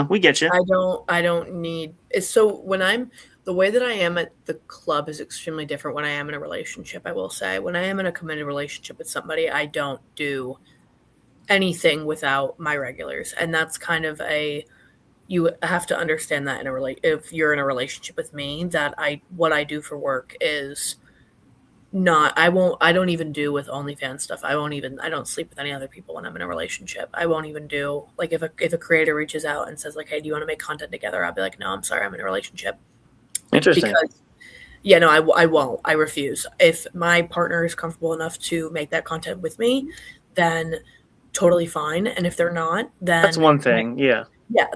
[SPEAKER 2] we get you.
[SPEAKER 4] I don't need. So the way that I am at the club is extremely different when I am in a relationship, I will say. When I am in a committed relationship with somebody, I don't do anything without my regulars. And that's kind of you have to understand that if you're in a relationship with me, that what I do for work is not, I don't even do with OnlyFans stuff. I don't sleep with any other people when I'm in a relationship. I won't even do, like, if a creator reaches out and says like, hey, do you want to make content together? I'll be like, no, I'm sorry, I'm in a relationship.
[SPEAKER 2] Interesting.
[SPEAKER 4] Because, I won't. I refuse. If my partner is comfortable enough to make that content with me, then totally fine. And if they're not, then
[SPEAKER 2] that's one thing. Yeah,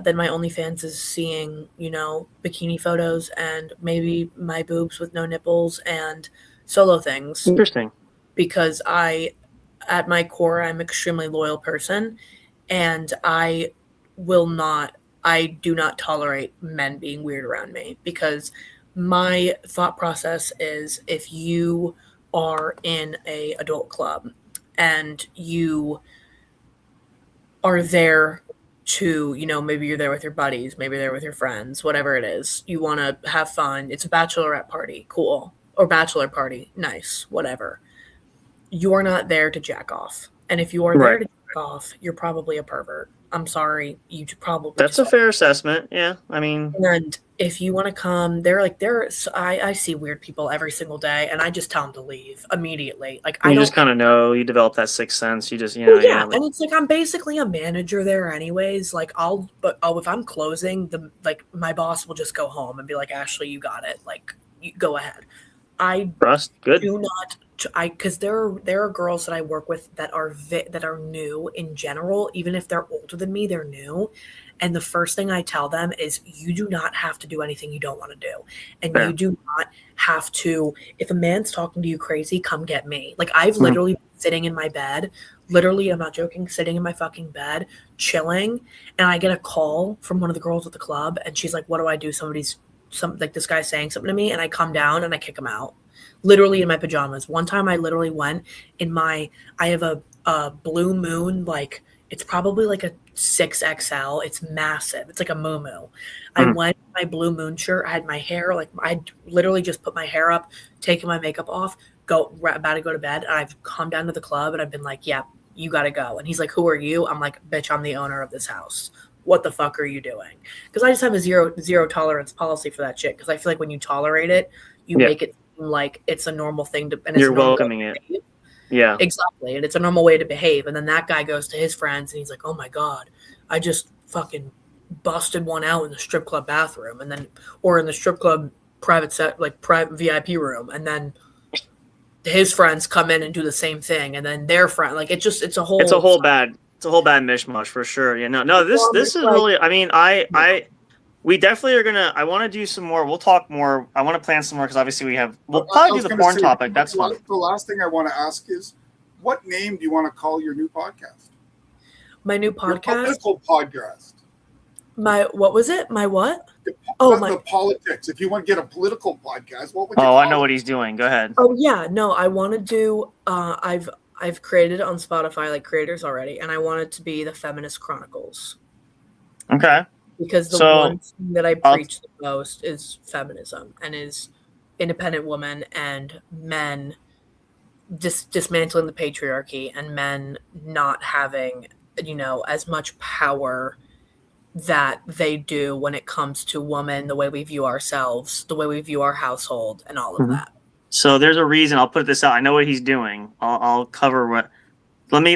[SPEAKER 4] then my OnlyFans is seeing, bikini photos and maybe my boobs with no nipples and solo things.
[SPEAKER 2] Interesting.
[SPEAKER 4] Because at my core, I'm an extremely loyal person, and I do not tolerate men being weird around me, because my thought process is, if you are in a adult club and you are there to, maybe you're there with your buddies, maybe you're there with your friends, whatever it is, you want to have fun. It's a bachelorette party. Cool. Or bachelor party, nice, whatever. You're not there to jack off. And if you are there to jack off, you're probably a pervert. I'm sorry, you probably...
[SPEAKER 2] That's a fair assessment, yeah. I mean...
[SPEAKER 4] And if you want to come, I see weird people every single day, and I just tell them to leave immediately. Like,
[SPEAKER 2] You just kind of know, you develop that sixth sense. You just,
[SPEAKER 4] well, yeah,
[SPEAKER 2] like,
[SPEAKER 4] and it's like I'm basically a manager there anyways. Like, if I'm closing, my boss will just go home and be like, Ashley, you got it. Like, you go ahead. I
[SPEAKER 2] trust, good.
[SPEAKER 4] do not. Because there are girls that I work with that are new in general. Even if they're older than me, they're new. And the first thing I tell them is, you do not have to do anything you don't want to do. And
[SPEAKER 2] Fair.
[SPEAKER 4] You do not have to, if a man's talking to you crazy, come get me. Like, I've literally been sitting in my bed, literally, I'm not joking, sitting in my fucking bed, chilling. And I get a call from one of the girls at the club. And she's like, what do I do? This guy's saying something to me. And I come down and I kick him out. Literally in my pajamas. One time I literally went I have a Blue Moon, like, it's probably like a 6XL. It's massive. It's like a muumuu. I went in my Blue Moon shirt. I had my hair, like, I literally just put my hair up, taken my makeup off, about to go to bed. And I've come down to the club and I've been like, yeah, you got to go. And he's like, who are you? I'm like, bitch, I'm the owner of this house. What the fuck are you doing? Because I just have a zero tolerance policy for that shit. Because I feel like when you tolerate it, you make it seem like it's a normal thing to, and
[SPEAKER 2] you're welcoming it. Yeah,
[SPEAKER 4] exactly. And it's a normal way to behave. And then that guy goes to his friends and he's like, oh my God, I just fucking busted one out in the strip club bathroom, and then, or in the strip club private VIP room. And then his friends come in and do the same thing. And then their friend, like, it's a whole bad
[SPEAKER 2] mishmash for sure. Yeah, no, this is really, I mean, we definitely are gonna. I want to do some more. We'll talk more. I want to plan some more because obviously we'll probably do the porn topic. That's fun.
[SPEAKER 5] The last thing I want to ask is, what name do you want to call your new podcast?
[SPEAKER 4] My new podcast.
[SPEAKER 5] Your political podcast.
[SPEAKER 4] What was it? My what?
[SPEAKER 5] The politics. If you want to get a political podcast, what would you call
[SPEAKER 2] I know what he's doing. Go ahead.
[SPEAKER 4] Oh yeah, no, I want to do. I've created it on Spotify, like, creators already, and I want it to be the Feminist Chronicles.
[SPEAKER 2] Okay.
[SPEAKER 4] Because the one thing that I preach the most is feminism, and is independent women and men dismantling the patriarchy, and men not having, as much power that they do when it comes to women, the way we view ourselves, the way we view our household, and all of that.
[SPEAKER 2] So there's a reason. I'll put this out. I know what he's doing. I'll cover what. Let me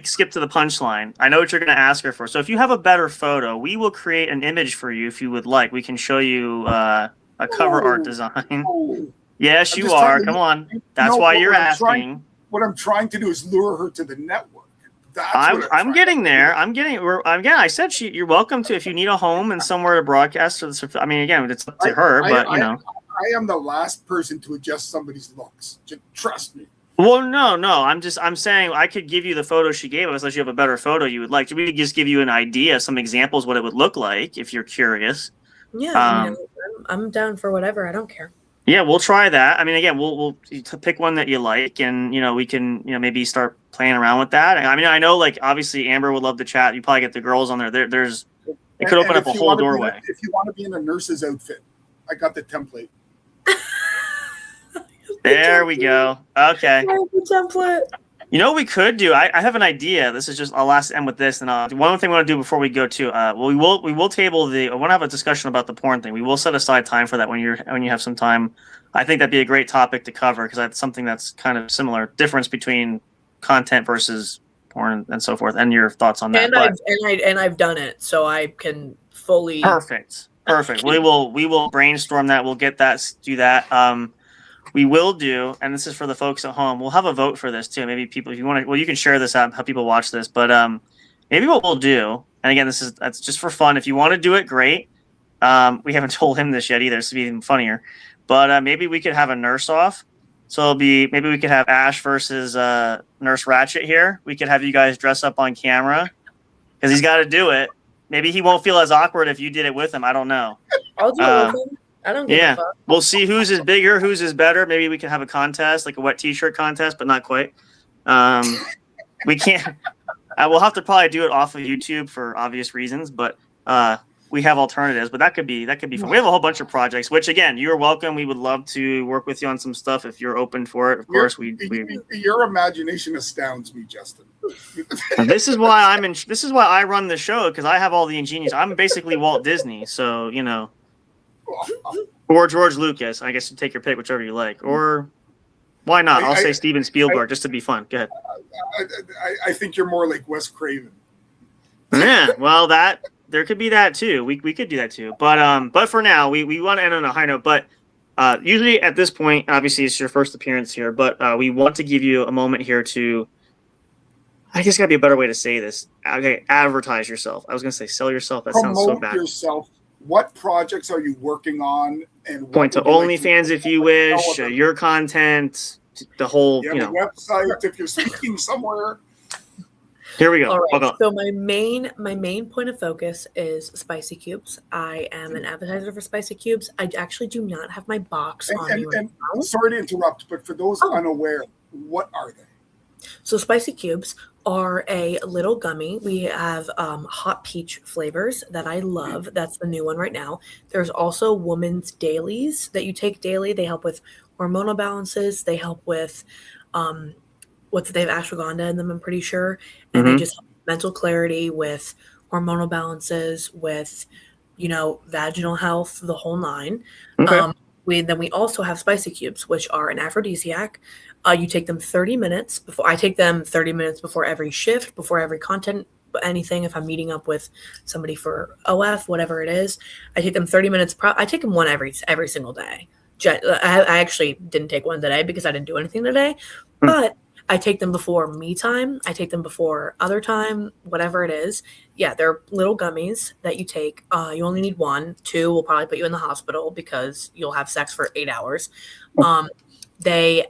[SPEAKER 2] skip to the punchline. I know what you're going to ask her for. So if you have a better photo, we will create an image for you if you would like. We can show you a cover art design. Yes, you are. Come on. That's why you're asking.
[SPEAKER 5] What I'm trying to do is lure her to the network.
[SPEAKER 2] I'm getting there. I said you're welcome to, if you need a home and somewhere to broadcast. I mean, again, it's up to her, but you know.
[SPEAKER 5] I am the last person to adjust somebody's looks. Just trust me.
[SPEAKER 2] Well, no. I'm saying I could give you the photo she gave us, unless you have a better photo you would like. We could just give you an idea, some examples, what it would look like if you're curious.
[SPEAKER 4] Yeah, I'm down for whatever. I don't care.
[SPEAKER 2] Yeah, we'll try that. I mean, again, we'll pick one that you like, and we can maybe start playing around with that. I mean, I know, like, obviously Amber would love to chat. You probably get the girls on there. It could open up a whole doorway.
[SPEAKER 5] If you want to be in a nurse's outfit, I got the template.
[SPEAKER 2] There we go. Okay.
[SPEAKER 4] The template.
[SPEAKER 2] You know what we could do? I have an idea. This is just, I'll end with this, and one thing we want to do before we go to we will table I want to have a discussion about the porn thing. We will set aside time for that when you have some time. I think that'd be a great topic to cover, because that's something that's kind of similar, difference between content versus porn and so forth, and your thoughts on that.
[SPEAKER 4] And I've done it, so I can fully.
[SPEAKER 2] Perfect. We will brainstorm that. We'll do that. We will do, and this is for the folks at home, we'll have a vote for this too. Maybe people, if you want to, you can share this out and help people watch this. But maybe what we'll do, and again, that's just for fun. If you want to do it, great. We haven't told him this yet either, so it'll be even funnier. But maybe we could have a nurse off. So maybe we could have Ash versus Nurse Ratchet here. We could have you guys dress up on camera, because he's got to do it. Maybe he won't feel as awkward if you did it with him. I don't know.
[SPEAKER 4] I'll do it with him. I don't give a fuck.
[SPEAKER 2] We'll see whose is bigger, whose is better. Maybe we can have a contest, like a wet t-shirt contest, but not quite. We can't. We'll have to probably do it off of YouTube for obvious reasons, but we have alternatives. But that could be fun. We have a whole bunch of projects, which, again, you're welcome. We would love to work with you on some stuff if you're open for it. Of course,
[SPEAKER 5] your imagination astounds me, Justin.
[SPEAKER 2] This is why This is why I run the show, because I have all the ingenious. I'm basically Walt Disney, so Or George Lucas. I guess you take your pick, whichever you like. Or why not? I'll say Steven Spielberg just to be fun. Go ahead.
[SPEAKER 5] I think you're more like Wes Craven.
[SPEAKER 2] Yeah, well, there could be that too. We could do that too. But for now, we want to end on a high note. But usually at this point, obviously it's your first appearance here, but we want to give you a moment here to, I guess gotta be a better way to say this. Okay, advertise yourself. I was gonna say sell yourself. That sounds so bad.
[SPEAKER 5] Promote yourself. What projects are you working on? And
[SPEAKER 2] point to OnlyFans if you wish. Your content, the whole
[SPEAKER 5] website. If you're speaking somewhere.
[SPEAKER 2] Here we go.
[SPEAKER 4] All right. So my main point of focus is Spicy Cubes. I am an advertiser for Spicy Cubes. I actually do not have my box on me right now.
[SPEAKER 5] Sorry to interrupt, but for those unaware, what are they?
[SPEAKER 4] So Spicy Cubes are a little gummy. We have hot peach flavors that I love. That's the new one right now. There's also women's dailies that you take daily. They help with hormonal balances. They help with they have ashwagandha in them, I'm pretty sure. And they just help with mental clarity, with hormonal balances, with, vaginal health, the whole nine.
[SPEAKER 2] Okay.
[SPEAKER 4] We also have Spicy Cubes, which are an aphrodisiac. You take them 30 minutes before. I take them 30 minutes before every shift, before every content, anything. If I'm meeting up with somebody for OF, whatever it is, I take them 30 minutes. I take them one every single day. I actually didn't take one today because I didn't do anything today, but I take them before me time. I take them before other time, whatever it is. Yeah, they're little gummies that you take. You only need one. Two will probably put you in the hospital because you'll have sex for 8 hours. They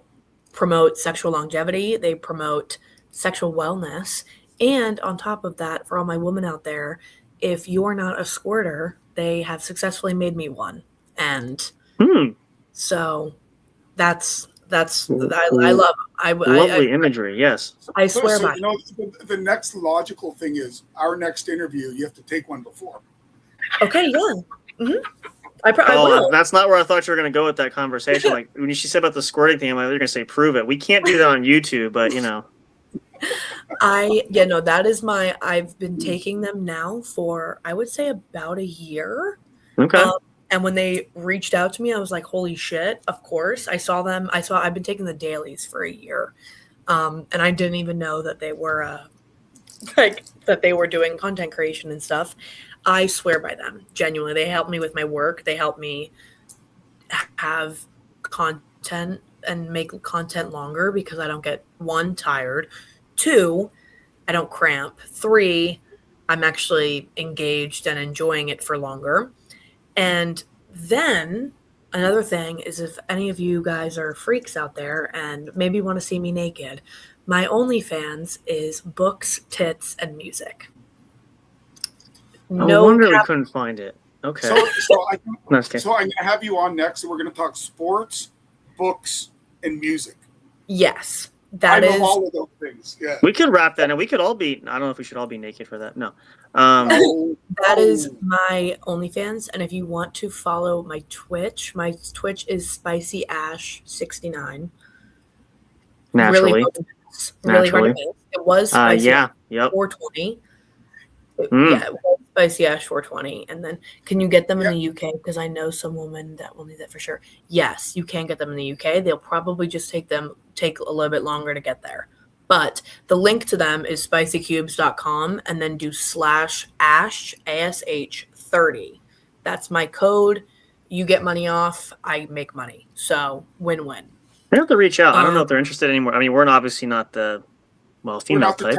[SPEAKER 4] promote sexual longevity. They promote sexual wellness. And on top of that, for all my women out there, if you're not a squirter, they have successfully made me one. And so that's I love.
[SPEAKER 2] Lovely imagery. Yes,
[SPEAKER 4] I swear by.
[SPEAKER 5] The next logical thing is our next interview. You have to take one before.
[SPEAKER 4] Okay. Yeah. I will.
[SPEAKER 2] That's not where I thought you were going to go with that conversation. Like when she said about the squirting thing, I'm like, you're going to say prove it. We can't do that on YouTube, but
[SPEAKER 4] that is I've been taking them now for I would say about a year.
[SPEAKER 2] Okay.
[SPEAKER 4] And when they reached out to me, I was like, holy shit, of course. I've been taking the dailies for a year. And I didn't even know that they were that they were doing content creation and stuff. I swear by them. Genuinely. They help me with my work. They help me have content and make content longer because I don't get 1, tired. 2, I don't cramp. 3, I'm actually engaged and enjoying it for longer. And then another thing is if any of you guys are freaks out there and maybe want to see me naked, my OnlyFans is books, tits, and music.
[SPEAKER 2] No wonder we couldn't find it. Okay.
[SPEAKER 5] So I'm going to have you on next, and we're going to talk sports, books, and music.
[SPEAKER 4] Yes.
[SPEAKER 5] I know all of those things. Yeah.
[SPEAKER 2] We could wrap that, and we could all be. I don't know if we should all be naked for that. No.
[SPEAKER 4] That is my OnlyFans, and if you want to follow my Twitch is Spicy Ash 69.
[SPEAKER 2] Naturally.
[SPEAKER 4] Really hard to miss. It was Spicy Ash 420. Yeah, it was Spicy Ash 420. And then, can you get them in the UK? Because I know some women that will need that for sure. Yes, you can get them in the UK. They'll probably just take a little bit longer to get there. But the link to them is spicycubes.com and then do /ash, ASH 30. That's my code. You get money off. I make money. So win-win.
[SPEAKER 2] They have to reach out. I don't know if they're interested anymore. I mean, we're obviously not the female type,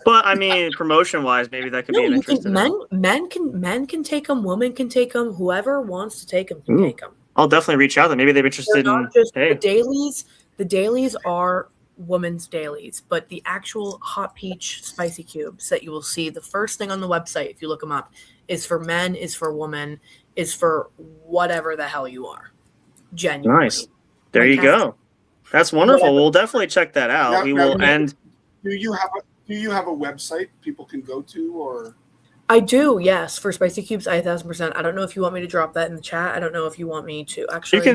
[SPEAKER 2] but I mean, promotion-wise, maybe that could be an interest.
[SPEAKER 4] Men can take them. Women can take them. Whoever wants to take them can take them.
[SPEAKER 2] I'll definitely reach out. Maybe they're interested in
[SPEAKER 4] the dailies. The dailies are women's dailies, but the actual hot peach spicy cubes that you will see, the first thing on the website, if you look them up, is for men, is for women, is for whatever the hell you are. Genuinely.
[SPEAKER 2] Nice. There you go. That's wonderful. Whatever. We'll definitely check that out. We will end.
[SPEAKER 5] Do you have a website people can go to, or?
[SPEAKER 4] I do, yes. For Spicy Cubes, 1,000%. I don't know if you want me to drop that in the chat. I don't know if you want me to actually.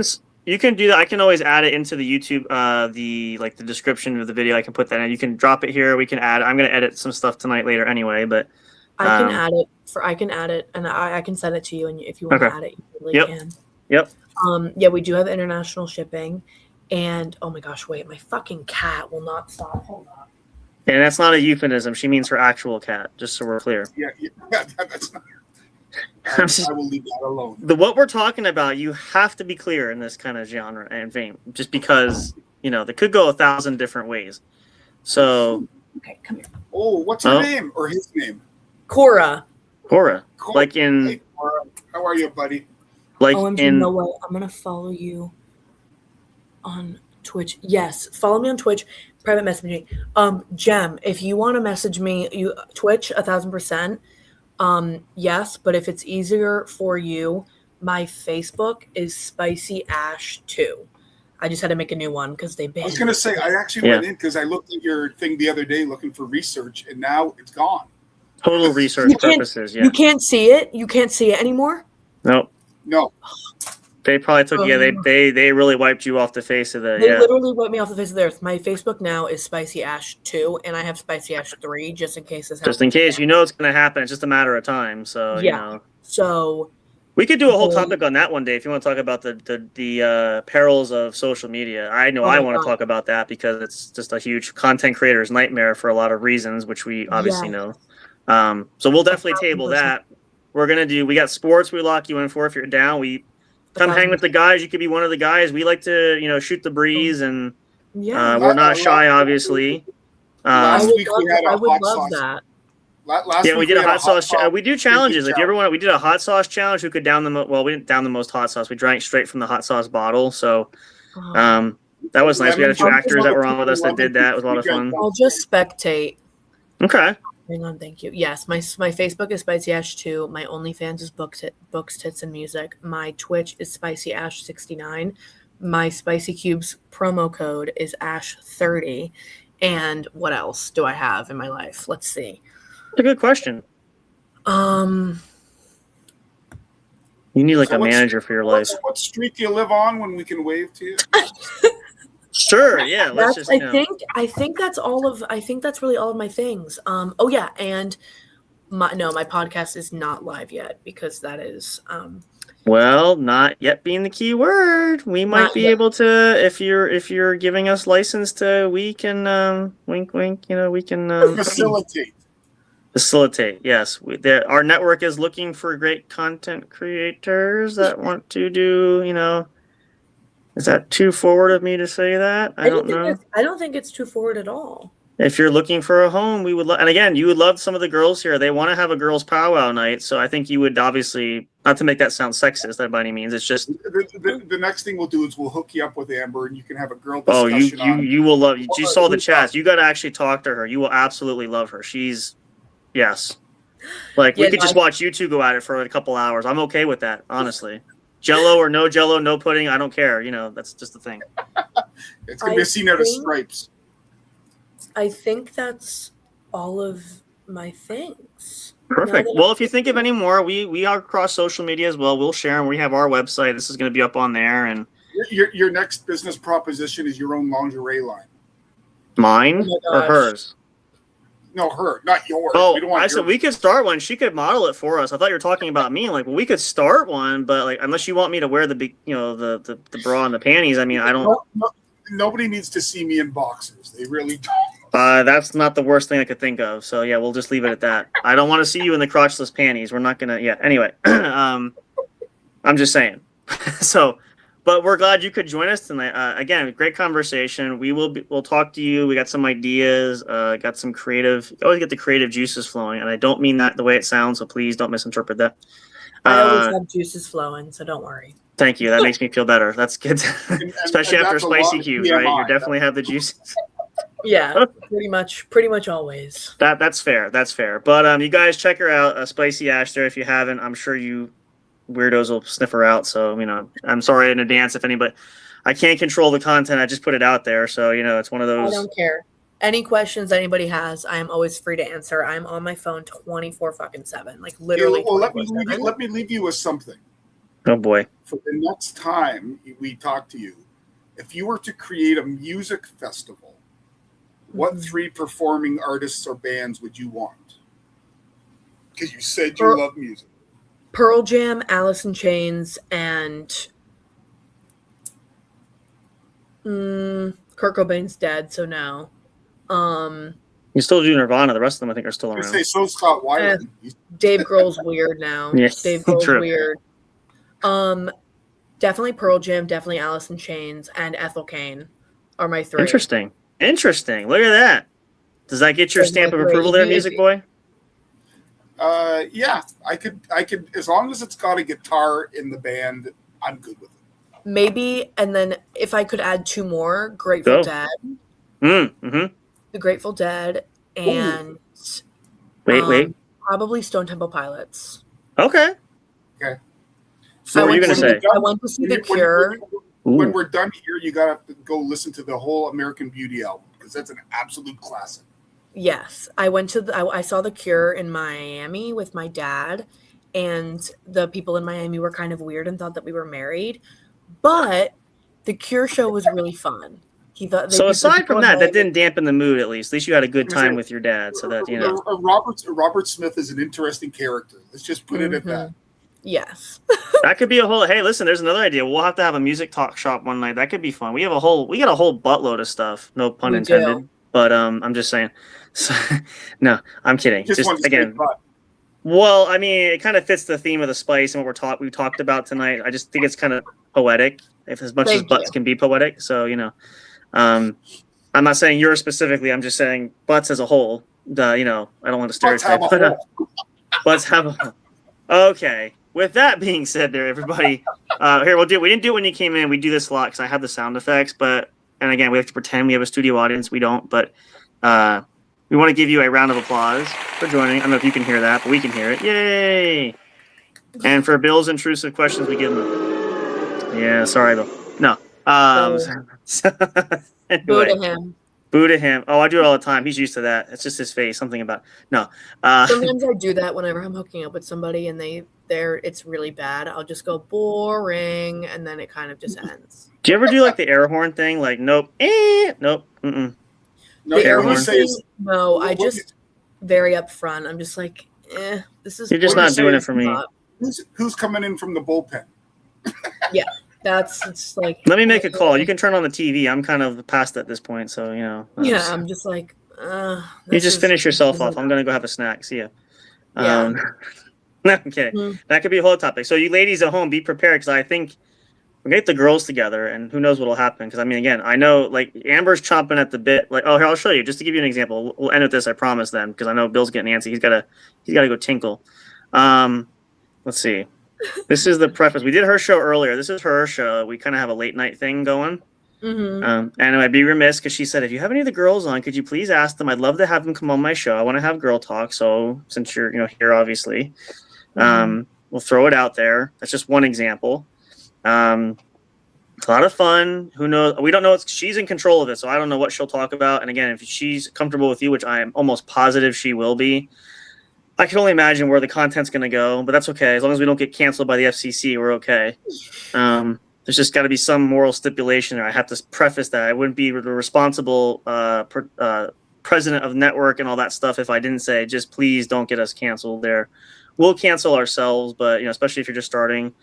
[SPEAKER 2] You can do that. I can always add it into the YouTube, the description of the video. I can put that in. You can drop it here. We can add. I'm going to edit some stuff tonight later anyway, but
[SPEAKER 4] I can add it, and I can send it to you. And if you want to add it, you really can.
[SPEAKER 2] Yep.
[SPEAKER 4] Yeah, we do have international shipping. And oh my gosh, wait, my fucking cat will not stop. Hold on.
[SPEAKER 2] And that's not a euphemism. She means her actual cat, just so we're clear.
[SPEAKER 5] Yeah, that's not. I will leave that alone.
[SPEAKER 2] What we're talking about, you have to be clear in this kind of genre and vein, just because, they could go 1,000 different ways. So.
[SPEAKER 4] Okay, come here.
[SPEAKER 5] Oh, what's her name or his name?
[SPEAKER 4] Cora.
[SPEAKER 2] Like in.
[SPEAKER 5] Hey, Cora. How are you, buddy?
[SPEAKER 2] Like
[SPEAKER 4] in. No way. I'm gonna follow you on Twitch. Yes, follow me on Twitch. Private message me. Jem, if you want to message me, Twitch 1,000%. Yes, but if it's easier for you, my Facebook is Spicy Ash 2. I just had to make a new one because they banned.
[SPEAKER 5] I was gonna say I actually went in because I looked at your thing the other day looking for research, and now it's gone.
[SPEAKER 2] Total research purposes. Yeah.
[SPEAKER 4] You can't see it. You can't see it anymore.
[SPEAKER 2] Nope.
[SPEAKER 5] No.
[SPEAKER 2] They probably took they really wiped you off the face of the.
[SPEAKER 4] They literally wiped me off the face of the earth. My Facebook now is Spicy Ash 2, and I have Spicy Ash 3 just in case this happens.
[SPEAKER 2] Just in case, it's going to happen. It's just a matter of time. So
[SPEAKER 4] So
[SPEAKER 2] we could do a whole topic on that one day if you want to talk about the perils of social media. I know I want to talk about that because it's just a huge content creator's nightmare for a lot of reasons, which we obviously know. So we'll definitely table that. We got sports we lock you in for if you're down. We come hang with the guys. You could be one of the guys. We like to, shoot the breeze, and we're not shy, obviously.
[SPEAKER 5] Last week we had a hot sauce.
[SPEAKER 4] That.
[SPEAKER 2] We did a hot sauce. We do challenges. If you ever want, we did a hot sauce challenge. Who could down the most? Well, we didn't down the most hot sauce. We drank straight from the hot sauce bottle. So, that was nice. We had a few actors that were on with us that did that. It was a lot of fun.
[SPEAKER 4] I'll just spectate.
[SPEAKER 2] Okay.
[SPEAKER 4] Hang on, thank you. Yes, my Facebook is Spicy Ash 2. My OnlyFans is Books, Tits, and Music. My Twitch is Spicy Ash 69. My Spicy Cubes promo code is Ash30. And what else do I have in my life? Let's see.
[SPEAKER 2] That's a good question. You need a manager for your life.
[SPEAKER 5] What street do you live on when we can wave to you?
[SPEAKER 2] Sure, yeah.
[SPEAKER 4] I think that's really all of my things. And my podcast is not live yet because that is
[SPEAKER 2] well, not yet being the key word. We might be able to, if you're giving us license to, we can wink wink, we can facilitate. Yes, our network is looking for great content creators that want to do, Is that too forward of me to say that? I don't know.
[SPEAKER 4] I don't think it's too forward at all.
[SPEAKER 2] If you're looking for a home, we would and again, you would love some of the girls here. They want to have a girls' powwow night, so I think you would obviously, not to make that sound sexist by any means, it's just...
[SPEAKER 5] The next thing we'll do is we'll hook you up with Amber, and you can have a girl discussion.
[SPEAKER 2] You will love... You saw the chats. You got to actually talk to her. You will absolutely love her. She's... Yes. We could just watch you two go at it for a couple hours. I'm okay with that, honestly. Jello or no Jello, no pudding, I don't care. That's just the thing.
[SPEAKER 5] It's going to be a scene out of Stripes.
[SPEAKER 4] I think that's all of my things.
[SPEAKER 2] Perfect. Well, if you think of any more, we are across social media as well. We'll share them. We have our website. This is going to be up on there. And
[SPEAKER 5] your next business proposition is your own lingerie line.
[SPEAKER 2] Mine or hers?
[SPEAKER 5] No, her, not yours.
[SPEAKER 2] Oh, I said we could start one. She could model it for us. I thought you were talking about me. We could start one, but unless you want me to wear the big, the bra and the panties. I mean, I don't.
[SPEAKER 5] Nobody needs to see me in boxers. They really don't.
[SPEAKER 2] That's not the worst thing I could think of. So yeah, we'll just leave it at that. I don't want to see you in the crotchless panties. We're not gonna. Yeah. Anyway, I'm just saying. But we're glad you could join us tonight. Again, great conversation. We'll talk to you. We got some ideas. Got some creative. Always get the creative juices flowing, and I don't mean that the way it sounds. So please don't misinterpret that.
[SPEAKER 4] I always have juices flowing, so don't worry.
[SPEAKER 2] Thank you. That makes me feel better. That's good, especially after Spicy Cubes, right? You definitely have the juices.
[SPEAKER 4] Yeah, pretty much always.
[SPEAKER 2] That's fair. That's fair. But you guys check her out, Spicy Ash. There, if you haven't, I'm sure you weirdos will sniff her out. So I'm sorry in advance if anybody. I can't control the content. I just put it out there. So it's one of those.
[SPEAKER 4] I don't care. Any questions anybody has, I am always free to answer. I'm on my phone 24/7, literally.
[SPEAKER 5] Well, let me leave you with something.
[SPEAKER 2] Oh boy.
[SPEAKER 5] For the next time we talk to you, if you were to create a music festival, what 3 performing artists or bands would you want? Because you said you love music.
[SPEAKER 4] Pearl Jam, Alice in Chains, and Kurt Cobain's dead, so no.
[SPEAKER 2] You still do Nirvana. The rest of them, I think, are still
[SPEAKER 5] I
[SPEAKER 2] around.
[SPEAKER 5] say so. Scott Weiland.
[SPEAKER 4] Dave Grohl's weird now.
[SPEAKER 2] Yes,
[SPEAKER 4] Dave Grohl's
[SPEAKER 2] true.
[SPEAKER 4] weird. Definitely Pearl Jam, definitely Alice in Chains, and Ethel Cain are my 3.
[SPEAKER 2] Interesting. Look at that. Does that get your
[SPEAKER 4] Those are
[SPEAKER 2] stamp
[SPEAKER 4] my
[SPEAKER 2] of
[SPEAKER 4] 3.
[SPEAKER 2] approval there, Music Boy?
[SPEAKER 5] Yeah, I could, as long as it's got a guitar in the band, I'm good with it.
[SPEAKER 4] Maybe, and then if I could add 2 more, Grateful Dead.
[SPEAKER 2] Mm-hmm.
[SPEAKER 4] The Grateful Dead, and
[SPEAKER 2] wait.
[SPEAKER 4] probably Stone Temple Pilots.
[SPEAKER 2] Okay. So what are you going to say?
[SPEAKER 4] I went to see The Cure.
[SPEAKER 5] When we're done here, you got to go listen to the whole American Beauty album because that's an absolute classic.
[SPEAKER 4] Yes, I went to I saw The Cure in Miami with my dad, and the people in Miami were kind of weird and thought that we were married, but The Cure show was really fun.
[SPEAKER 2] So aside from that didn't dampen the mood. At least you had a good time with your dad. So that
[SPEAKER 5] Robert Smith is an interesting character. Let's just put it at that.
[SPEAKER 4] Yes.
[SPEAKER 2] That could be a whole. Hey, listen, there's another idea. We'll have to have a music talk shop one night. That could be fun. We got a whole buttload of stuff. No pun intended.
[SPEAKER 4] Do.
[SPEAKER 2] But I'm just saying. So, no, I'm kidding. Just again. Well, I mean, it kind of fits the theme of the Spice and what we talked about tonight. I just think it's kind of poetic, if as much as butts can be poetic. So I'm not saying yours specifically. I'm just saying butts as a whole. I don't want to stereotype. Butts have a whole. Okay. With that being said, there, everybody. Here, we didn't do it when you came in. We do this a lot because I have the sound effects, and again, we have to pretend we have a studio audience. We don't, but we want to give you a round of applause for joining. I don't know if you can hear that, but we can hear it. Yay! And for Bill's intrusive questions, we give him. Yeah, sorry, Bill. No. Anyway. Boo to him. Oh, I do it all the time. He's used to that. It's just his face. Something about no.
[SPEAKER 4] Sometimes I do that whenever I'm hooking up with somebody and it's really bad. I'll just go boring, and then it kind of just ends.
[SPEAKER 2] Do you ever do like the air horn thing? Like nope, nope, mm-mm.
[SPEAKER 5] No, air horn.
[SPEAKER 4] No, I just very upfront. I'm just like, this is.
[SPEAKER 2] You're just not doing it for me.
[SPEAKER 5] Who's coming in from the bullpen?
[SPEAKER 4] Yeah. It's like.
[SPEAKER 2] Let me make a call. You can turn on the TV. I'm kind of past at this point, so
[SPEAKER 4] Yeah, I'm just like.
[SPEAKER 2] You just finish yourself off. I'm gonna go have a snack. See ya.
[SPEAKER 4] Yeah.
[SPEAKER 2] Okay, that could be a whole topic. So you ladies at home, be prepared because I think we get the girls together, and who knows what'll happen. Because I mean, again, I know like Amber's chomping at the bit. Like, oh, here I'll show you. Just to give you an example, we'll end with this. I promise. Then, because I know Bill's getting antsy. He's gotta go tinkle. Let's see. This is the preface. We did her show earlier. This is her show. We kind of have a late night thing going. And I'd be remiss because she said, if you have any of the girls on, could you please ask them? I'd love to have them come on my show. I want to have girl talk. So since you're here, obviously, we'll throw it out there. That's just one example. A lot of fun. Who knows? We don't know. She's in control of it, so I don't know what she'll talk about. And again, if she's comfortable with you, which I am almost positive she will be, I can only imagine where the content's going to go, but that's okay. As long as we don't get canceled by the FCC, we're okay. There's just got to be some moral stipulation there. I have to preface that. I wouldn't be the responsible president of the network and all that stuff if I didn't say, just please don't get us canceled there. We'll cancel ourselves, but, especially if you're just starting,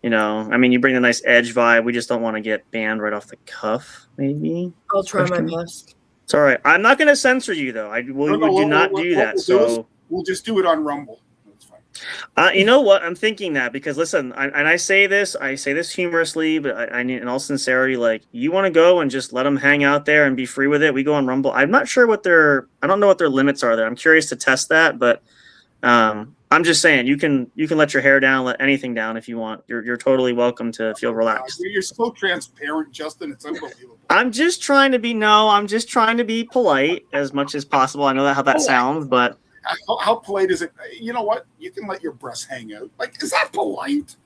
[SPEAKER 2] I mean, you bring the nice edge vibe. We just don't want to get banned right off the cuff, maybe.
[SPEAKER 4] I'll try my best.
[SPEAKER 2] It's all right. I'm not going to censor you, though. We do not do that, so...
[SPEAKER 5] We'll just do it on Rumble. That's
[SPEAKER 2] fine. You know what? I'm thinking that because listen, I say this humorously, but I need, in all sincerity, like you want to go and just let them hang out there and be free with it. We go on Rumble. I'm not sure I don't know what their limits are there. I'm curious to test that, but I'm just saying you can let your hair down, let anything down if you want. You're totally welcome to feel relaxed.
[SPEAKER 5] You're so transparent, Justin. It's unbelievable.
[SPEAKER 2] I'm just trying to be polite as much as possible. I know how that sounds, but.
[SPEAKER 5] How polite is it? You know what? You can let your breasts hang out. Like, is that polite?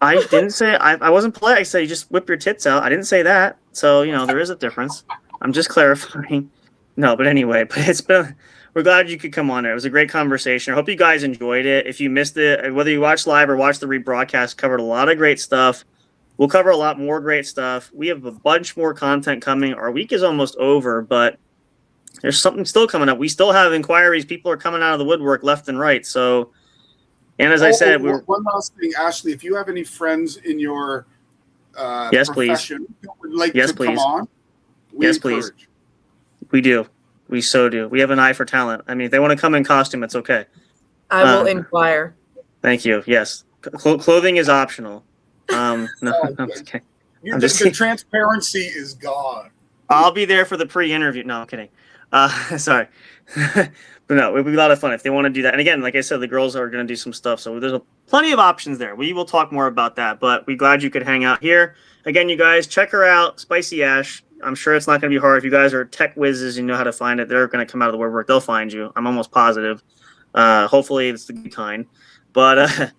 [SPEAKER 2] I didn't say I wasn't polite. I said you just whip your tits out. I didn't say that. So there is a difference. I'm just clarifying. No, but anyway, we're glad you could come on there. It was a great conversation. I hope you guys enjoyed it. If you missed it, whether you watched live or watched the rebroadcast, covered a lot of great stuff. We'll cover a lot more great stuff. We have a bunch more content coming. Our week is almost over, but there's something still coming up. We still have inquiries. People are coming out of the woodwork left and right. So, and as I said,
[SPEAKER 5] one last thing, Ashley, if you have any friends in your
[SPEAKER 2] yes,
[SPEAKER 5] profession
[SPEAKER 2] please.
[SPEAKER 5] who would like to come on,
[SPEAKER 2] Yes, please. We do. We so do. We have an eye for talent. I mean, if they want to come in costume, it's okay.
[SPEAKER 4] I will inquire.
[SPEAKER 2] Thank you. Yes. Clothing is optional. No, okay.
[SPEAKER 5] The transparency is gone.
[SPEAKER 2] I'll be there for the pre-interview. No, I'm kidding. Sorry. But no, it would be a lot of fun if they want to do that. And again, like I said, the girls are going to do some stuff. So there's plenty of options there. We will talk more about that. But we're glad you could hang out here. Again, you guys, check her out, Spicy Ash. I'm sure it's not going to be hard. If you guys are tech whizzes, you know how to find it. They're going to come out of the woodwork. They'll find you. I'm almost positive. Hopefully it's the good kind. But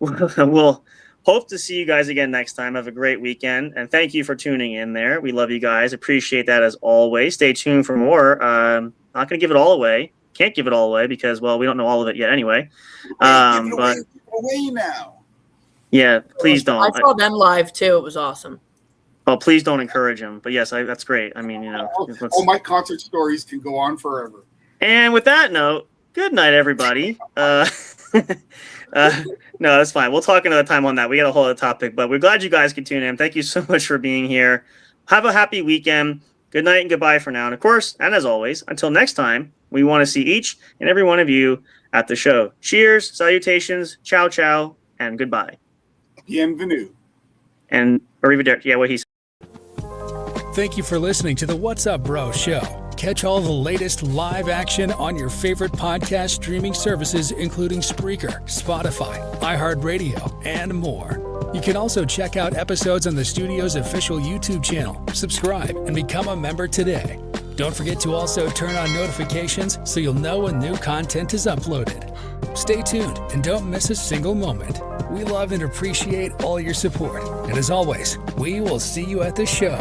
[SPEAKER 2] we'll hope to see you guys again next time. Have a great weekend. And thank you for tuning in there. We love you guys. Appreciate that as always. Stay tuned for more. Not going to give it all away. Can't give it all away because, well, we don't know all of it yet anyway.
[SPEAKER 5] Give it away now.
[SPEAKER 2] Yeah, please don't.
[SPEAKER 4] I saw them live too. It was awesome.
[SPEAKER 2] Oh, please don't encourage them. But yes, that's great. I mean, you know.
[SPEAKER 5] My concert stories can go on forever.
[SPEAKER 2] And with that note, good night, everybody. No, that's fine. We'll talk another time on that. We got a whole other topic, but we're glad you guys could tune in. Thank you so much for being here. Have a happy weekend. Good night and goodbye for now. And of course, and as always, until next time, we want to see each and every one of you at the show. Cheers, salutations, ciao, ciao, and goodbye.
[SPEAKER 5] Bienvenue.
[SPEAKER 2] And arrivederci. Yeah, what he said.
[SPEAKER 1] Thank you for listening to the What's Up Bro show. Catch all the latest live action on your favorite podcast streaming services, including Spreaker, Spotify, iHeartRadio, and more. You can also check out episodes on the studio's official YouTube channel. Subscribe and become a member today. Don't forget to also turn on notifications so you'll know when new content is uploaded. Stay tuned and don't miss a single moment. We love and appreciate all your support. And as always, we will see you at the show.